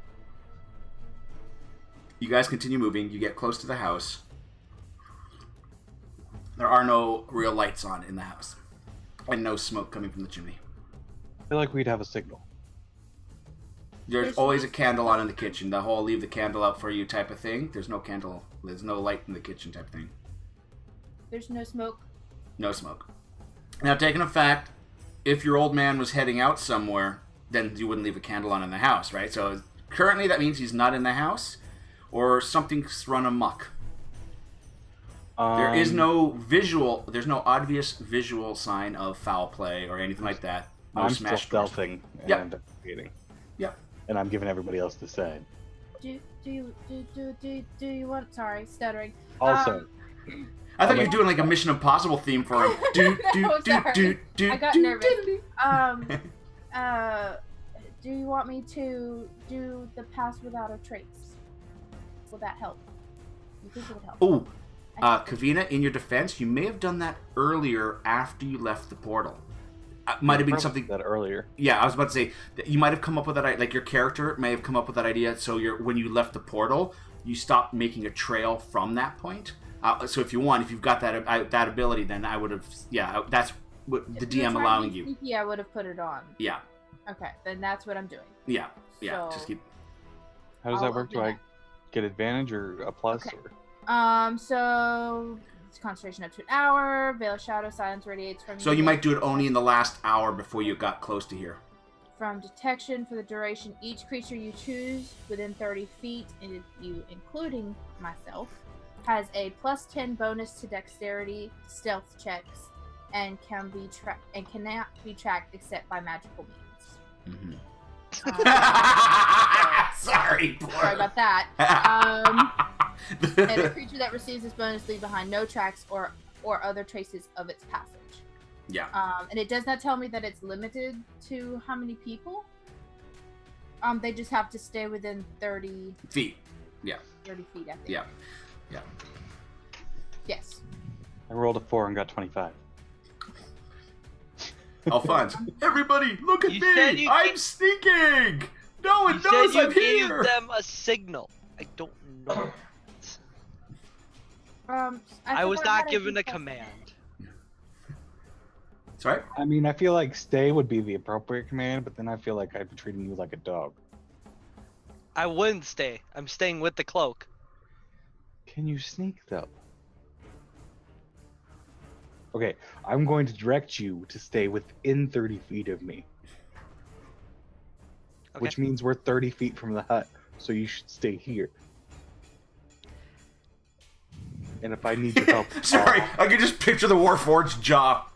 you guys continue moving, you get close to the house. There are no real lights on in the house. And no smoke coming from the chimney. I feel like we'd have a signal. There's always a candle on in the kitchen. The whole leave the candle out for you type of thing. There's no candle. There's no light in the kitchen type thing. there's no smoke. No smoke. Now, taking a fact, if your old man was heading out somewhere, then you wouldn't leave a candle on in the house, right? So currently that means he's not in the house, or something's run amok. There is no visual, there's no obvious visual sign of foul play or anything like that. No I'm still smashed doors. stealthing and Yep. investigating. Yep. And I'm giving everybody else to say. Do you want? Sorry, stuttering. Also, I thought you were doing like a Mission Impossible theme for him. I got nervous. Do you want me to do the pass without a trace? Will that help? You think it would help? Oh, Kavina, in your defense, you may have done that earlier after you left the portal. Might have been something that earlier. Yeah, I was about to say that you might have come up with that. Like your character may have come up with that idea. So when you left the portal, you stopped making a trail from that point. So if you've got that ability, then I would have. Yeah, that's what the DM allowing you. Yeah, I would have put it on. Yeah. Okay, then that's what I'm doing. Yeah. So, just keep. How does that work? Do I get advantage or a plus? Okay. Or? So it's concentration up to an hour. Veil of Shadow, silence radiates from you. So you might do it only in the last hour before you got close to here. From detection for the duration, each creature you choose within 30 feet, and you, including myself, has a +10 bonus to dexterity, stealth checks, and cannot be tracked except by magical means. Mm-hmm. Sorry about that. And a creature that receives this bonus leaves behind no tracks or other traces of its passage. Yeah. And it does not tell me that it's limited to how many people. They just have to stay within 30 feet. Yeah. 30 feet, I think. Yeah. Yeah. Yes. I rolled a 4 and got 25. Alphonse, everybody, look at me! I'm sneaking! No one knows I'm gave here! them a signal. I don't know. I was not given a command. Sorry? I mean, I feel like stay would be the appropriate command, but then I feel like I'd be treating you like a dog. I wouldn't stay. I'm staying with the cloak. Can you sneak, though? Okay, I'm going to direct you to stay within 30 feet of me. Okay. Which means we're 30 feet from the hut, so you should stay here. And if I need your help... Sorry, I can just picture the Warforged jaw.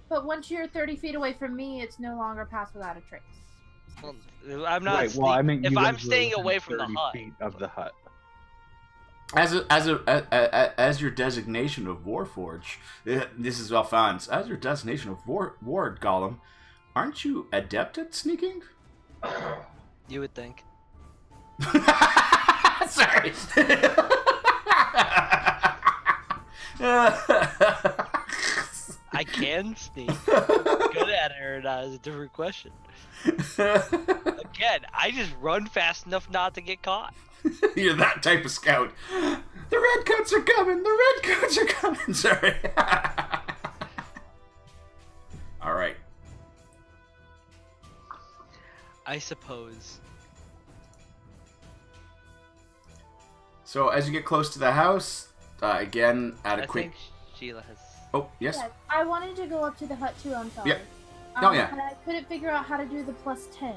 But once you're 30 feet away from me, it's no longer pass without a trace. Well, I'm not. Right, well, I mean, if you I'm guys were staying within away from the 30 hut. feet of the hut. As your designation of Warforge, this is Alphonse. As your designation of Ward Golem, Aren't you adept at sneaking? You would think. Sorry. I can sneak. Good at it or not is a different question. Again, I just run fast enough not to get caught. You're that type of scout. The redcoats are coming. The redcoats are coming. Sorry. All right. I suppose. So as you get close to the house, again, at a I quick. think Sheila has. Oh yes. Yes, I wanted to go up to the hut too. I'm sorry. Yep. Oh, yeah. And I couldn't figure out how to do the +10.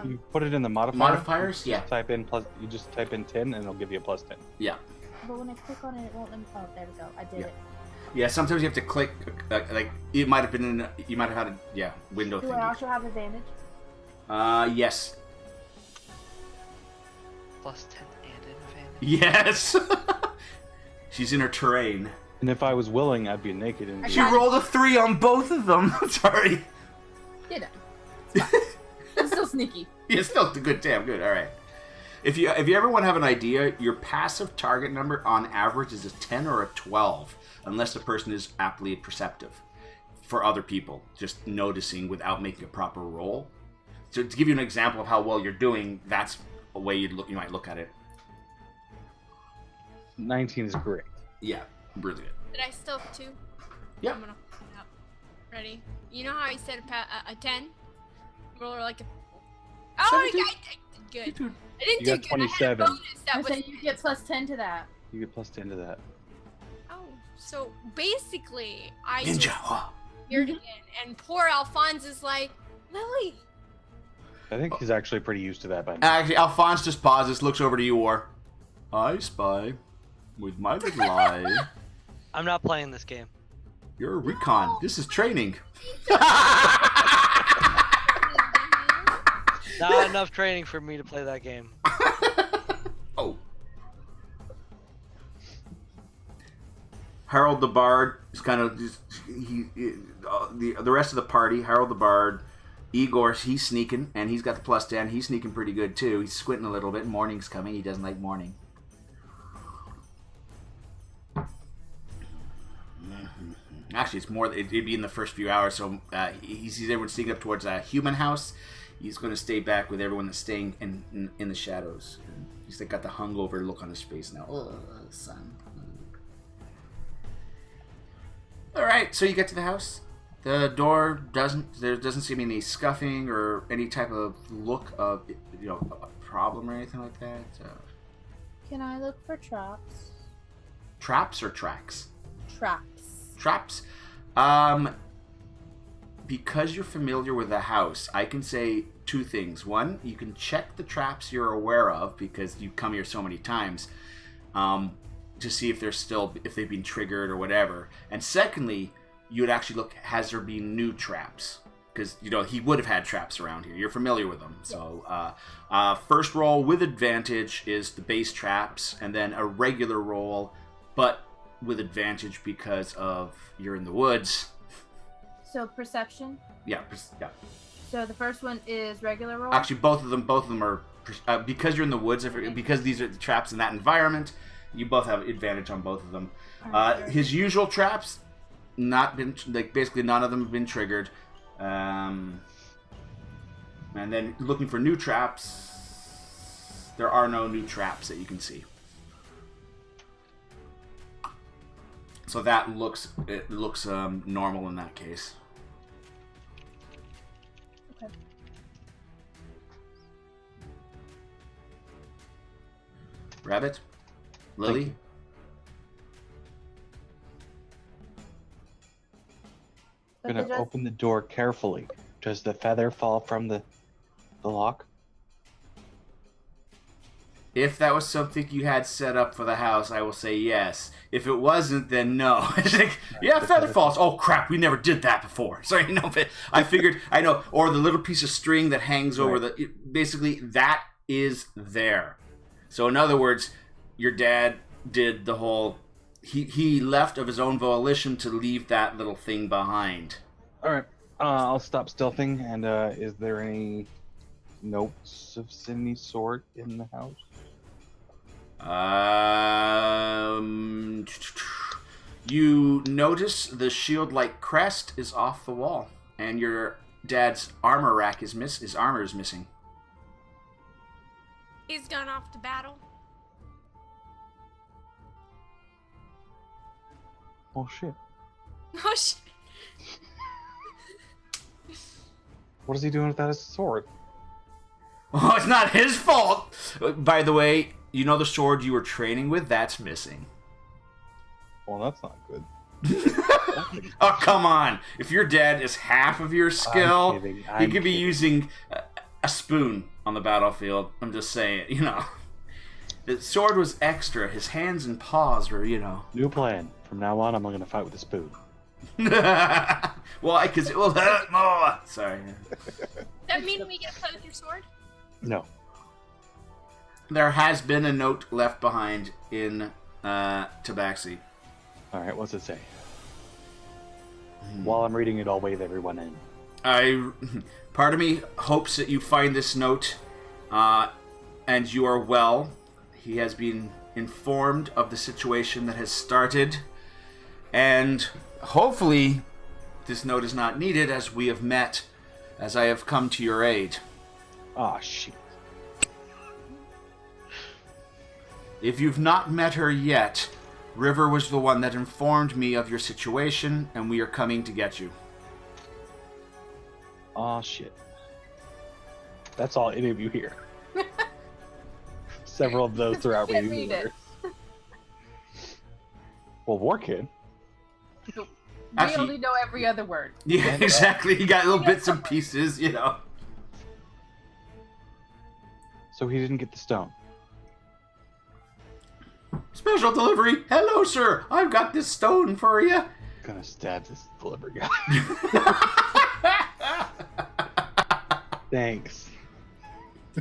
You put it in the modifier. Modifiers? Yeah. Type in plus. You just type in 10, and it'll give you a +10. Yeah. But when I click on it, it won't let me. Oh, there we go. I did Yeah. it. Yeah. Sometimes you have to click. Like it might have been in. You might have had a window Do thing. I also have advantage? Yes. Plus 10 and an advantage. Yes. She's in her terrain. And if I was willing, I'd be naked. And She rolled a 3 on both of them. Sorry. Did I? It's fine. I'm still sneaky. Yeah, still good. Damn good. All right. If you ever want to have an idea, your passive target number on average is a 10 or a 12, unless the person is aptly perceptive for other people, just noticing without making a proper roll. So to give you an example of how well you're doing, that's a way you might look at it. 19 is great. Yeah, really good. Did I still have 2? Yeah. I'm gonna yep. Ready? You know how I said a 10? Roll like a. Oh, 17. I did good. I didn't You do got good. 27. I had a bonus that I was. say you get +10 to that. You get +10 to that. Oh, so basically, I Ninja. just appeared again, and poor Alphonse is like, Lily. I think he's actually pretty used to that by now. Actually, Alphonse just pauses, looks over to you, War. I spy with my little eye. I'm not playing this game. You're a recon. This is training. Not enough training for me to play that game. Oh. Harold the Bard is kind of just, the rest of the party. Harold the Bard, Igor, he's sneaking, and he's got the +10. He's sneaking pretty good too. He's squinting a little bit. Morning's coming. He doesn't like morning. Actually, it's more. It'd be in the first few hours. So he sees everyone sneaking up towards a human house. He's going to stay back with everyone that's staying in the shadows. He's got the hungover look on his face now. Oh, son. All right, so you get to the house. The door there doesn't seem any scuffing or any type of look of a problem or anything like that. Can I look for traps? Traps or tracks? Traps. Because you're familiar with the house, I can say 2 things. One, you can check the traps you're aware of because you've come here so many times to see if they've been triggered or whatever. And secondly, you would actually look, has there been new traps? Because he would have had traps around here. You're familiar with them. So first roll with advantage is the base traps, and then a regular roll, but with advantage because of you're in the woods. So perception. Yeah. So the first one is regular roll. Actually, both of them are because you're in the woods. Because these are the traps in that environment, you both have advantage on both of them. His usual traps, not been basically none of them have been triggered. And then looking for new traps, there are no new traps that you can see. So that looks normal in that case. Okay. Rabbit? Lily? But I'm gonna open the door carefully. Does the feather fall from the lock? If that was something you had set up for the house, I will say yes. If it wasn't, then no. It's like, yeah, feather falls. Oh crap, we never did that before. Sorry, but I figured, I know. Or the little piece of string that hangs over basically, that is there. So in other words, your dad did the whole, he left of his own volition to leave that little thing behind. All right. I'll stop stealthing. And is there any notes of any sort in the house? You notice the shield-like crest is off the wall, and your dad's armor rack is his armor is missing. He's gone off to battle. Oh shit! Oh shit. What is he doing without his sword? Oh, it's not his fault! By the way, you know the sword you were training with? That's missing. Well, that's not good. Oh, come on. If your dad is half of your skill, he could be using a spoon on the battlefield. I'm just saying, you know. The sword was extra. His hands and paws were, you know. New plan. From now on, I'm going to fight with a spoon. Why? Because it will hurt more. Sorry. Does that mean we get to play with your sword? No. There has been a note left behind in Tabaxi. Alright, what's it say? While I'm reading it, I'll wave everyone in. Part of me hopes that you find this note and you are well. He has been informed of the situation that has started, and hopefully this note is not needed as we have met, as I have come to your aid. Ah, shit. If you've not met her yet, River was the one that informed me of your situation, and we are coming to get you. Ah, shit. That's all any of you hear. Several of those throughout reading the letters. Well, War Kid. We Actually, only know every other word. Yeah, exactly. You got little bits and pieces, you know. So he didn't get the stone. Special delivery. Hello, sir. I've got this stone for you. Gonna stab this delivery guy. Thanks.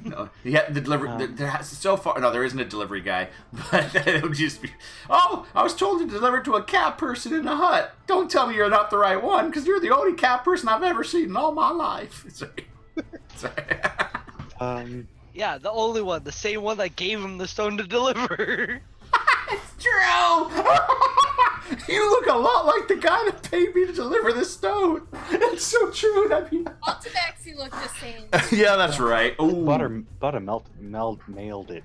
No, yeah, the delivery. So far, no, there isn't a delivery guy. But it would just be. Oh, I was told to deliver to a cat person in a hut. Don't tell me you're not the right one, because you're the only cat person I've ever seen in all my life. Sorry. Yeah, the only one, the same one that gave him the stone to deliver. It's true! You look a lot like the guy that paid me to deliver the stone. It's so true. I mean, All Tabaxi look the same. yeah, that's right. Ooh. Butter mailed it.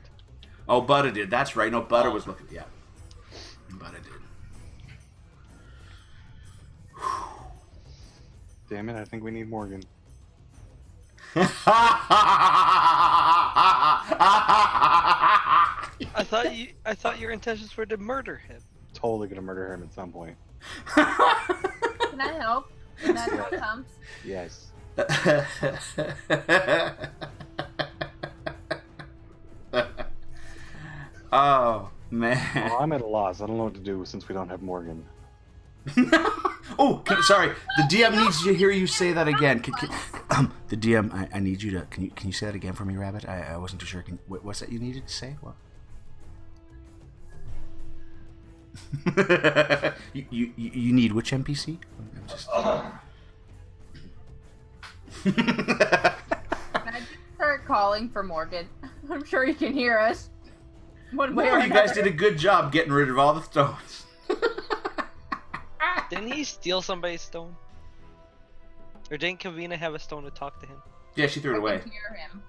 Oh, Butter did. That's right. No, Butter was looking. Yeah. Butter did. Damn it, I think we need Morgan. I thought your intentions were to murder him. Totally gonna murder him at some point. Can I help when that time comes? Yes. Oh, man. Well, I'm at a loss. I don't know what to do since we don't have Morgan. Oh, sorry. The DM needs to hear you say that again. The DM, I need you to. Can you say that again for me, Rabbit? I wasn't too sure. What's that you needed to say? What? you need which NPC? I'm just... Can I just start calling for Morgan? I'm sure he can hear us. One way or you guys another. did a good job getting rid of all the stones. Didn't he steal somebody's stone? Or didn't Kavina have a stone to talk to him? Yeah, she threw it I away. can hear him.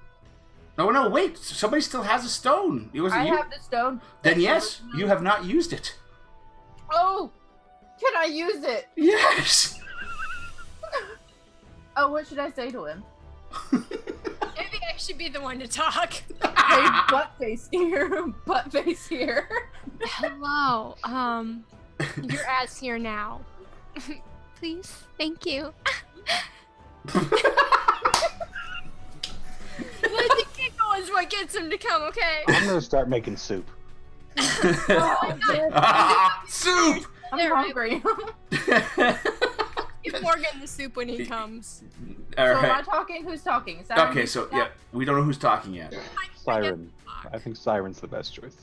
No, wait. Somebody still has a stone. It wasn't I you. have the stone. Then yes, you have not used it. Oh! Can I use it? Yes! Oh, what should I say to him? Maybe I should be the one to talk. Hey, butt face here. Butt face here. Hello. Your ass here now. Please, thank you. Let the giggle is what gets him to come, okay? I'm gonna start making soup. Soup! I'm hungry. Give Morgan the soup when he comes. All So am I right. talking? Who's talking? Siren? Okay, so yeah, we don't know who's talking yet. Siren. I think Siren's the best choice.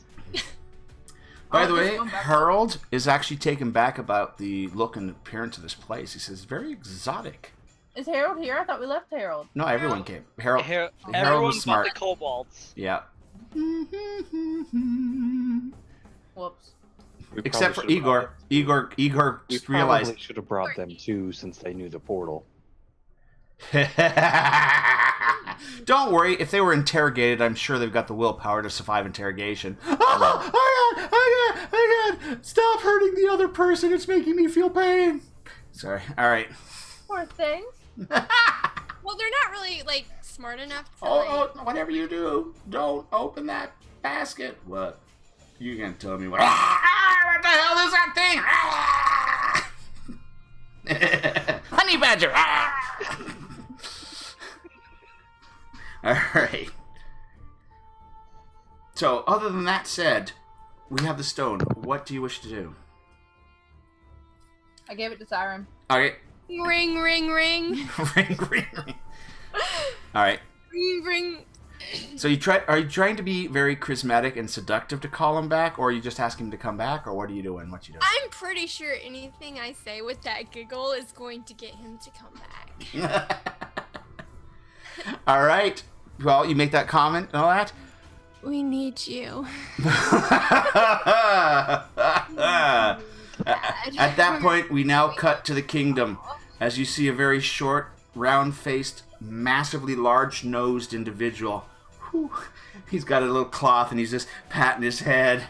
By the I'll just way, go back. Harold is actually taken back about the look and appearance of this place. He says, very exotic. Is Harold here? I thought we left Harold. No, everyone came. Harold Everyone was smart. but the kobolds. Yeah. Whoops. We Except for probably should've Igor. Igor We just realized. probably should have brought them too, since they knew the portal. Don't worry, if they were interrogated, I'm sure they've got the willpower to survive interrogation. Oh my god! Stop hurting the other person, it's making me feel pain. Sorry, alright. Poor things. Well, they're not really like smart enough to. Oh, whatever you do, don't open that basket. What? You gonna tell me what? What the hell is that thing? Honey badger! Alright. So, other than that said, we have the stone. What do you wish to do? I gave it to Siren. Alright. Ring, ring, ring. Ring, ring, ring. Alright. Ring, ring. So are you trying to be very charismatic and seductive to call him back, or are you just asking him to come back, or what are you doing? What you doing? I'm pretty sure anything I say with that giggle is going to get him to come back. All right. Well, you make that comment and all that. We need you. At that point, we now cut to the kingdom, as you see a very short, round-faced, massively large-nosed individual. Whew. He's got a little cloth and he's just patting his head.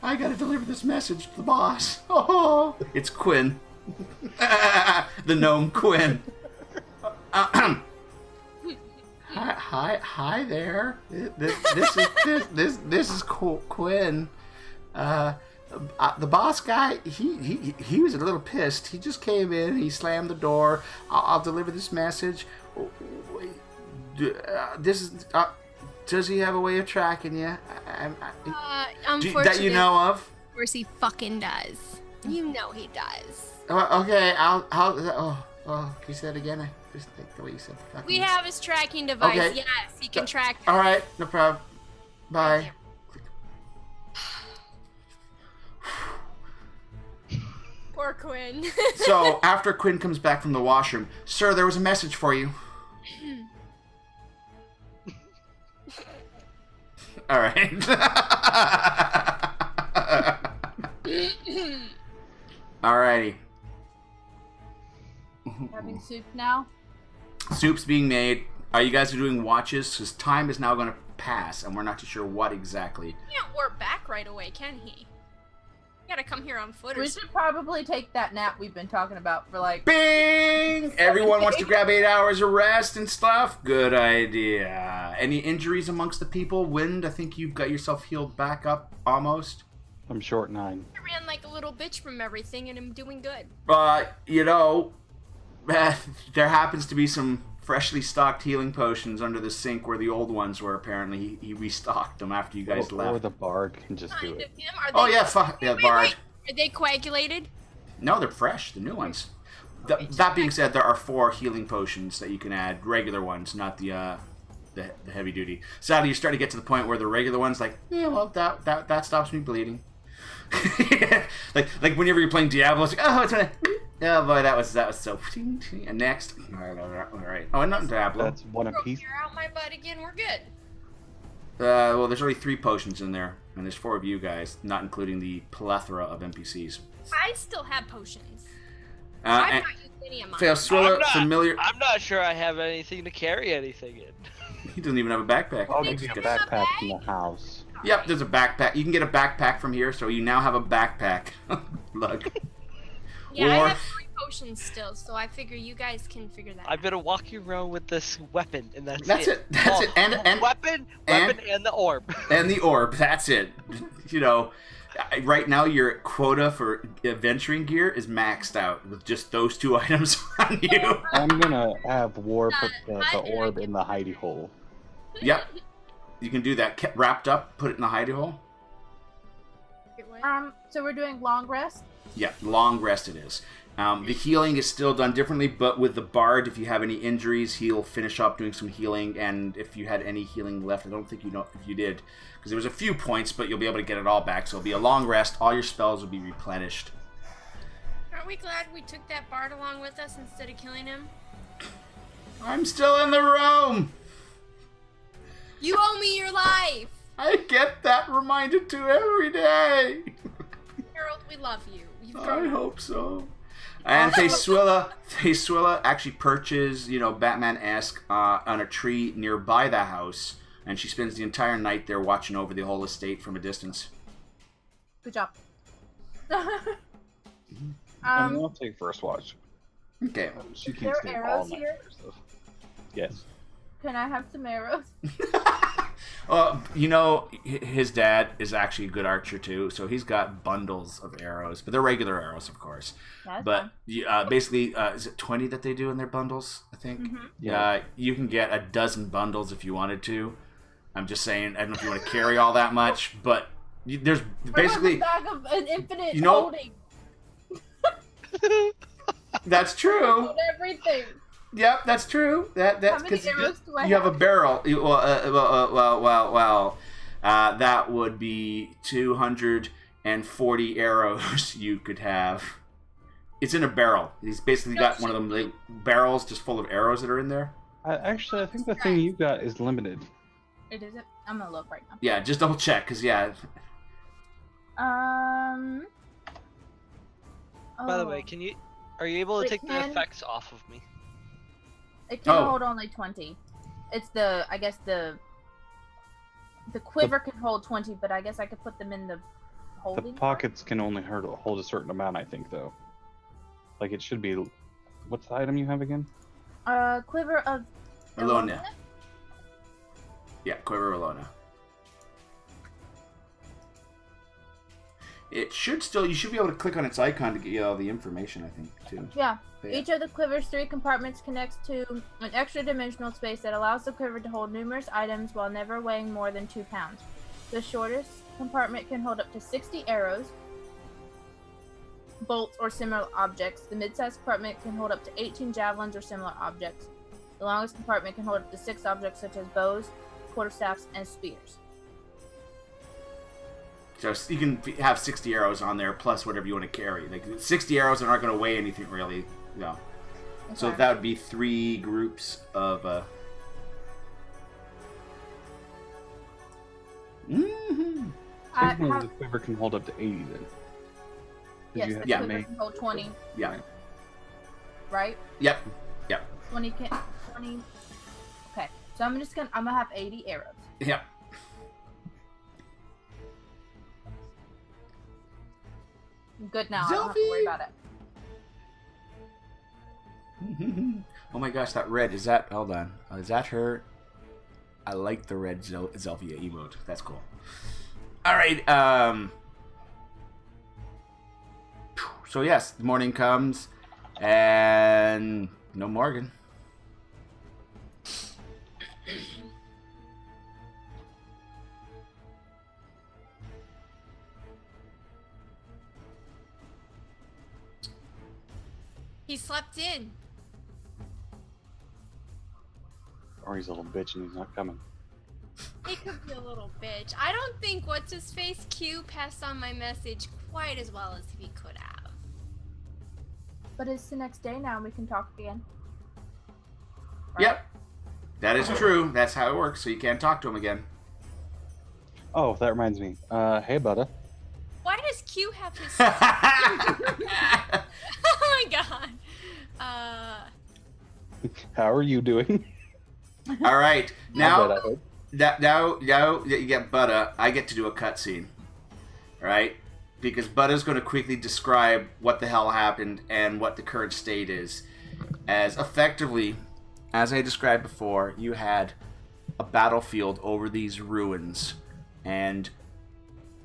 I gotta deliver this message to the boss. Oh, it's Quinn. The gnome Quinn. Hi there. This is Quinn. The boss guy, he was a little pissed. He just came in, he slammed the door. I'll deliver this message. Does he have a way of tracking you? Unfortunately, that you know of? Of course he fucking does. You know he does. Okay, can you say that again? I just think the way you said fucking. We have his tracking device. Okay. Yes, he can track us. All right, no problem. Bye. Poor Quinn. So, after Quinn comes back from the washroom, sir, there was a message for you. All right. Alrighty. Having soup now? Soup's being made. Are you guys doing watches? Because time is now going to pass, and we're not too sure what exactly. He can't warp back right away, can he? You gotta come here on foot or We something. should probably take that nap we've been talking about for like... Bing! Everyone wants to grab 8 hours of rest and stuff? Good idea. Any injuries amongst the people? Wind, I think you've got yourself healed back up, almost. I'm short 9. I ran like a little bitch from everything and I'm doing good. There happens to be some freshly stocked healing potions under the sink where the old ones were. Apparently, he restocked them after you guys left. Or the bard can just do it. Oh yeah, bard. Wait. Are they coagulated? No, they're fresh, the new ones. That being said, there are 4 healing potions that you can add, regular ones, not the heavy duty. Sadly, you're starting to get to the point where the regular ones, like, yeah, well, that stops me bleeding. like whenever you're playing Diablo, it's like, oh, it's gonna. Oh boy, that was so. And next, all right. Oh, and not Diablo. That's one apiece. You're out my butt again. We're good. Well, there's only 3 potions in there, and there's 4 of you guys, not including the plethora of NPCs. I still have potions. And I've not used any of mine. familiar. I'm not sure I have anything to carry anything in. He doesn't even have a backpack. I'll give you a backpack from the house. Yep, there's a backpack. You can get a backpack from here, so you now have a backpack. Look. Yeah, I have 3 potions still, so I figure you guys can figure that out. I'm gonna walk you around with this weapon, and that's it. That's it. And weapon, and the orb. And the orb. That's it. You know, right now your quota for adventuring gear is maxed out with just those 2 items on you. I'm gonna have War put the orb in the hidey hole. Yep. You can do that. Wrapped up, put it in the hidey hole. So we're doing long rest? Yeah, long rest it is. The healing is still done differently, but with the bard, if you have any injuries, he'll finish up doing some healing, and if you had any healing left, I don't think you know if you did, because there was a few points, but you'll be able to get it all back, so it'll be a long rest, all your spells will be replenished. Aren't we glad we took that bard along with us instead of killing him? I'm still in the room. You owe me your life. I get that reminded to every day. Harold, we love you. I hope so. And Facesuilla actually perches, Batman-esque on a tree nearby the house, and she spends the entire night there watching over the whole estate from a distance. Good job. I'll take first watch. Okay. She There can't are stay arrows all night. here? So. Yes. Can I have some arrows? His dad is actually a good archer too, so he's got bundles of arrows, but they're regular arrows, of course. That's But basically, is it 20 that they do in their bundles? I think. Mm-hmm. Yeah. You can get a dozen bundles if you wanted to. I'm just saying, I don't know if you want to carry all that much, but there's basically the bag of an infinite You know- holding. that's true. Hold everything. Yep, that's true. That's How many because arrows do I you have a have? barrel. That would be 240 arrows you could have. It's in a barrel. He's basically got one of them like, barrels just full of arrows that are in there. Actually, I think the thing you got is limited. It isn't. I'm gonna look right now. Yeah, just double check, because By the oh. way, are you able to It take the can- effects off of me? It can Oh. hold only 20. It's the quiver can hold 20, but I guess I could put them in the The holding. pockets can only hold a certain amount, I think, though. Like, it should be... What's the item you have again? Quiver of Alona. Yeah, Quiver Alona. It should still. You should be able to click on its icon to get you all the information, I think, too. Yeah. But yeah. Each of the quiver's 3 compartments connects to an extra dimensional space that allows the quiver to hold numerous items while never weighing more than 2 pounds. The shortest compartment can hold up to 60 arrows, bolts, or similar objects. The mid-sized compartment can hold up to 18 javelins or similar objects. The longest compartment can hold up to 6 objects such as bows, quarterstaffs, and spears. So you can have 60 arrows on there plus whatever you want to carry. Like 60 arrows that aren't going to weigh anything really. No. So Okay. that would be 3 groups of. Mm-hmm. Technically, the quiver can hold up to 80, then. Did Yes, you the have Yeah. to quiver make... can hold 20, Yeah. right? Yep. Yep. 20 can 20. Okay, so I'm gonna have 80 arrows. Yep. I'm good now. I don't have to worry about it. Oh my gosh, that red, is that, hold on, is that her? I like the red Zelvia emote, that's cool. Alright, so yes, the morning comes, and no Morgan. He slept in. Or he's a little bitch and he's not coming. He could be a little bitch. I don't think what's his face Q passed on my message quite as well as he could have. But it's the next day now, and we can talk again. Right? Yep, that is true, that's how it works, so you can't talk to him again. Oh, that reminds me. Hey, Butta. Why does Q have his? Oh my god. How are you doing? Alright, I now... hope. Now that you get Butta, I get to do a cutscene, right? Because Butta's going to quickly describe what the hell happened and what the current state is. As effectively, as I described before, you had a battlefield over these ruins, and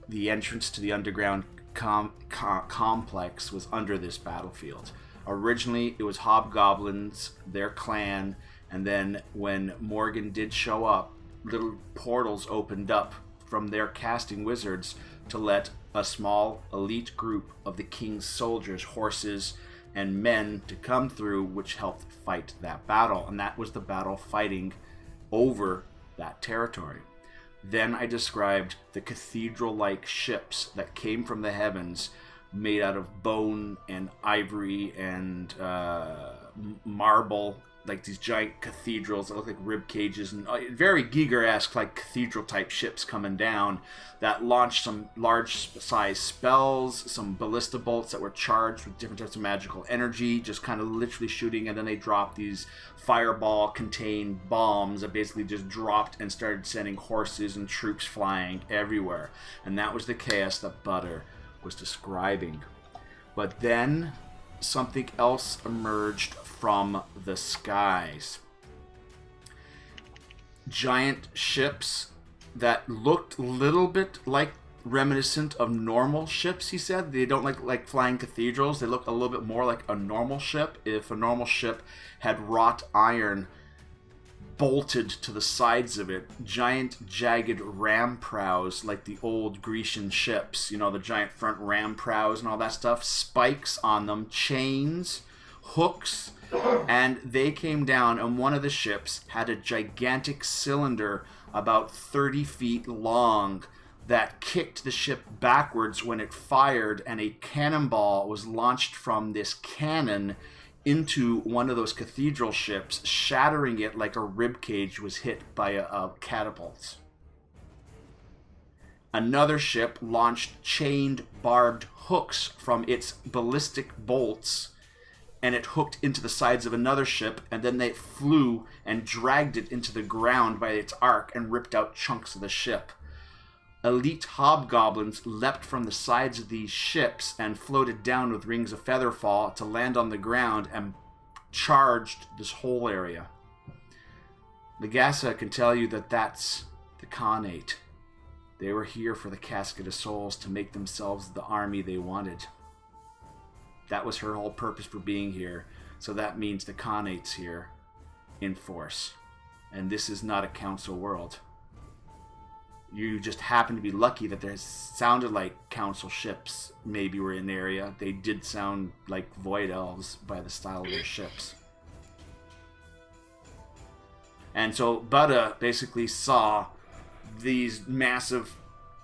the entrance to the underground complex was under this battlefield. Originally, it was hobgoblins, their clan, and then when Morgan did show up, little portals opened up from their casting wizards to let a small elite group of the king's soldiers, horses, and men to come through, which helped fight that battle. And that was the battle fighting over that territory. Then I described the cathedral-like ships that came from the heavens, made out of bone and ivory and marble, like these giant cathedrals that look like rib cages, and very Giger-esque, like cathedral-type ships coming down that launched some large-size spells, some ballista bolts that were charged with different types of magical energy, just kind of literally shooting, and then they dropped these fireball-contained bombs that basically just dropped and started sending horses and troops flying everywhere. And that was the chaos that Butter was describing. But then something else emerged from the skies. Giant ships that looked a little bit like reminiscent of normal ships, he said. They don't like flying cathedrals. They look a little bit more like a normal ship. If a normal ship had wrought iron bolted to the sides of it, giant jagged ram prows like the old Grecian ships, you know, the giant front ram prows and all that stuff, spikes on them, chains, hooks, and they came down, and one of the ships had a gigantic cylinder about 30 feet long that kicked the ship backwards when it fired, and a cannonball was launched from this cannon into one of those cathedral ships, shattering it like a rib cage was hit by a catapult. Another ship launched chained barbed hooks from its ballistic bolts, and it hooked into the sides of another ship, and then they flew and dragged it into the ground by its arc and ripped out chunks of the ship. Elite hobgoblins leapt from the sides of these ships and floated down with rings of featherfall to land on the ground and charged this whole area. Legassa can tell you that that's the Khanate. They were here for the Casket of Souls to make themselves the army they wanted. That was her whole purpose for being here. So that means the Khanate's here in force. And this is not a council world. You just happen to be lucky that there sounded like council ships maybe were in the area. They did sound like void elves by the style of their ships. And so Buddha basically saw these massive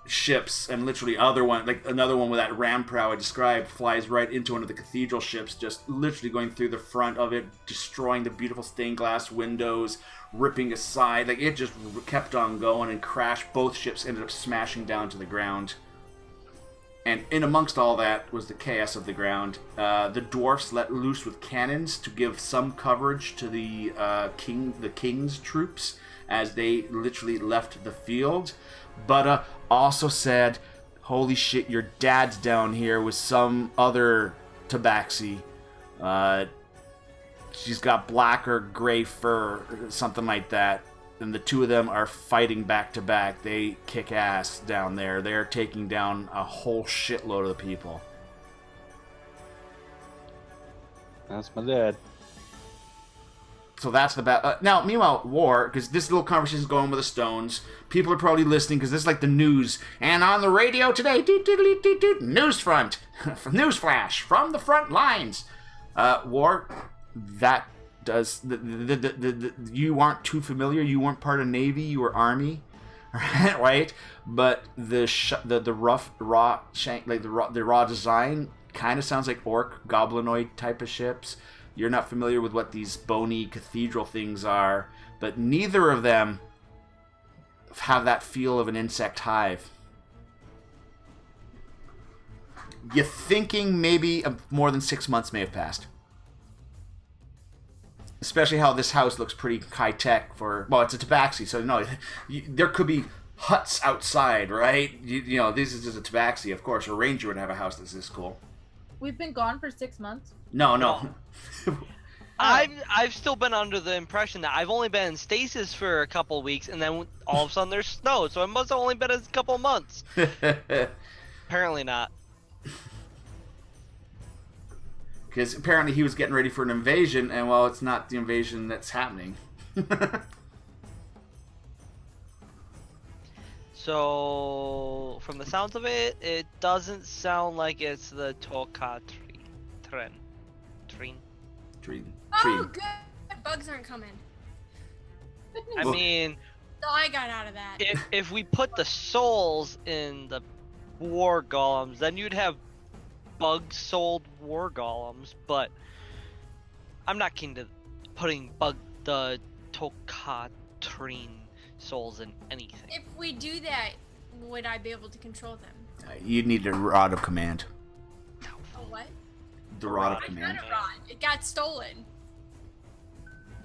ships, and literally another one with that ram prow I described flies right into one of the cathedral ships, just literally going through the front of it, destroying the beautiful stained glass windows, ripping aside. Like, it just kept on going and crashed. Both ships ended up smashing down to the ground. And in amongst all that was the chaos of the ground. The dwarfs let loose with cannons to give some coverage to the king's troops as they literally left the field. But also said, holy shit, your dad's down here with some other tabaxi. She's got black or gray fur, or something like that. And the two of them are fighting back to back. They kick ass down there. They're taking down a whole shitload of the people. That's my dad. So that's the bad. Now, meanwhile, war, because this little conversation is going with the Stones. People are probably listening because this is like the news. And on the radio today, news front, news flash from the front lines. War, that does you aren't too familiar. You weren't part of Navy. You were Army, right? But the rough raw shank, like the raw design kind of sounds like orc goblinoid type of ships. You're not familiar with what these bony cathedral things are, but neither of them have that feel of an insect hive. You're thinking maybe more than 6 months may have passed. Especially how this house looks pretty high-tech for... Well, it's a tabaxi, so no, there could be huts outside, right? You know, this is just a tabaxi, of course. A ranger would have a house that's this cool. We've been gone for 6 months. No. I've still been under the impression that I've only been in stasis for a couple of weeks, and then all of a sudden there's snow, so it must have only been a couple of months. Apparently not. Because apparently he was getting ready for an invasion, and well, it's not the invasion that's happening. So, from the sounds of it, it doesn't sound like it's the Toka Treen. Oh, good. Bugs aren't coming. I mean, So I got out of that. if we put the souls in the war golems, then you'd have bug-souled war golems, but I'm not keen to putting the Tokatrine souls in anything. If we do that, would I be able to control them? You'd need a rod of command. Oh, what? The rod of I command. got a rod. It got stolen.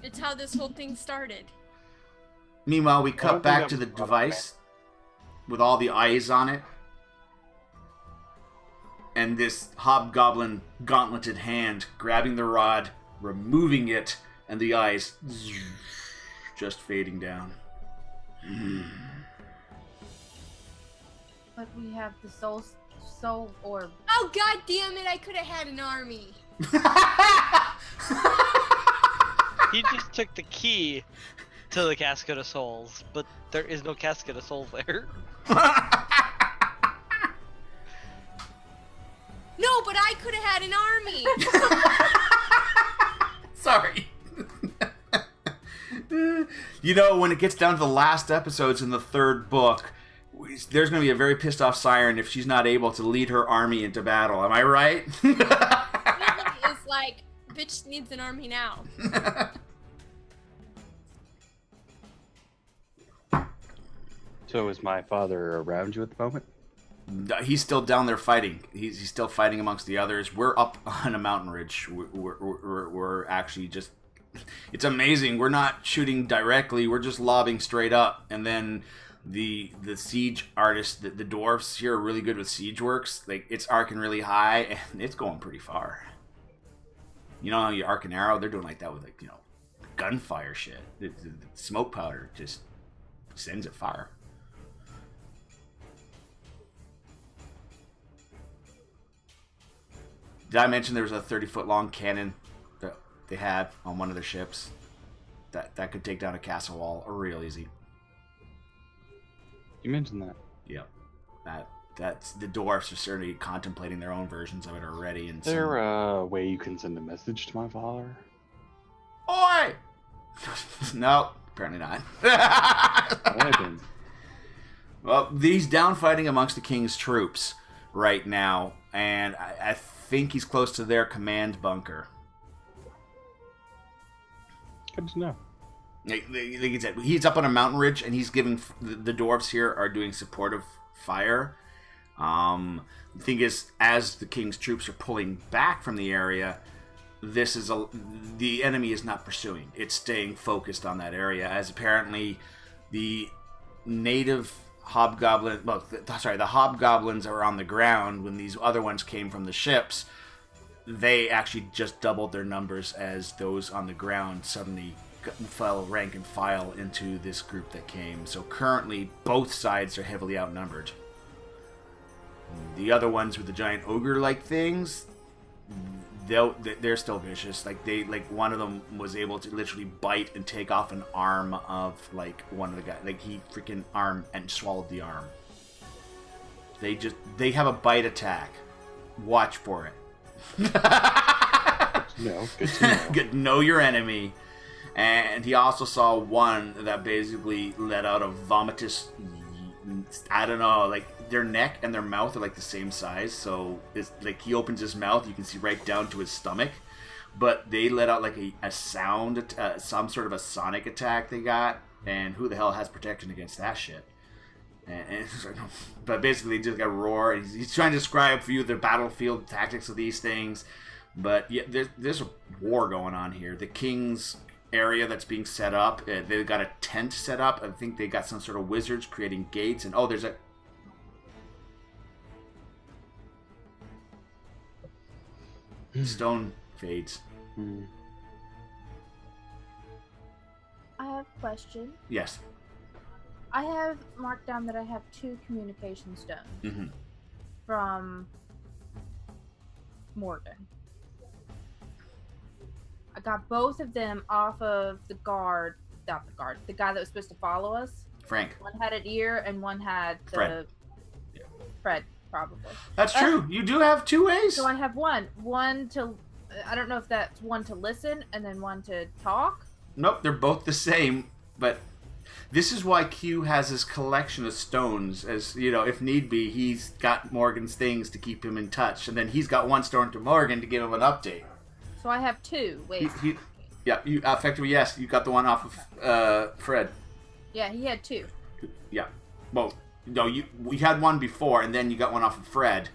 It's how this whole thing started. Meanwhile, we cut back to the device with all the eyes on it. And this hobgoblin gauntleted hand grabbing the rod, removing it, and the eyes just fading down. But we have the soul orb. Oh, god damn it, I could have had an army. He just took the key to the Casket of Souls, but there is no Casket of Souls there. No, but I could have had an army. Sorry. You know, when it gets down to the last episodes in the third book, there's going to be a very pissed off Siren if she's not able to lead her army into battle. Am I right? It's like, bitch needs an army now. So is my father around you at the moment? He's still down there fighting. He's still fighting amongst the others. We're up on a mountain ridge. We're actually just... It's amazing. We're not shooting directly. We're just lobbing straight up. And then the siege artists, the dwarves here are really good with siege works. Like, it's arcing really high, and it's going pretty far. You know how you arc an arrow? They're doing like that with, like, you know, gunfire shit. The smoke powder just sends it fire. Did I mention there was a 30-foot-long cannon that they had on one of their ships that could take down a castle wall real easy? You mentioned that. Yep. That's the dwarfs are certainly contemplating their own versions of it already. And Is there a way you can send a message to my father? Oi! No, apparently not. Well, he's down fighting amongst the king's troops right now, and I think he's close to their command bunker. Good to know. Like I said, he's up on a mountain ridge, and he's giving the dwarves here are doing supportive fire. The thing is, as the king's troops are pulling back from the area, the enemy is not pursuing. It's staying focused on that area, as apparently the native hobgoblin, the hobgoblins are on the ground when these other ones came from the ships. They actually just doubled their numbers as those on the ground suddenly fell rank and file into this group that came. So currently, both sides are heavily outnumbered. The other ones with the giant ogre-like things, they're still vicious. Like one of them was able to literally bite and take off an arm of like one of the guys. Like he freaking arm and swallowed the arm. They have a bite attack. Watch for it. No, good to know. Good, know your enemy. And he also saw one that basically let out a vomitous, I don't know, like their neck and their mouth are like the same size. So it's like he opens his mouth, you can see right down to his stomach. But they let out like a sound, some sort of a sonic attack they got. And who the hell has protection against that shit? But basically, he just got a roar. He's trying to describe for you the battlefield tactics of these things. But yeah, there's a war going on here. The king's area that's being set up, they've got a tent set up. I think they got some sort of wizards creating gates. And there's a... Stone fades. I have a question. Yes. I have marked down that I have 2 communication stones from Morgan. I got both of them off of the guy that was supposed to follow us. Frank. One had an ear and one had the... Fred. Yeah. Fred, probably. That's true. You do have 2 ways. So I have one to... I don't know if that's one to listen and then one to talk. Nope, they're both the same, but This is why Q has his collection of stones. As you know, if need be, he's got Morgan's things to keep him in touch, and then he's got one stone to Morgan to give him an update. So I have 2. Wait. Yeah, you effectively, yes, you got the one off of Fred. Yeah, he had 2. Yeah. Well, no, we had one before, and then you got one off of Fred,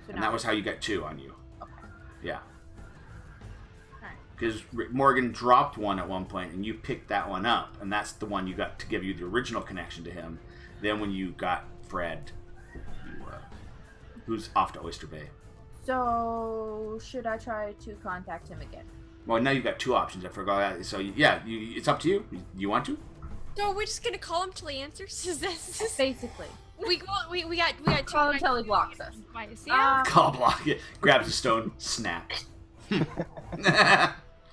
So and that was how you got 2 on you. Okay. Yeah. Alright. Because Morgan dropped one at one point, and you picked that one up, and that's the one you got to give you the original connection to him. Then when you got Fred, who's off to Oyster Bay. So, should I try to contact him again? Well, now you've got 2 options. I forgot that. So, yeah, it's up to you. You want to? So we're just gonna call him till he answers? Is this... Basically. We got 2... Call him till he blocks us. Yeah? Call block it. Grabs a stone. Snap.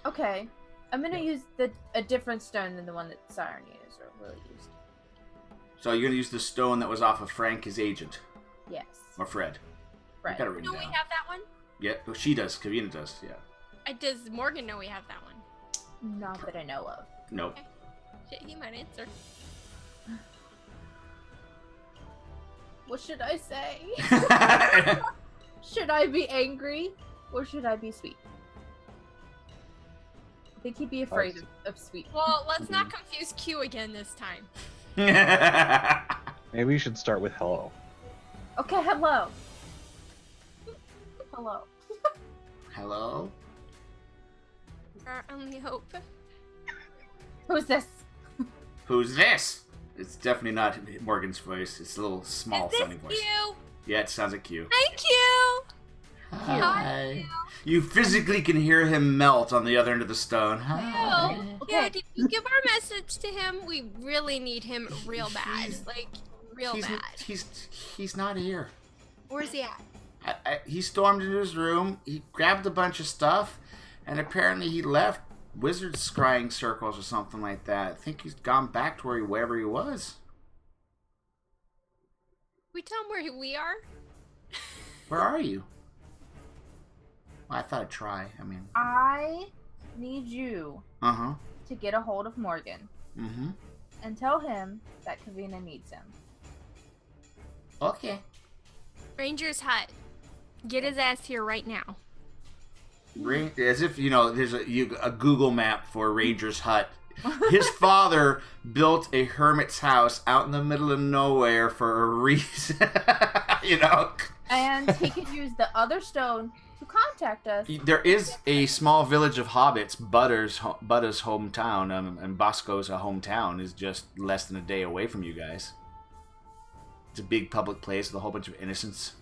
Okay. I'm gonna use a different stone than the one that Siren used, or Willie used. So you're going to use the stone that was off of Frank, his agent. Yes. Or Fred. Fred. Got it written No, we down. have that one? Yeah, well, she does. Kavina does, yeah. Does Morgan know we have that one? Not that I know of. Nope. Shit, he might answer. What should I say? Should I be angry or should I be sweet? I think he'd be afraid of sweet. Well, let's not confuse Q again this time. Maybe you should start with hello. Okay, hello. Hello. Hello? Our only hope. Who's this? Who's this? It's definitely not Morgan's voice. It's a little small Is this sounding voice. Q? Yeah, it sounds like Q. Hi, Q! Hi. You physically can hear him melt on the other end of the stone. Hi. Yeah, did you give our message to him? We really need him real bad. Like, real bad. He's not here. Where's he at? He stormed into his room, he grabbed a bunch of stuff, and apparently he left wizard scrying circles or something like that. I think he's gone back to wherever he was. We tell him where we are? Where are you? Well, I thought I'd try. I need you Uh-huh. to get a hold of Morgan Mm-hmm. and tell him that Kavina needs him. Okay. Ranger's hut. Get his ass here right now. As if, there's a Google map for Ranger's hut. His father built a hermit's house out in the middle of nowhere for a reason. And he could use the other stone to contact us. There is a small village of hobbits, Butta's hometown, and Bosco's hometown is just less than a day away from you guys. It's a big public place with a whole bunch of innocents.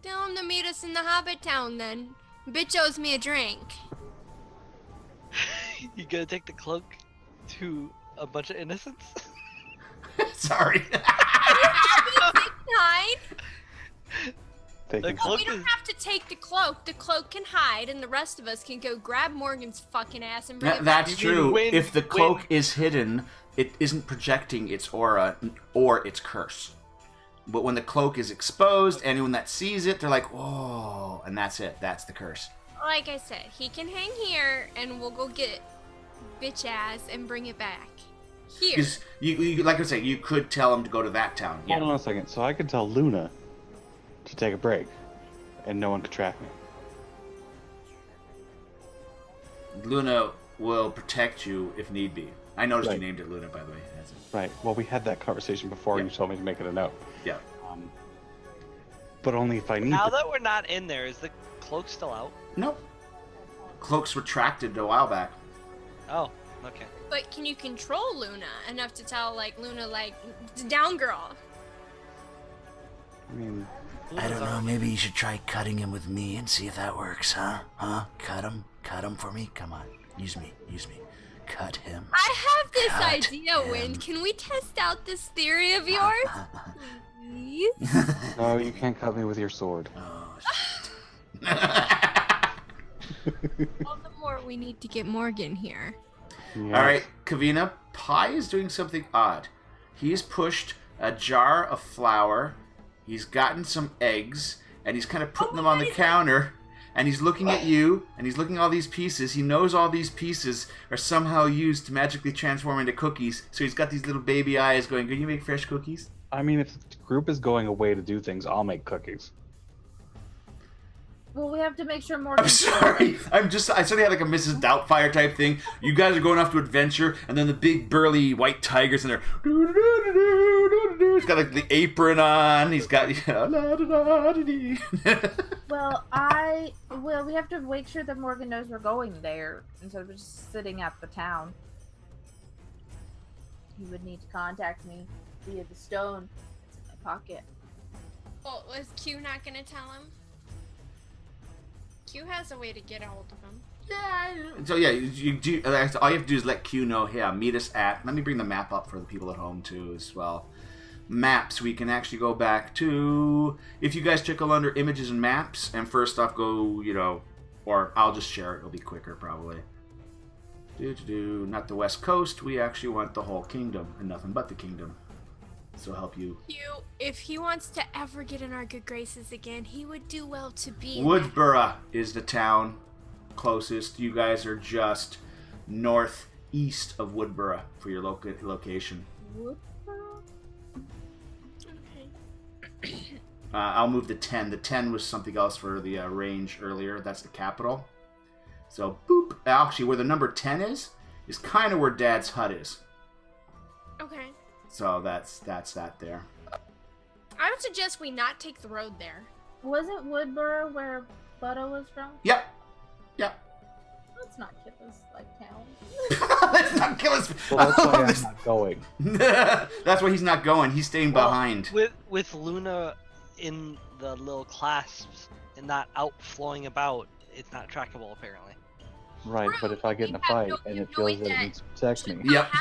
Tell him to meet us in the Hobbit town then. Bitch owes me a drink. You gonna take the cloak to a bunch of innocents? Sorry. Hide? The cloak We don't have to take the cloak. The cloak can hide, and the rest of us can go grab Morgan's fucking ass and bring it back. That's true. When- If the cloak when- is hidden, it isn't projecting its aura or its curse. But when the cloak is exposed, anyone that sees it, they're like, whoa, and that's it. That's the curse. Like I said, he can hang here, and we'll go get bitch ass and bring it back. Here. Because, you, like I say, you could tell him to go to that town. Yeah. Hold on a second. So I could tell Luna to take a break, and no one could track me. Luna will protect you if need be. I noticed Right. you named it Luna, by the way. That's it. Right. Well, we had that conversation before. Yeah. You told me to make it a note. Yeah. But only if I need Now to. that we're not in there, is the cloak still out? Nope. Cloak's retracted a while back. Oh, okay. But can you control Luna enough to tell, Luna, down girl? I mean, I don't know, maybe you should try cutting him with me and see if that works, huh? Huh? Cut him for me? Come on. Use me. Cut him. I have this Cut idea, him. Wind. Can we test out this theory of yours? Please? no, you can't cut me with your sword. Oh, All the more we need to get Morgan here. Yes. Alright, Kavina, Pi is doing something odd. He's pushed a jar of flour, he's gotten some eggs, and he's kind of putting them on the counter, and he's looking at you, and he's looking at all these pieces. He knows all these pieces are somehow used to magically transform into cookies. So he's got these little baby eyes going, "Can you make fresh cookies?" I mean, if the group is going away to do things, I'll make cookies. Well, we have to make sure Morgan. I'm sorry. I suddenly had like a Mrs. Doubtfire type thing. You guys are going off to adventure, and then the big burly white tigers in there. He's got like the apron on. He's got. Well, we have to make sure that Morgan knows we're going there instead of just sitting at the town. He would need to contact me via the stone that's in my pocket. Well, was Q not gonna tell him? Q has a way to get a hold of him. Yeah. So yeah, you do. All you have to do is let Q know. Yeah, meet us at. Let me bring the map up for the people at home too as well. Maps. We can actually go back to. If you guys check under images and maps, and first off go, or I'll just share it. It'll be quicker probably. Not the West Coast. We actually want the whole kingdom and nothing but the kingdom. So help you. If he wants to ever get in our good graces again, he would do well to be. Woodborough is the town closest. You guys are just northeast of Woodborough for your location. Woodborough? Okay. I'll move the 10. The 10 was something else for the range earlier. That's the capital. So, boop. Actually, where the number 10 is kind of where Dad's hut is. Okay. So that's that there. I would suggest we not take the road there. Wasn't Woodborough where Butto was from? Yep. Let's not kill us like town. Let's not kill us. Well, that's why I'm not going. That's why he's not going. He's staying behind. With Luna in the little clasps and not outflowing about, it's not trackable apparently. Right, but if I get in a fight and it feels that it needs to protect me. Yep.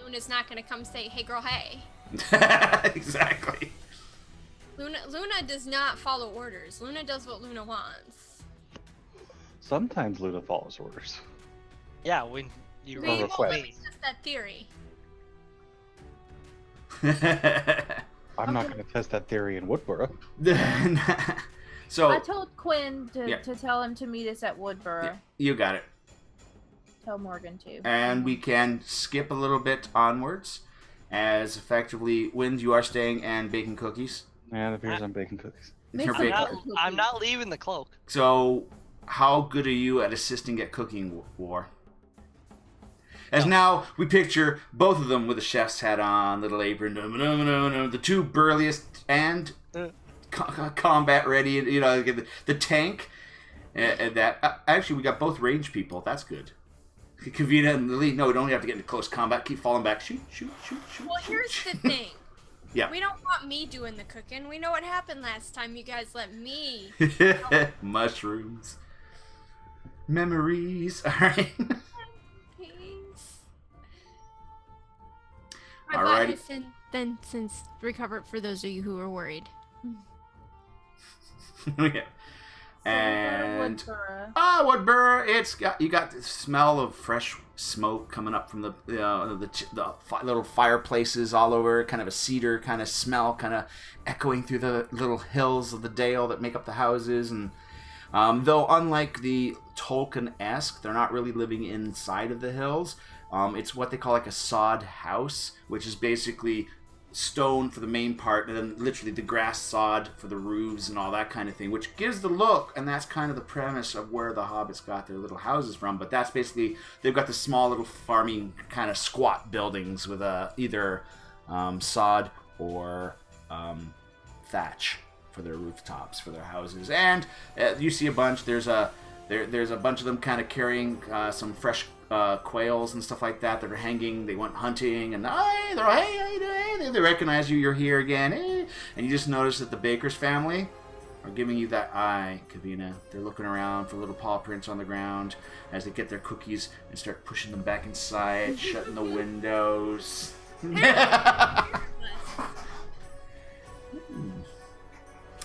Luna's not gonna come say, "Hey girl, hey." Exactly. Luna does not follow orders. Luna does what Luna wants. Sometimes Luna follows orders. Yeah, when you We roll will, a it's just that theory. I'm not going to test that theory in Woodborough. So I told Quinn to tell him to meet us at Woodborough. Yeah, you got it. Tell Morgan too. And we can skip a little bit onwards, as effectively, Wind, you are staying and baking cookies. Yeah, it appears I'm baking cookies. You're baking. I'm not leaving the cloak. So, how good are you at assisting at cooking, War? As now we picture both of them with a chef's hat on, little apron, the two burliest and combat ready. The tank. That actually we got both range people. That's good. Kavita and Lily, no, we don't have to get into close combat. Keep falling back. Shoot. Well, here's the thing. Yeah. We don't want me doing the cooking. We know what happened last time you guys let me. Mushrooms. Memories. All right. Peace. Alrighty. Then since recovered for those of you who were worried. Okay. And Woodborough. you got the smell of fresh smoke coming up from the little fireplaces all over, kind of a cedar kind of smell, kind of echoing through the little hills of the dale that make up the houses. And though unlike the Tolkien-esque, they're not really living inside of the hills. It's what they call like a sod house, which is basically stone for the main part, and then literally the grass sod for the roofs and all that kind of thing, which gives the look, and that's kind of the premise of where the hobbits got their little houses from. But that's basically, they've got the small little farming kind of squat buildings with either sod or thatch for their rooftops for their houses. And you see a bunch, there's a bunch of them kind of carrying some fresh quails and stuff like that are hanging. They went hunting, and they recognize you. You're here again, and you just notice that the Baker's family are giving you that eye, Kavina. They're looking around for little paw prints on the ground as they get their cookies and start pushing them back inside, shutting the windows.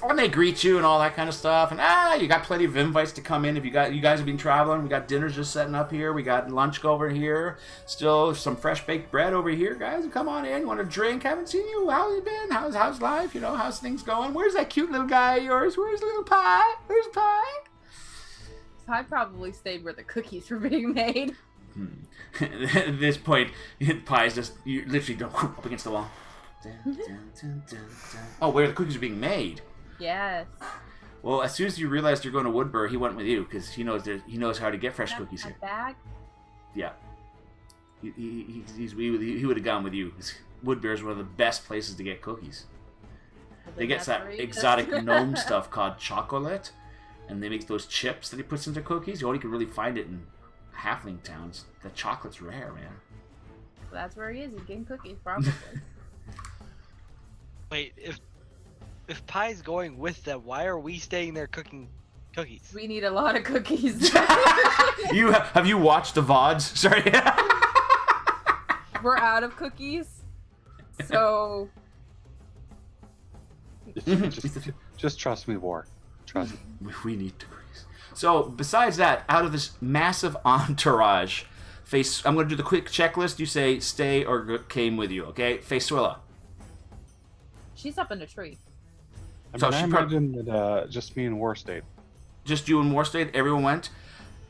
And they greet you and all that kind of stuff. And you got plenty of invites to come in. If you guys have been traveling, we got dinners just setting up here. We got lunch over here. Still some fresh baked bread over here, guys. Come on in. You want a drink? Haven't seen you. How you been? How's life? How's things going? Where's that cute little guy of yours? Where's little Pie? Where's Pie? I probably stayed where the cookies were being made. At this point, Pie's just you literally don't up against the wall. Oh, where the cookies are being made. Yes. Well, as soon as you realized you're going to Woodburr, he went with you because he knows how to get fresh cookies here. Bag? Yeah. He would have gone with you. Woodburr is one of the best places to get cookies. They get that exotic gnome stuff called chocolate, and they make those chips that he puts into cookies. You only can really find it in halfling towns. The chocolate's rare, man. Well, that's where he is. He's getting cookies, probably. Wait, if Pie's going with them, why are we staying there cooking cookies? We need a lot of cookies. Have you watched the VODs? Sorry. We're out of cookies, so just trust me, War. Trust me. We need cookies. So besides that, out of this massive entourage, I'm going to do the quick checklist. You say stay or came with you. Okay, Facesuilla. She's up in the tree. I imagine that just me and War stayed. Just you and War stayed? Everyone went?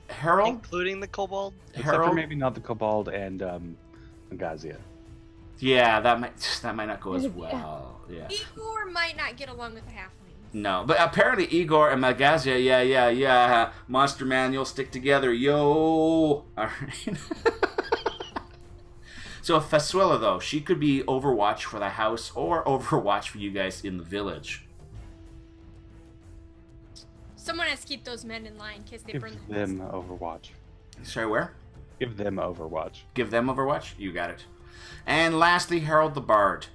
Harold? Including the kobold? Except for maybe not the kobold and Gazia. Yeah, that might not go as well. Yeah. Igor might not get along with the halflings. No, but apparently Igor and Magazia, yeah. Monster Man, you'll stick together, yo! Alright. So Facesuilla, though, she could be Overwatch for the house or Overwatch for you guys in the village. Someone has to keep those men in line in case they burn Give them Overwatch. Sorry, where? Give them Overwatch. Give them Overwatch? You got it. And lastly, Harold the Bard.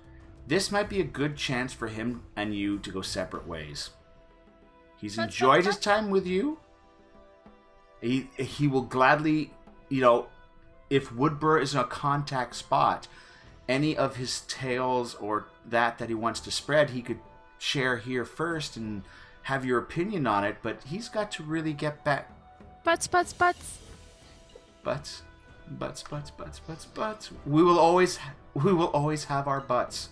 This might be a good chance for him and you to go separate ways. He's enjoyed his time with you. He will gladly, if Woodburr is a contact spot, any of his tales or that he wants to spread, he could share here first and have your opinion on it, but he's got to really get back. Butts. Butts. We will always have our butts.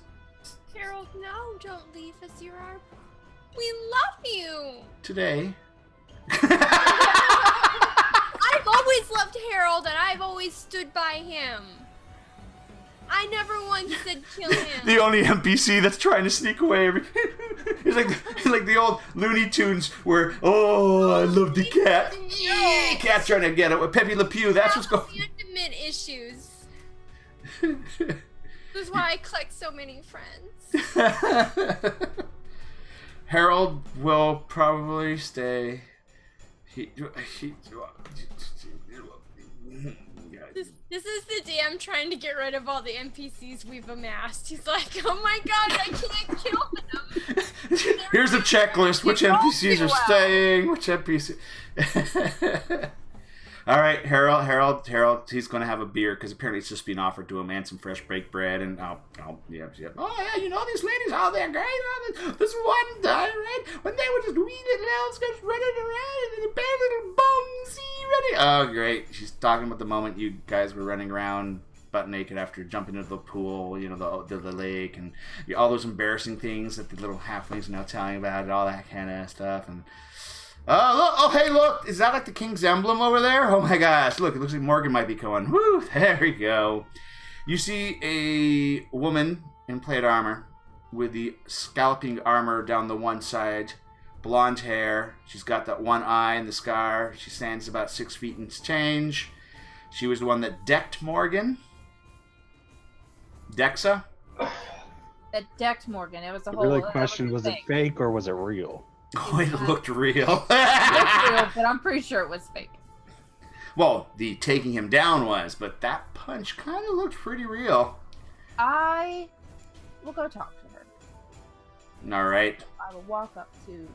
Harold, no, don't leave us. We love you. Today. I've always loved Harold, and I've always stood by him. I never once said kill him. The only NPC that's trying to sneak away. He's like the old Looney Tunes where, I love the cat. Yeah, cat's trying to get it with Pepe Le Pew. That's what's going on. Intimate issues. This is why I collect so many friends. Harold will probably stay. This is the day I'm trying to get rid of all the NPCs we've amassed. He's like, oh my god, I can't kill them. Here's a checklist. Which NPCs are staying? Which NPC? All right, Harold. He's going to have a beer because apparently it's just being offered to him and some fresh baked bread and yeah. Oh yeah, these ladies, they're great. This one time, right, when they were just wee little elves just running around and the bare little bums, ready. Oh great, she's talking about the moment you guys were running around butt naked after jumping into the pool, the lake, and all those embarrassing things that the little halflings are now telling about, and all that kind of stuff, and. Hey, look! Is that like the King's Emblem over there? Oh my gosh, look, it looks like Morgan might be going. Woo, there we go. You see a woman in plate armor with the scalping armor down the one side, blonde hair. She's got that one eye and the scar. She stands about 6 feet and change. She was the one that decked Morgan. Dexa? That decked Morgan. It was a The whole... really question, was it fake or was it real? Oh, it looked real. It looked real, but I'm pretty sure it was fake. Well, the taking him down was, but that punch kind of looked pretty real. I will go talk to her. All right. I will walk up to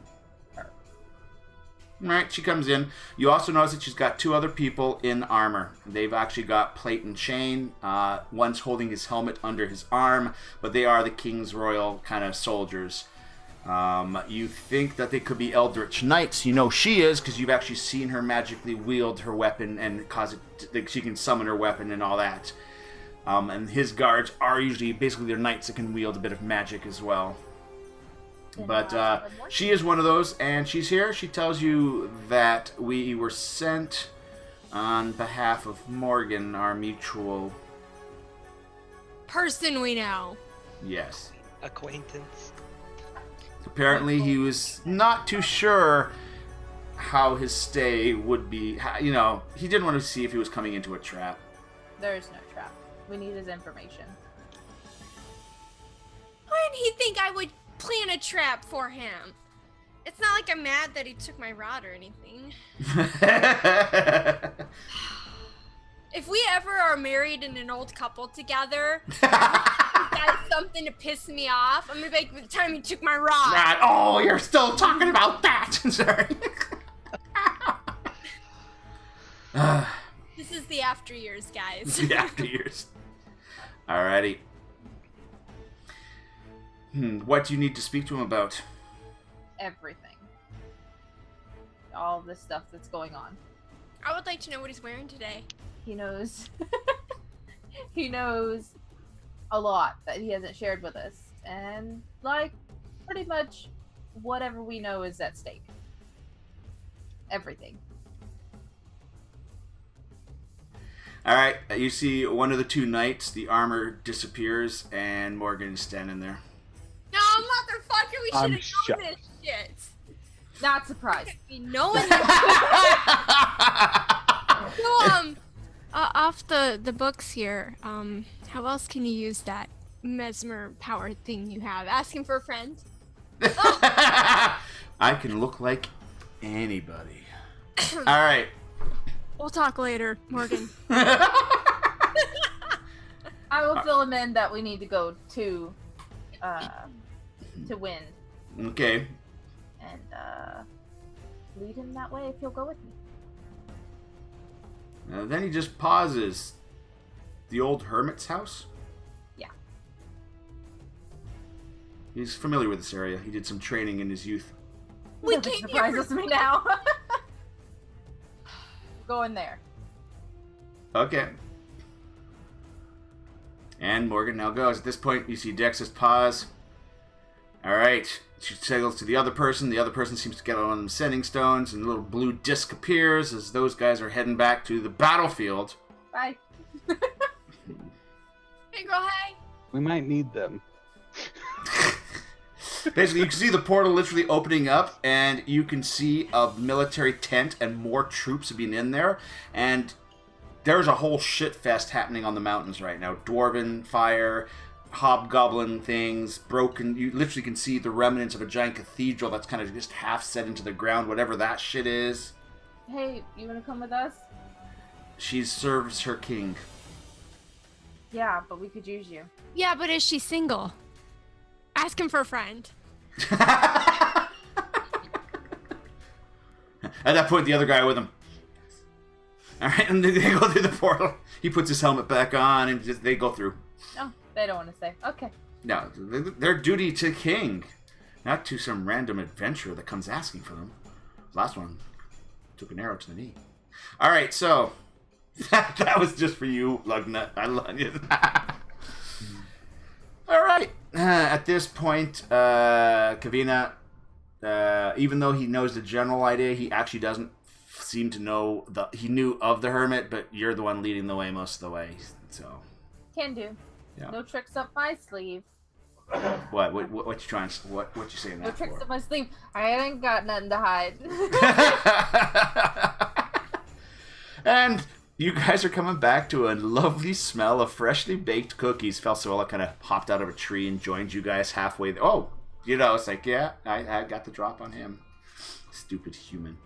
her. All right, she comes in. You also notice that she's got two other people in armor. They've actually got plate and chain. One's holding his helmet under his arm, but they are the King's Royal kind of soldiers. You think that they could be Eldritch Knights. You know she is because you've actually seen her magically wield her weapon and cause it. She can summon her weapon and all that. And his guards are usually basically they're knights that can wield a bit of magic as well. But she is one of those, and she's here. She tells you that we were sent on behalf of Morgan, our mutual... person we know. Yes. Acquaintance. Apparently he was not too sure how his stay would be. You know, he didn't want to see if he was coming into a trap. There is no trap. We need his information. Why did he think I would plan a trap for him? It's not like I'm mad that he took my rod or anything. If we ever are married in an old couple together, that's something to piss me off. I'm gonna be like, by the time you took my rod. Right. Oh, you're still talking about that. Sorry. This is the after years, guys. The after years. Alrighty. What do you need to speak to him about? Everything. All the stuff that's going on. I would like to know what he's wearing today. He knows. He knows a lot that he hasn't shared with us. And, like, pretty much whatever we know is at stake. Everything. Alright, you see one of the two knights, the armor disappears, and Morgan is standing there. No, motherfucker, we should have known shocked. this shit. Not surprised. Be knowing that. So, off the books here, how else can you use that mesmer power thing you have? Asking for a friend? I can look like anybody. Alright. We'll talk later, Morgan. I will fill him in that we need to go to Wind. Okay. And, lead him that way if he'll go with me. Then he just pauses. The old hermit's house? Yeah. He's familiar with this area. He did some training in his youth. We Nothing came here surprises me now. Going there. Okay. And Morgan now goes. At this point, you see Dex's pause. Alright. She signals to the other person. The other person seems to get on the sending stones, and a little blue disc appears as those guys are heading back to the battlefield. Bye. Hey, girl, hey. We might need them. Basically, you can see the portal literally opening up, and you can see a military tent and more troops being in there. And there's a whole shit fest happening on the mountains right now. Dwarven fire, hobgoblin things, broken. You literally can see the remnants of a giant cathedral that's kind of just half set into the ground, whatever that shit is. Hey, you wanna come with us? She serves her king. Yeah, but we could use you. Yeah, but is she single? Ask him for a friend. At that point, the other guy with him. Alright, and they go through the portal. He puts his helmet back on, and they go through. No, they don't want to say. Okay. No, their duty to king, not to some random adventurer that comes asking for them. Last one took an arrow to the knee. Alright, so that was just for you, Lugnut. I love you. Alright, at this point, Kavina, even though he knows the general idea, he actually doesn't seem to know he knew of the hermit, but you're the one leading the way most of the way, so. Can do. Yeah. No tricks up my sleeve. What you trying? What you saying No that tricks for? up my sleeve. I ain't got nothing to hide. And you guys are coming back to a lovely smell of freshly baked cookies. Felsuela kind of hopped out of a tree and joined you guys halfway there. Oh, you know, it's like, yeah, I got the drop on him. Stupid human.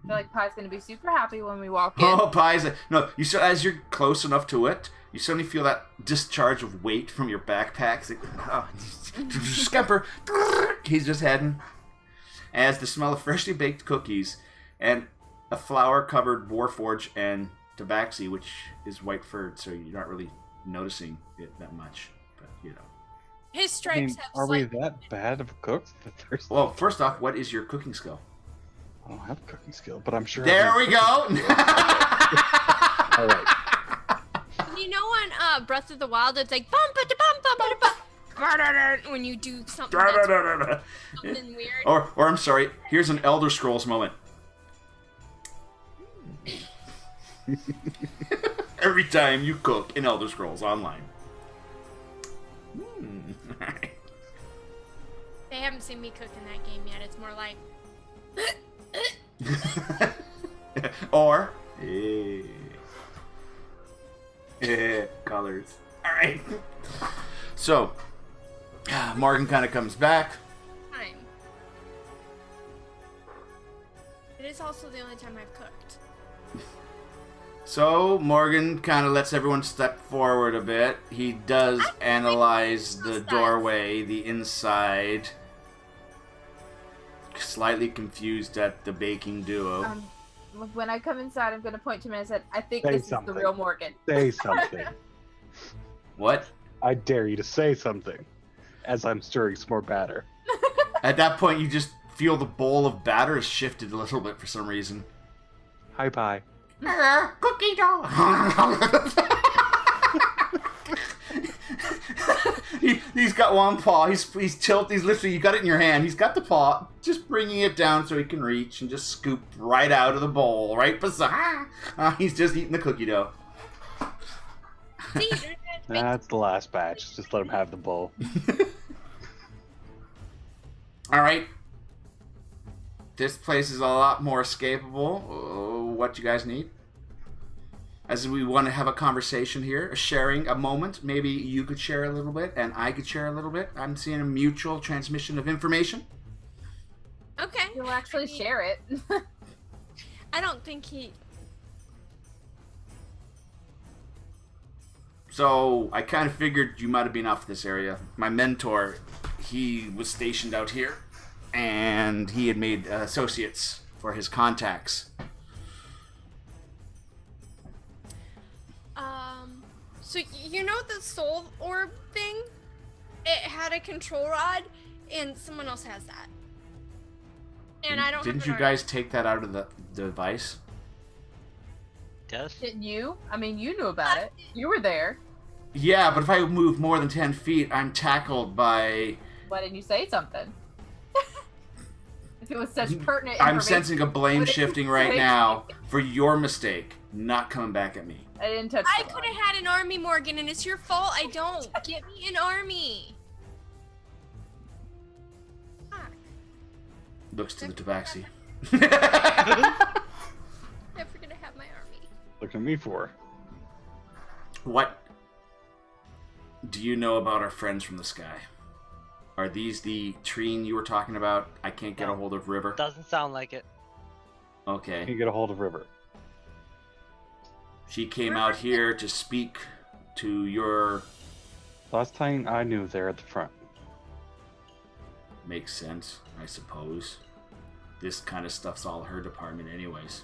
I feel like Pie's gonna be super happy when we walk in. Oh, Pie's no. You so as you're close enough to it, you suddenly feel that discharge of weight from your backpack. It's like, oh, Scamper. He's just heading. As the smell of freshly baked cookies and a flour-covered Warforge and tabaxi, which is white furred, so you're not really noticing it that much. But you know. His I stripes mean, have are we slight- that bad of cooks that there's... Well, first off, what is your cooking skill? I don't have a cooking skill, but I'm sure... There we go. All right. You know on Breath of the Wild, it's like bum ba da bum bum ba da bum when you do something something weird. Or I'm sorry, here's an Elder Scrolls moment. Every time you cook in Elder Scrolls Online. They haven't seen me cook in that game yet. It's more like. Or. Colors. Alright. So, Morgan kind of comes back. Time. It is also the only time I've cooked. So, Morgan kind of lets everyone step forward a bit. He does analyze the doorway, the inside. Slightly confused at the baking duo. When I come inside, I'm going to point to him and I said, I think Say this something. is the real Morgan. Say something. What? I dare you to say something as I'm stirring some more batter. At that point, you just feel the bowl of batter has shifted a little bit for some reason. Hi, pie. Cookie dough! He's got one paw. He's tilted. He's literally, you got it in your hand. He's got the paw, just bringing it down so he can reach and just scoop right out of the bowl, right beside. He's just eating the cookie dough. That's the last batch. Just let him have the bowl. All right. This place is a lot more escapable. What you guys need? As we want to have a conversation here, a sharing, a moment. Maybe you could share a little bit, and I could share a little bit. I'm seeing a mutual transmission of information. Okay. You'll actually share it. I don't think he. So, I kind of figured you might have been off this area. My mentor, he was stationed out here, and he had made associates for his contacts. So you know the soul orb thing? It had a control rod, and someone else has that. And I don't. Didn't you guys take that out of the device? Yes. Didn't you? I mean, you knew about it. You were there. Yeah, but if I move more than 10 feet, I'm tackled by... Why didn't you say something? If it was such pertinent I'm information, sensing a blame what did you shifting right say? now for your mistake, not coming back at me. I didn't touch I the could have had an army, Morgan, and it's your fault I don't. Get me an army. Fuck. Looks to the tabaxi. Never gonna have my army. Look at me for. What do you know about our friends from the sky? Are these the Treen you were talking about? I can't get a hold of River. Doesn't sound like it. Okay. You get a hold of River. She came out here to speak to your... Last time I knew, they're at the front. Makes sense, I suppose. This kind of stuff's all her department anyways.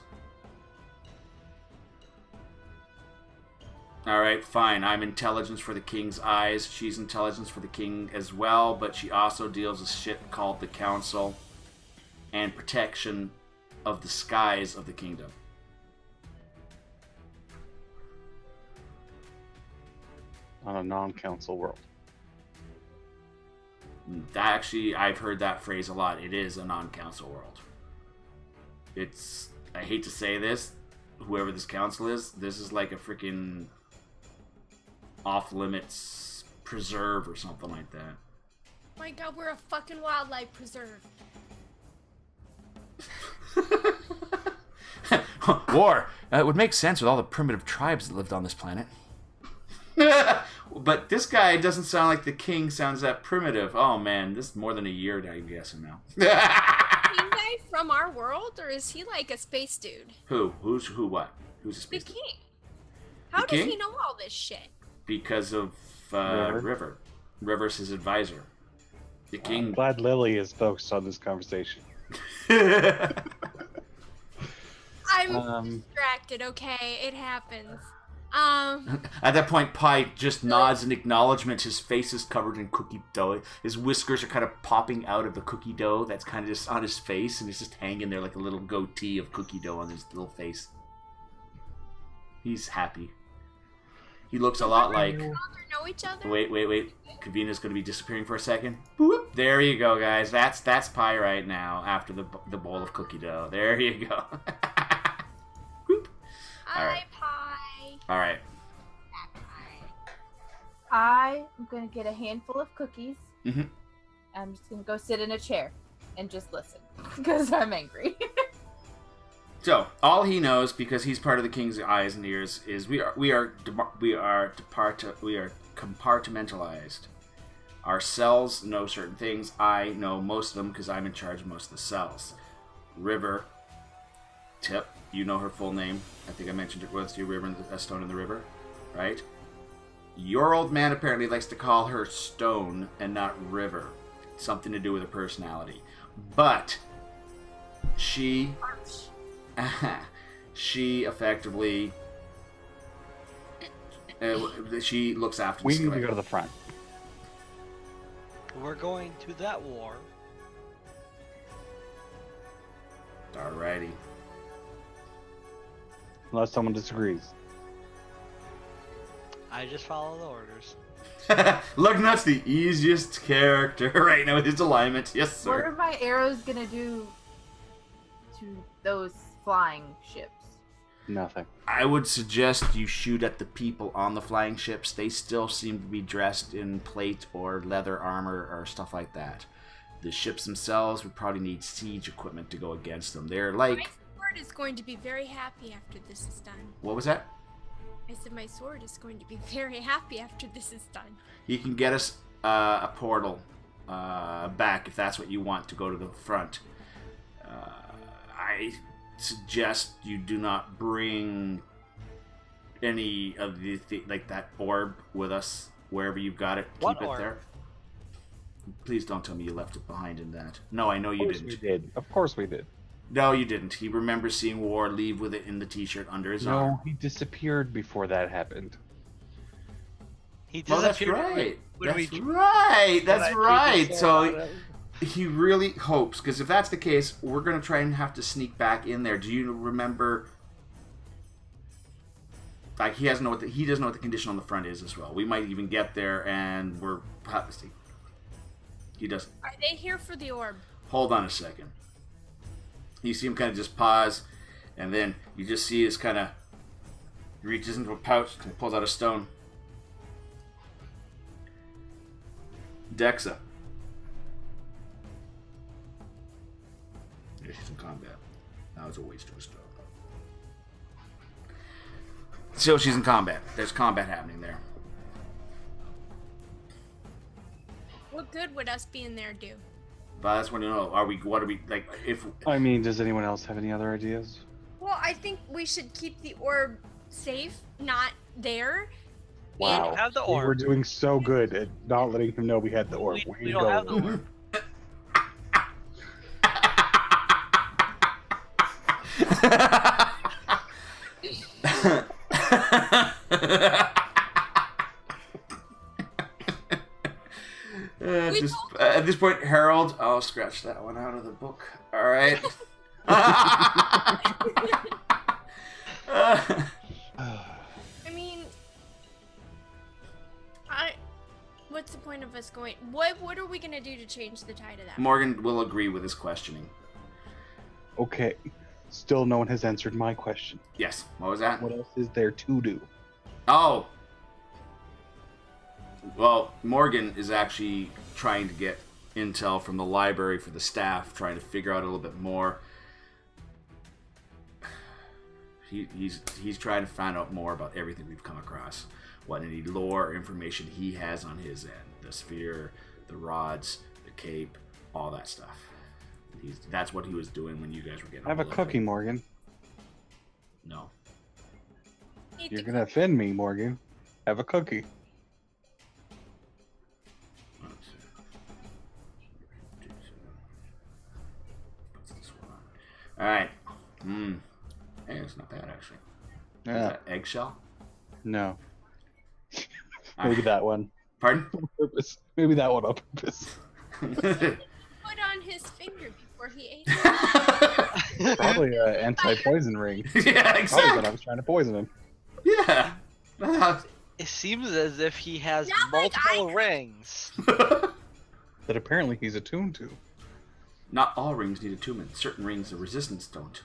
Alright, fine. I'm intelligence for the king's eyes. She's intelligence for the king as well, but she also deals with shit called the council and protection of the skies of the kingdom. On a non-council world. Actually, I've heard that phrase a lot. It is a non-council world. It's... I hate to say this, whoever this council is, this is like a freaking off-limits preserve or something like that. My god, we're a fucking wildlife preserve. War! It would make sense with all the primitive tribes that lived on this planet. But this guy doesn't sound like the king sounds that primitive. Oh man, this is more than a year, I'm guessing now. Is he a guy from our world, or is he like a space dude? Who? Who what? Who's a space The dude? king. How The does king? he know all this shit? Because of River. River's his advisor. The I'm king... glad Lily is focused on this conversation. I'm distracted, okay? It happens. At that point, Pie just nods in acknowledgement. His face is covered in cookie dough. His whiskers are kind of popping out of the cookie dough that's kind of just on his face, and it's just hanging there like a little goatee of cookie dough on his little face. He's happy. He looks a lot like... Know each other? Wait. Kavina's going to be disappearing for a second. Boop. There you go, guys. That's pie right now after the bowl of cookie dough. There you go. Boop. Hi, pie. All right. I am gonna get a handful of cookies. Mm-hmm. I'm just gonna go sit in a chair and just listen because I'm angry. So all he knows, because he's part of the king's eyes and ears, is we are compartmentalized. Our cells know certain things. I know most of them because I'm in charge of most of the cells. River, Tip, you know her full name. I think I mentioned it once to you, River and the Stone in the River, right? Your old man apparently likes to call her Stone and not River. Something to do with her personality. But she effectively she looks after We the need to go to the front. We're going to that war. Alrighty. Unless someone disagrees. I just follow the orders. Lugnut's the easiest character right now with his alignment. Yes, sir. What are my arrows gonna do to those flying ships? Nothing. I would suggest you shoot at the people on the flying ships. They still seem to be dressed in plate or leather armor or stuff like that. The ships themselves would probably need siege equipment to go against them. They're like... My sword is going to be very happy after this is done. What was that? I said my sword is going to be very happy after this is done. You can get us a portal back if that's what you want to go to the front. I suggest you do not bring any of the like that orb with us wherever you've got it. What Keep it orb? there. Please don't tell me you left it behind in that. No, I know you Of course didn't. we did. Of course we did. No, you didn't. He remembers seeing War leave with it in the t-shirt under his arm. No, he disappeared before that happened. He Well, that's disappeared right. when we- That's right. That's when I right. threw the sword So at him. he really hopes, because if that's the case, we're going to try and have to sneak back in there. Do you remember? Like, he doesn't know what the condition on the front is as well. We might even get there and we're... He doesn't. Are they here for the orb? Hold on a second. You see him kind of just pause, and then you just see his kind of... He reaches into a pouch and pulls out a stone. Dexa. Yeah, she's in combat. That was a waste of a stone. So she's in combat. There's combat happening there. What good would us being there do? But that's when you know. What are we like? If I mean, does anyone else have any other ideas? Well, I think we should keep the orb safe, not there. Wow. We have the We were orb. doing so good at not letting him know we had the orb. We don't have the orb. At this point, Harold, I'll scratch that one out of the book. All right. I mean, what's the point of us going? What are we gonna do to change the tide of that? Morgan will agree with his questioning. Okay. Still no one has answered my question. Yes. What was that? What else is there to do? Oh. Well, Morgan is actually trying to get intel from the library for the staff, trying to figure out a little bit more. He's trying to find out more about everything we've come across. What any lore or information he has on his end. The sphere, the rods, the cape, all that stuff. That's what he was doing when you guys were getting Have a all cookie, Morgan. No. Need You're to gonna offend me, Morgan. Have a cookie. Alright. Hey, it's not bad actually. Is Yeah. that eggshell? No. Maybe that one. Pardon? On purpose. Maybe that one on purpose. put on his finger before he ate it. Probably an anti-poison ring. Yeah, Probably exactly. that I was trying to poison him. Yeah. It seems as if he has Not like multiple I- rings. That apparently he's attuned to. Not all rings need attunement. Certain rings of resistance don't.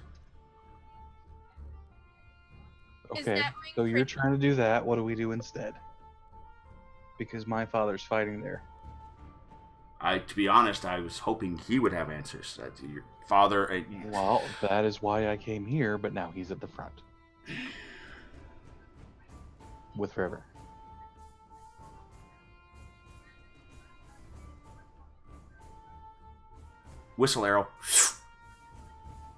Is Okay, that ring so you're pretty? trying to do that. What do we do instead? Because my father's fighting there. To be honest, I was hoping he would have answers. Your father. Well, that is why I came here, but now he's at the front. With River. Whistle arrow.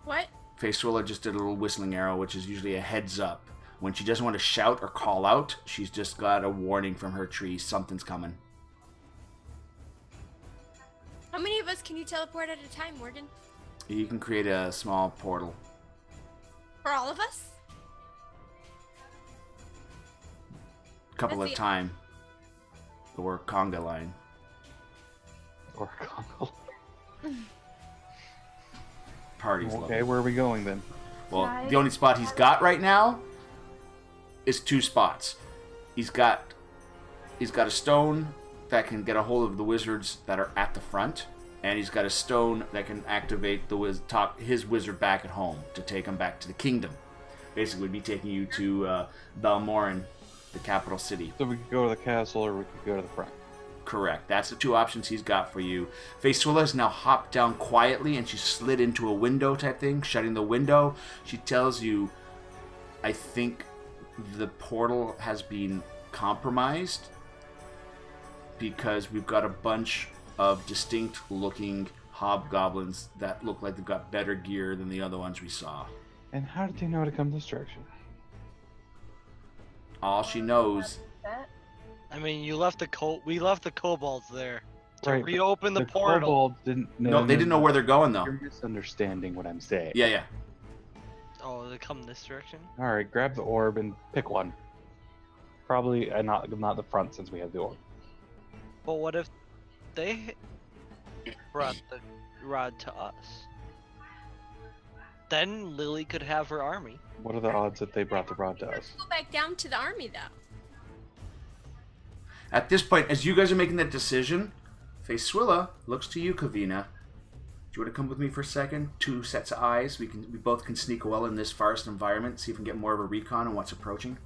What? Facerulla just did a little whistling arrow, which is usually a heads up. When she doesn't want to shout or call out, she's just got a warning from her tree. Something's coming. How many of us can you teleport at a time, Morgan? You can create a small portal. For all of us? Couple That's at a the- time. Or conga line. Or Congo. Parties. Okay, where are we going then? Well, the only spot he's got right now is 2 spots. He's got a stone that can get a hold of the wizards that are at the front, and he's got a stone that can activate his wizard back at home to take him back to the kingdom. Basically, would be taking you to Balmorin, the capital city. So we could go to the castle or we could go to the front. Correct. That's the 2 options he's got for you. Facerulla has now hopped down quietly, and she slid into a window type thing, shutting the window. She tells you, I think the portal has been compromised because we've got a bunch of distinct looking hobgoblins that look like they've got better gear than the other ones we saw. And how did they know to come this direction? All she knows... I mean, we left the kobolds there to Right, but reopen the portal. kobolds didn't know. No, they didn't know where they're going, though. You're misunderstanding what I'm saying. Yeah. Oh, they come this direction? All right, grab the orb and pick one. Probably not the front since we have the orb. But what if they brought the rod to us? Then Lily could have her army. What are the odds that they brought the rod to us? Go back down to the army, though. At this point, as you guys are making that decision, Facerulla looks to you, Kavina. Do you want to come with me for a second? 2 sets of eyes. We both can sneak well in this forest environment, see if we can get more of a recon on what's approaching.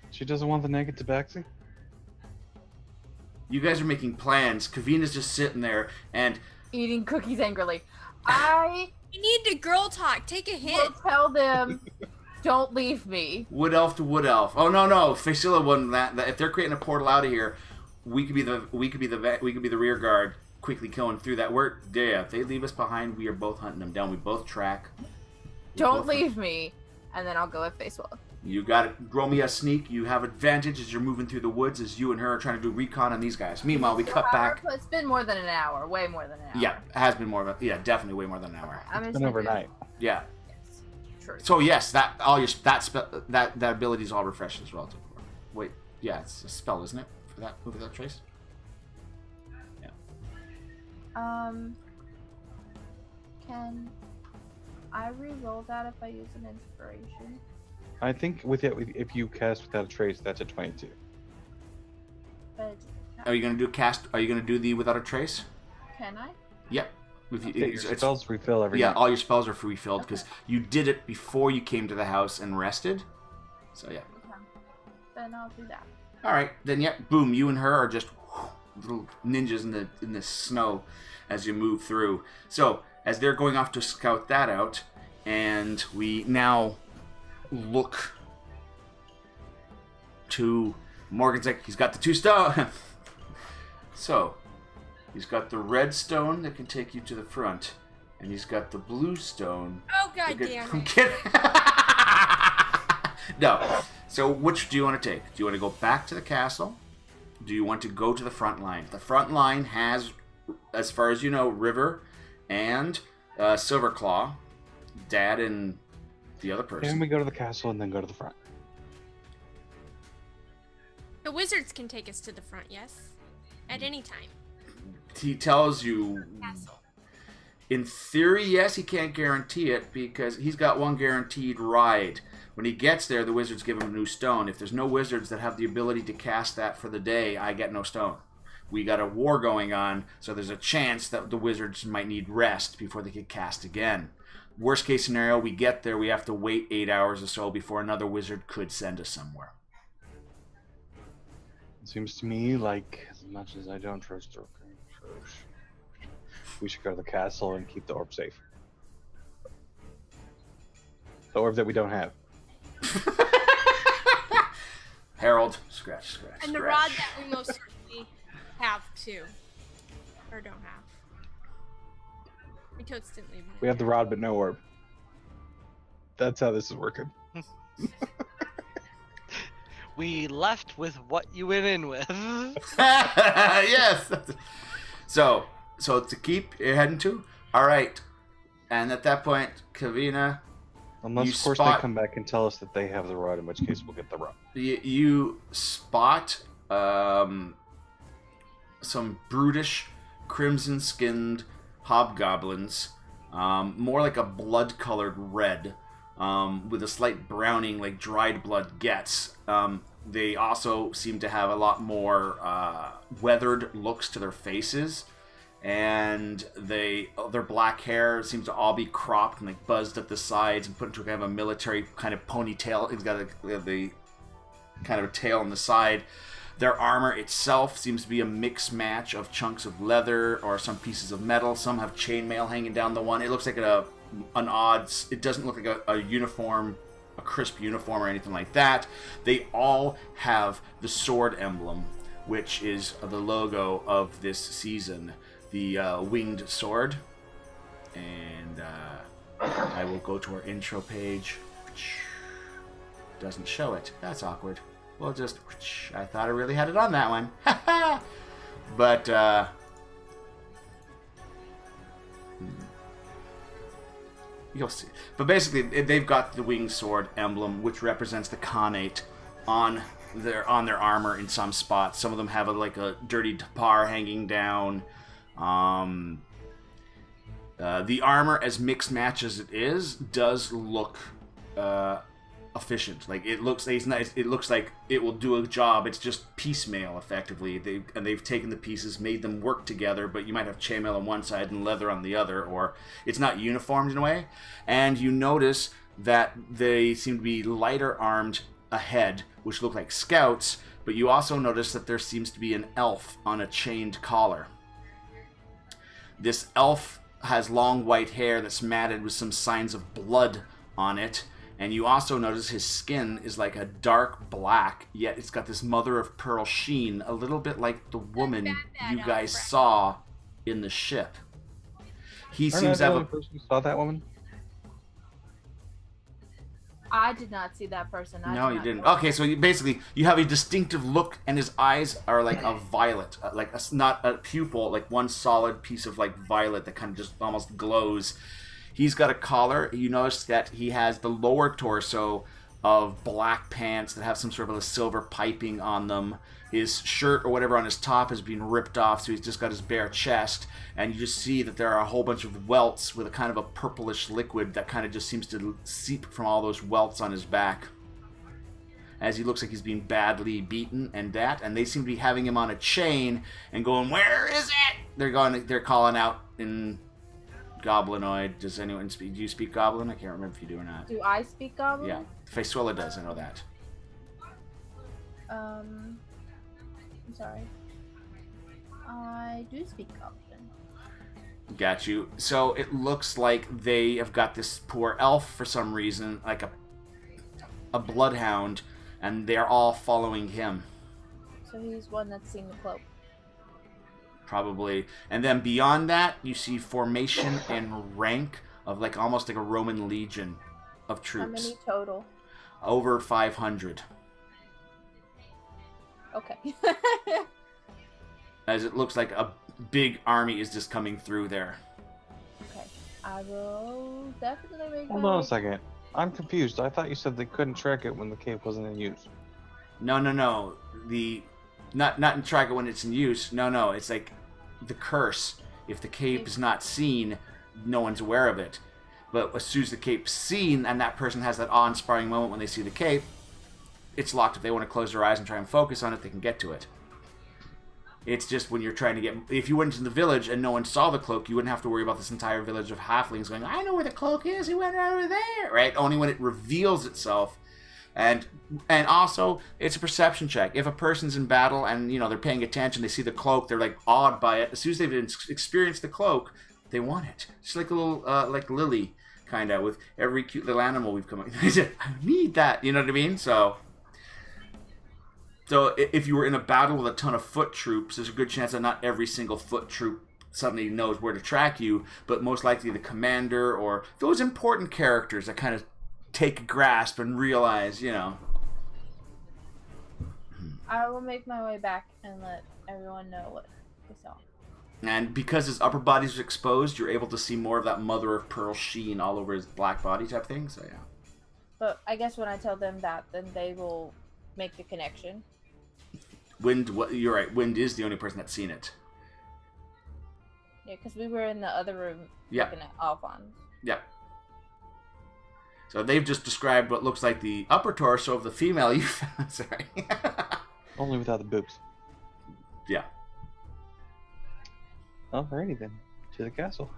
She doesn't want the naked tabaxi? You guys are making plans. Kavina's just sitting there, and Eating cookies angrily. You need to girl talk. Take a will hint. tell them, don't leave me. wood elf to wood elf. Oh no, Facerulla wouldn't. That if they're creating a portal out of here, we could be the rear guard, quickly killing through that. If they leave us behind, we are both hunting them down. We both track. Don't leave me. And then I'll go with Facerulla. You got it. Roll me a sneak. You have advantage as you're moving through the woods as you and her are trying to do recon on these guys. Meanwhile, we cut back. It's been more than an hour. Way more than an hour. Yeah, it has been definitely way more than an hour. I'm It's just been overnight. Yeah. Yes. True. So yes, that ability is all refreshed as well. Wait, yeah, it's a spell, isn't it? For that move without trace. Yeah. Can I re-roll that if I use an inspiration? I think if you cast without a trace, that's a 22. But Are you gonna do cast? Are you gonna do the without a trace? can I? Yep. If you, Okay, your spells refill every yeah, night. all your spells are refilled because you did it before you came to the house and rested. So yeah. Okay. Then I'll do that. All right, then yeah, boom. You and her are just little ninjas in the snow as you move through. So as they're going off to scout that out, and we now look to Morgan's like he's got the 2 stone. So he's got the red stone that can take you to the front, and he's got the blue stone. Oh, god that damn I'm it. kidding. No. So which do you want to take? Do you want to go back to the castle? Do you want to go to the front line? The front line has, as far as you know, River and Silverclaw, Dad and the other person. Can we go to the castle and then go to the front? The wizards can take us to the front, yes? At any time. He tells you Castle. In theory, yes, he can't guarantee it because he's got one guaranteed ride. When he gets there, the wizards give him a new stone. If there's no wizards that have the ability to cast that for the day, I get no stone. We got a war going on, so there's a chance that the wizards might need rest before they could cast again. Worst case scenario, we get there, we have to wait 8 hours or so before another wizard could send us somewhere. It seems to me like, as much as I don't trust we should go to the castle and keep the orb safe. The orb that we don't have. Harold, scratch. And the rod that we most certainly have too, or don't have. We totes didn't leave. We have the rod, but no orb. That's how this is working. We left with what you went in with. Yes. So to keep heading to, all right. And at that point, Kavina, unless of course they come back and tell us that they have the rod, in which case we'll get the rod. You spot some brutish, crimson-skinned hobgoblins, more like a blood-colored red, with a slight browning like dried blood gets. They also seem to have a lot more weathered looks to their faces, and their black hair seems to all be cropped and like buzzed at the sides and put into kind of a military kind of ponytail. It's got the kind of a tail on the side. Their armor itself seems to be a mixed match of chunks of leather or some pieces of metal. Some have chainmail hanging down the one. It looks like an odd... It doesn't look like a uniform, a crisp uniform or anything like that. They all have the sword emblem, which is the logo of this season. The winged sword. And I will go to our intro page. Doesn't show it. That's awkward. We'll just... I thought I really had it on that one. But, you'll see. But basically, they've got the winged sword emblem, which represents the Khanate on their armor in some spots. Some of them have like a dirty tar hanging down. The armor, as mixed match as it is, does look... efficient. Like it looks nice. It looks like it will do a job. It's just piecemeal, effectively. They've taken the pieces, made them work together. But you might have chainmail on one side and leather on the other, or it's not uniformed in a way. And you notice that they seem to be lighter armed ahead, which look like scouts. But you also notice that there seems to be an elf on a chained collar. This elf has long white hair that's matted with some signs of blood on it. And you also notice his skin is like a dark black, yet it's got this mother of pearl sheen, a little bit like the woman you guys saw in the ship. He seems to have a person who saw that woman. I did not see that person. No, you didn't. Okay, so basically you have a distinctive look, and his eyes are like a violet, like not a pupil, like one solid piece of like violet that kind of just almost glows. He's got a collar. You notice that he has the lower torso of black pants that have some sort of a silver piping on them. His shirt or whatever on his top has been ripped off, so he's just got his bare chest. And you just see that there are a whole bunch of welts with a kind of a purplish liquid that kind of just seems to seep from all those welts on his back. As he looks like he's been badly beaten and that. And they seem to be having him on a chain and going, "Where is it?" They're calling out in... Goblinoid. Does anyone speak? Do you speak Goblin? I can't remember if you do or not. Do I speak Goblin? Yeah, Facesuela does. I know that. I'm sorry. I do speak Goblin. Got you. So it looks like they have got this poor elf for some reason, like a bloodhound, and they're all following him. So he's one that's seen the cloak. Probably. And then beyond that, you see formation and rank of like almost like a Roman legion of troops. How many total? Over 500. Okay. As it looks like a big army is just coming through there. Okay. I will definitely make Hold on a second. I'm confused. I thought you said they couldn't track it when the cave wasn't in use. No. Not in track it when it's in use. No. It's like the curse. If the cave is not seen, no one's aware of it. But as soon as the cape's seen, and that person has that awe-inspiring moment when they see the cape, it's locked. If they want to close their eyes and try and focus on it, they can get to it. It's just when you're trying to get... If you went into the village and no one saw the cloak, you wouldn't have to worry about this entire village of halflings going, I know where the cloak is, he went over there, right? Only when it reveals itself. And also, it's a perception check. If a person's in battle and, you know, they're paying attention, they see the cloak, they're, like, awed by it. As soon as they've experienced the cloak, they want it. It's like a little, like Lily, kind of, with every cute little animal we've come up with. I need that, you know what I mean? So if you were in a battle with a ton of foot troops, there's a good chance that not every single foot troop suddenly knows where to track you, but most likely the commander or those important characters that kind of take a grasp and realize, you know. I will make my way back and let everyone know what we saw. And because his upper body was exposed, you're able to see more of that mother of pearl sheen all over his black body type thing, so yeah. But I guess when I tell them that, then they will make the connection. Wind, you're right, Wind is the only person that's seen it. Yeah, because we were in the other room looking at Alphonse. Yeah. So they've just described what looks like the upper torso of the female you found. Sorry. Only without the boobs. Yeah. Alrighty then. To the castle.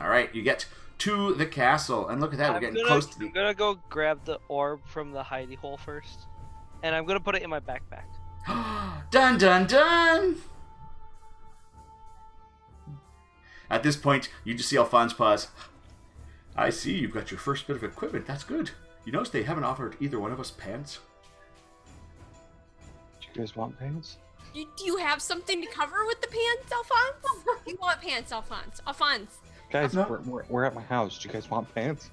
Alright, you get to the castle. And look at that, we're getting close to the... I'm gonna go grab the orb from the hidey hole first. And I'm gonna put it in my backpack. Dun dun dun! At this point, you just see Alphonse pause. I see you've got your first bit of equipment. That's good. You notice they haven't offered either one of us pants? Do you guys want pants? Do you have something to cover with the pants, Alphonse? You want pants, Alphonse. Alphonse. Guys, we're at my house. Do you guys want pants?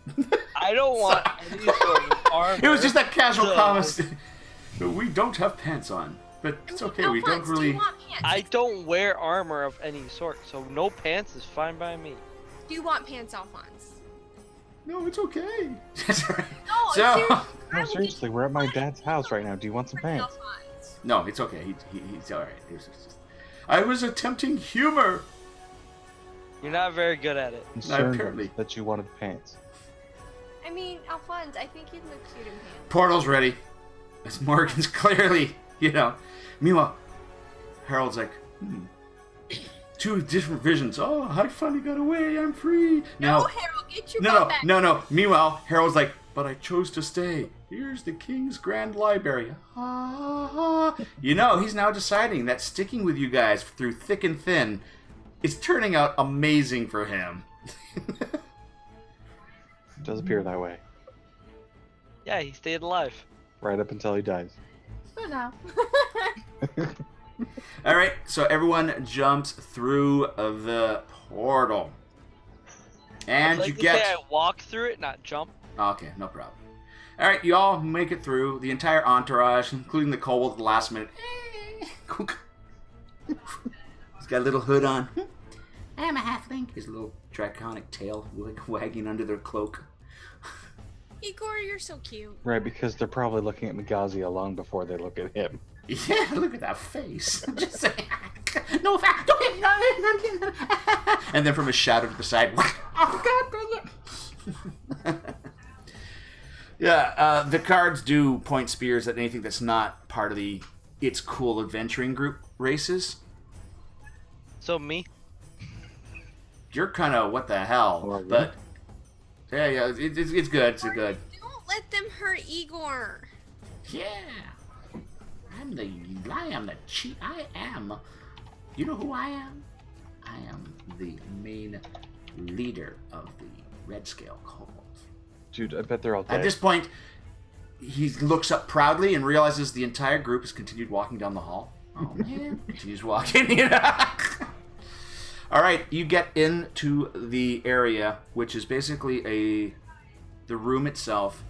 I don't want any sort of armor. It was just that casual comment. We don't have pants on. But it's okay, Alphonse, we don't really... Do you want pants? I don't wear armor of any sort, so no pants is fine by me. Do you want pants, Alphonse? No, it's okay. No, No, seriously, we're at my dad's house right now. Do you want some pants? Alphonse. No, it's okay. He's alright. I was attempting humor. You're not very good at it. Apparently. That you wanted pants. I mean, Alphonse, I think you'd look cute in pants. Portal's ready. As Morgan's clearly, you know. Meanwhile, Harold's like, two different visions. Oh, I finally got away. I'm free. No, Harold, get your butt back. No. Meanwhile, Harold's like, but I chose to stay. Here's the King's Grand Library. You know, he's now deciding that sticking with you guys through thick and thin is turning out amazing for him. It does appear that way. Yeah, he stayed alive. Right up until he dies. For now. Alright, so everyone jumps through the portal. And I'd like you to get... say I walk through it, not jump. Okay, no problem. Alright, you all make it through. The entire entourage, including the kobold at the last minute. He's got a little hood on. I am a halfling. His little draconic tail wagging under their cloak. Igor, you're so cute. Right, because they're probably looking at Migazia long before they look at him. Yeah, look at that face. I'm just saying. No, don't hit me. And then from a shadow to the side. Oh, God dang it. Yeah, the cards do point spears at anything that's not part of the It's Cool Adventuring group races. So me? You're kind of what the hell, but yeah, it's good. It's good. Don't let them hurt Igor. Yeah, I am the chief. I am. You know who I am? I am the main leader of the Red Scale Kobolds. Dude, I bet they're all dead. At this point, he looks up proudly and realizes the entire group has continued walking down the hall. Oh man, continues walking. All right, you get into the area, which is basically the room itself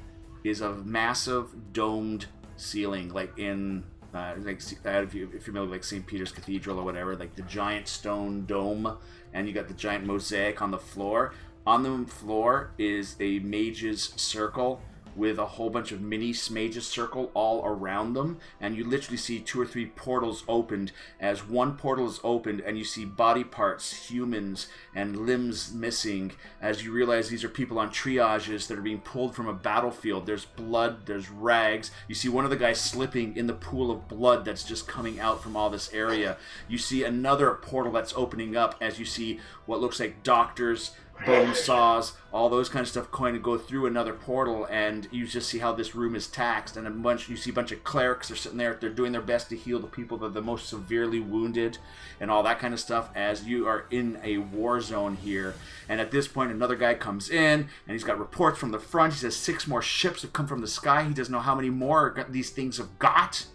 is a massive domed ceiling, like in if you're familiar with like St. Peter's Cathedral or whatever, like the giant stone dome, and you got the giant mosaic on the floor. On the floor is a mage's circle with a whole bunch of mini mages circle all around them, and you literally see 2 or 3 portals opened. As one portal is opened, and you see body parts, humans, and limbs missing, as you realize these are people on triages that are being pulled from a battlefield. There's blood, there's rags. You see one of the guys slipping in the pool of blood that's just coming out from all this area. You see another portal that's opening up as you see what looks like doctors, bone saws, all those kind of stuff going to go through another portal, and you just see how this room is taxed, and you see a bunch of clerics are sitting there, they're doing their best to heal the people that are the most severely wounded and all that kind of stuff as you are in a war zone here. And at this point another guy comes in and he's got reports from the front. He says 6 more ships have come from the sky. He doesn't know how many more these things have got.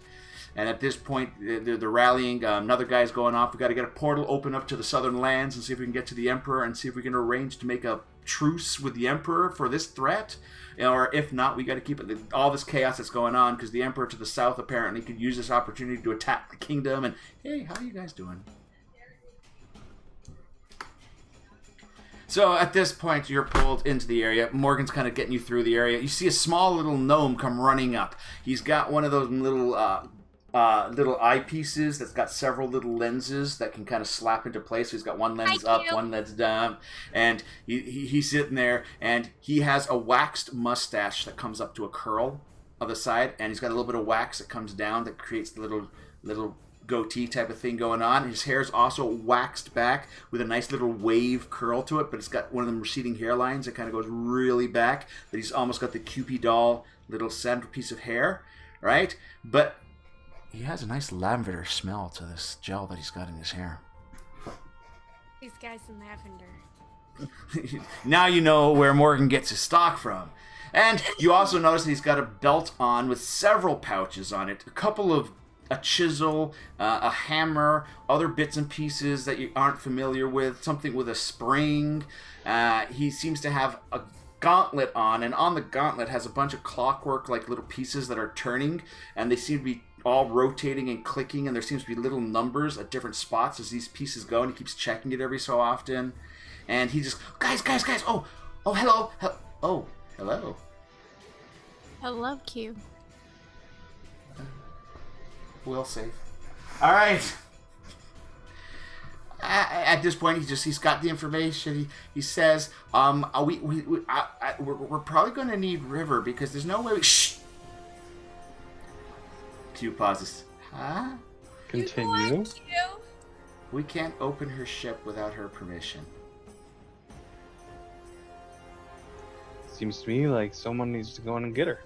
And at this point, they're rallying. Another guy's going off. We've got to get a portal open up to the southern lands and see if we can get to the Emperor and see if we can arrange to make a truce with the Emperor for this threat. Or if not, we got to keep it, all this chaos that's going on, because the Emperor to the south apparently could use this opportunity to attack the kingdom. And hey, how are you guys doing? So at this point, you're pulled into the area. Morgan's kind of getting you through the area. You see a small little gnome come running up. He's got one of those little eyepieces that's got several little lenses that can kind of slap into place. So he's got one lens up, one lens down, and he's sitting there, and he has a waxed mustache that comes up to a curl on the side, and he's got a little bit of wax that comes down that creates the little goatee type of thing going on. His hair is also waxed back with a nice little wave curl to it, but it's got one of them receding hairlines that kind of goes really back, that he's almost got the Cupid doll little centerpiece of hair, right? But he has a nice lavender smell to this gel that he's got in his hair. These guys in lavender. Now you know where Morgan gets his stock from. And you also notice that he's got a belt on with several pouches on it. A chisel, a hammer, other bits and pieces that you aren't familiar with, something with a spring. He seems to have a gauntlet on, and on the gauntlet has a bunch of clockwork like little pieces that are turning, and they seem to be all rotating and clicking, and there seems to be little numbers at different spots as these pieces go, and he keeps checking it every so often. And he just, guys, oh, hello, oh, hello. Hello, Q. We'll save. All right. At this point, he's got the information. He says, we're probably going to need River because there's no way. Shh. Q pauses. Huh? Continue. We can't open her ship without her permission. Seems to me like someone needs to go in and get her.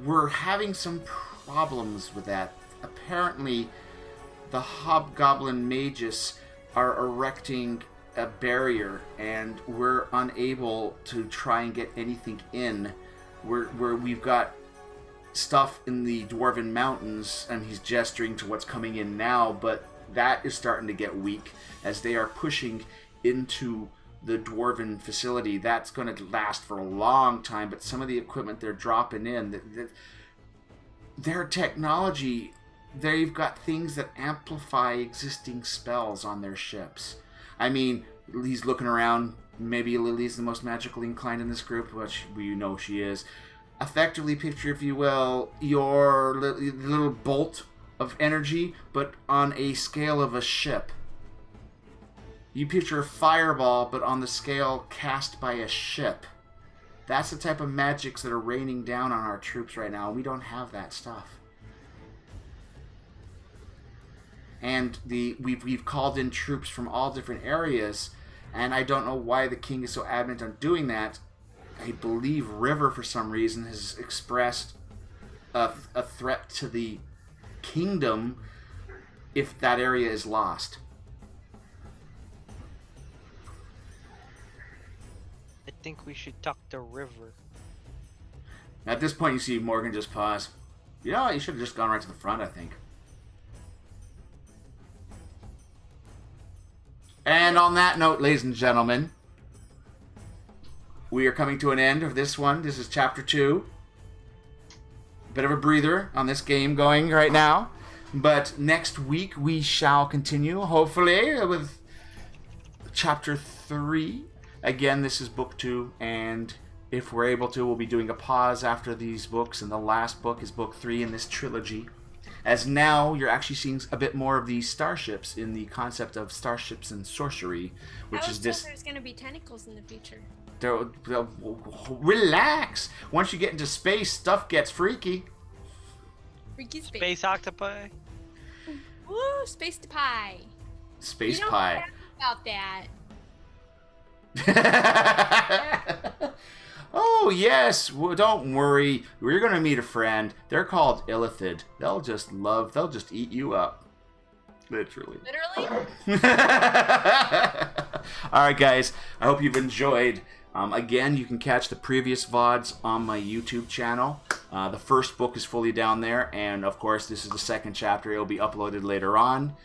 We're having some problems with that. Apparently, the Hobgoblin Magus are erecting a barrier, and we're unable to try and get anything in. We've got stuff in the Dwarven Mountains, and he's gesturing to what's coming in now, but that is starting to get weak as they are pushing into the Dwarven facility. That's going to last for a long time, but some of the equipment they're dropping in, their technology, they've got things that amplify existing spells on their ships. I mean, he's looking around. Maybe Lily's the most magically inclined in this group, which we know she is. Effectively picture, if you will, your little bolt of energy, but on a scale of a ship. You picture a fireball, but on the scale cast by a ship. That's the type of magics that are raining down on our troops right now. We don't have that stuff. And we've called in troops from all different areas, and I don't know why the king is so adamant on doing that. I believe River, for some reason, has expressed a threat to the kingdom if that area is lost. I think we should talk to River. At this point, you see Morgan just pause. You know, you should have just gone right to the front, I think. And on that note, ladies and gentlemen, we are coming to an end of this one. This is Chapter 2. Bit of a breather on this game going right now. But next week, we shall continue, hopefully, with Chapter 3. again, this is book 2, and if we're able to, we'll be doing a pause after these books, and the last book is book 3 in this trilogy. As now, you're actually seeing a bit more of these starships in the concept of Starships and Sorcery, which is this. There's going to be tentacles in the future. Relax. Once you get into space, stuff gets freaky. Freaky space. Space octopi. Woo, space to pie. Space you pie. About that. Oh yes, well, don't worry. We're gonna meet a friend. They're called Illithid. They'll just eat you up. Literally. Alright guys, I hope you've enjoyed. Again, you can catch the previous VODs on my YouTube channel. The first book is fully down there, and of course this is the second chapter. It'll be uploaded later on.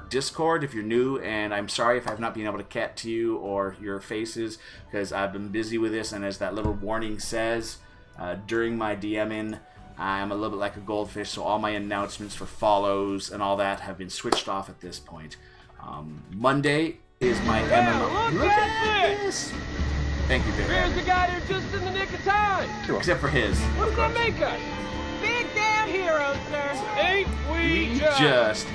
Discord if you're new, and I'm sorry if I've not been able to get to you or your faces because I've been busy with this, and as that little warning says, during my DMing I'm a little bit like a goldfish, so all my announcements for follows and all that have been switched off at this point. Monday is my MMO. Look at this! Thank you, Big Here's the guy here just in the nick of time. Except for his. What does that make us? Big damn heroes, sir. Ain't we just.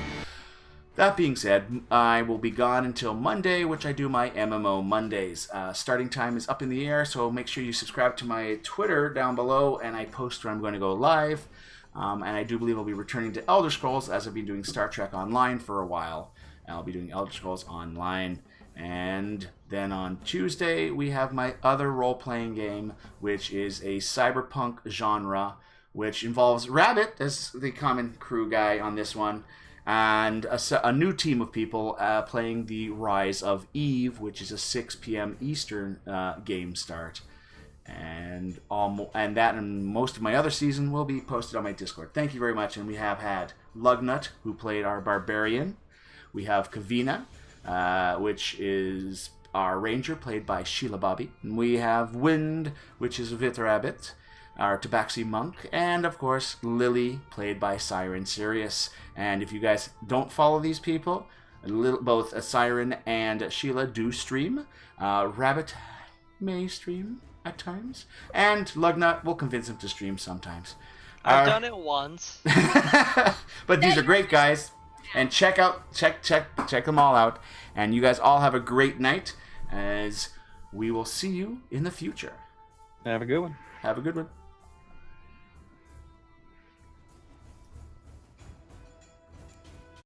That being said, I will be gone until Monday, which I do my MMO Mondays. Starting time is up in the air, so make sure you subscribe to my Twitter down below, and I post when I'm going to go live. And I do believe I'll be returning to Elder Scrolls, as I've been doing Star Trek Online for a while. I'll be doing Elder Scrolls Online. And then on Tuesday, we have my other role-playing game, which is a cyberpunk genre, which involves Rabbit as the common crew guy on this one, and a new team of people playing the Rise of Eve, which is a 6 p.m. Eastern game start. And that and most of my other season will be posted on my Discord. Thank you very much. And we have had Lugnut, who played our Barbarian. We have Kavina, which is our Ranger, played by Sheila Bobby. We have Wind, which is Vithrabbit, our Tabaxi Monk. And, of course, Lily, played by Siren Sirius. And if you guys don't follow these people, both Siren and Sheila do stream. Rabbit may stream at times. And Lugnut will convince him to stream sometimes. I've done it once. But these are great guys. And check them all out. And you guys all have a great night, as we will see you in the future. Have a good one. Have a good one.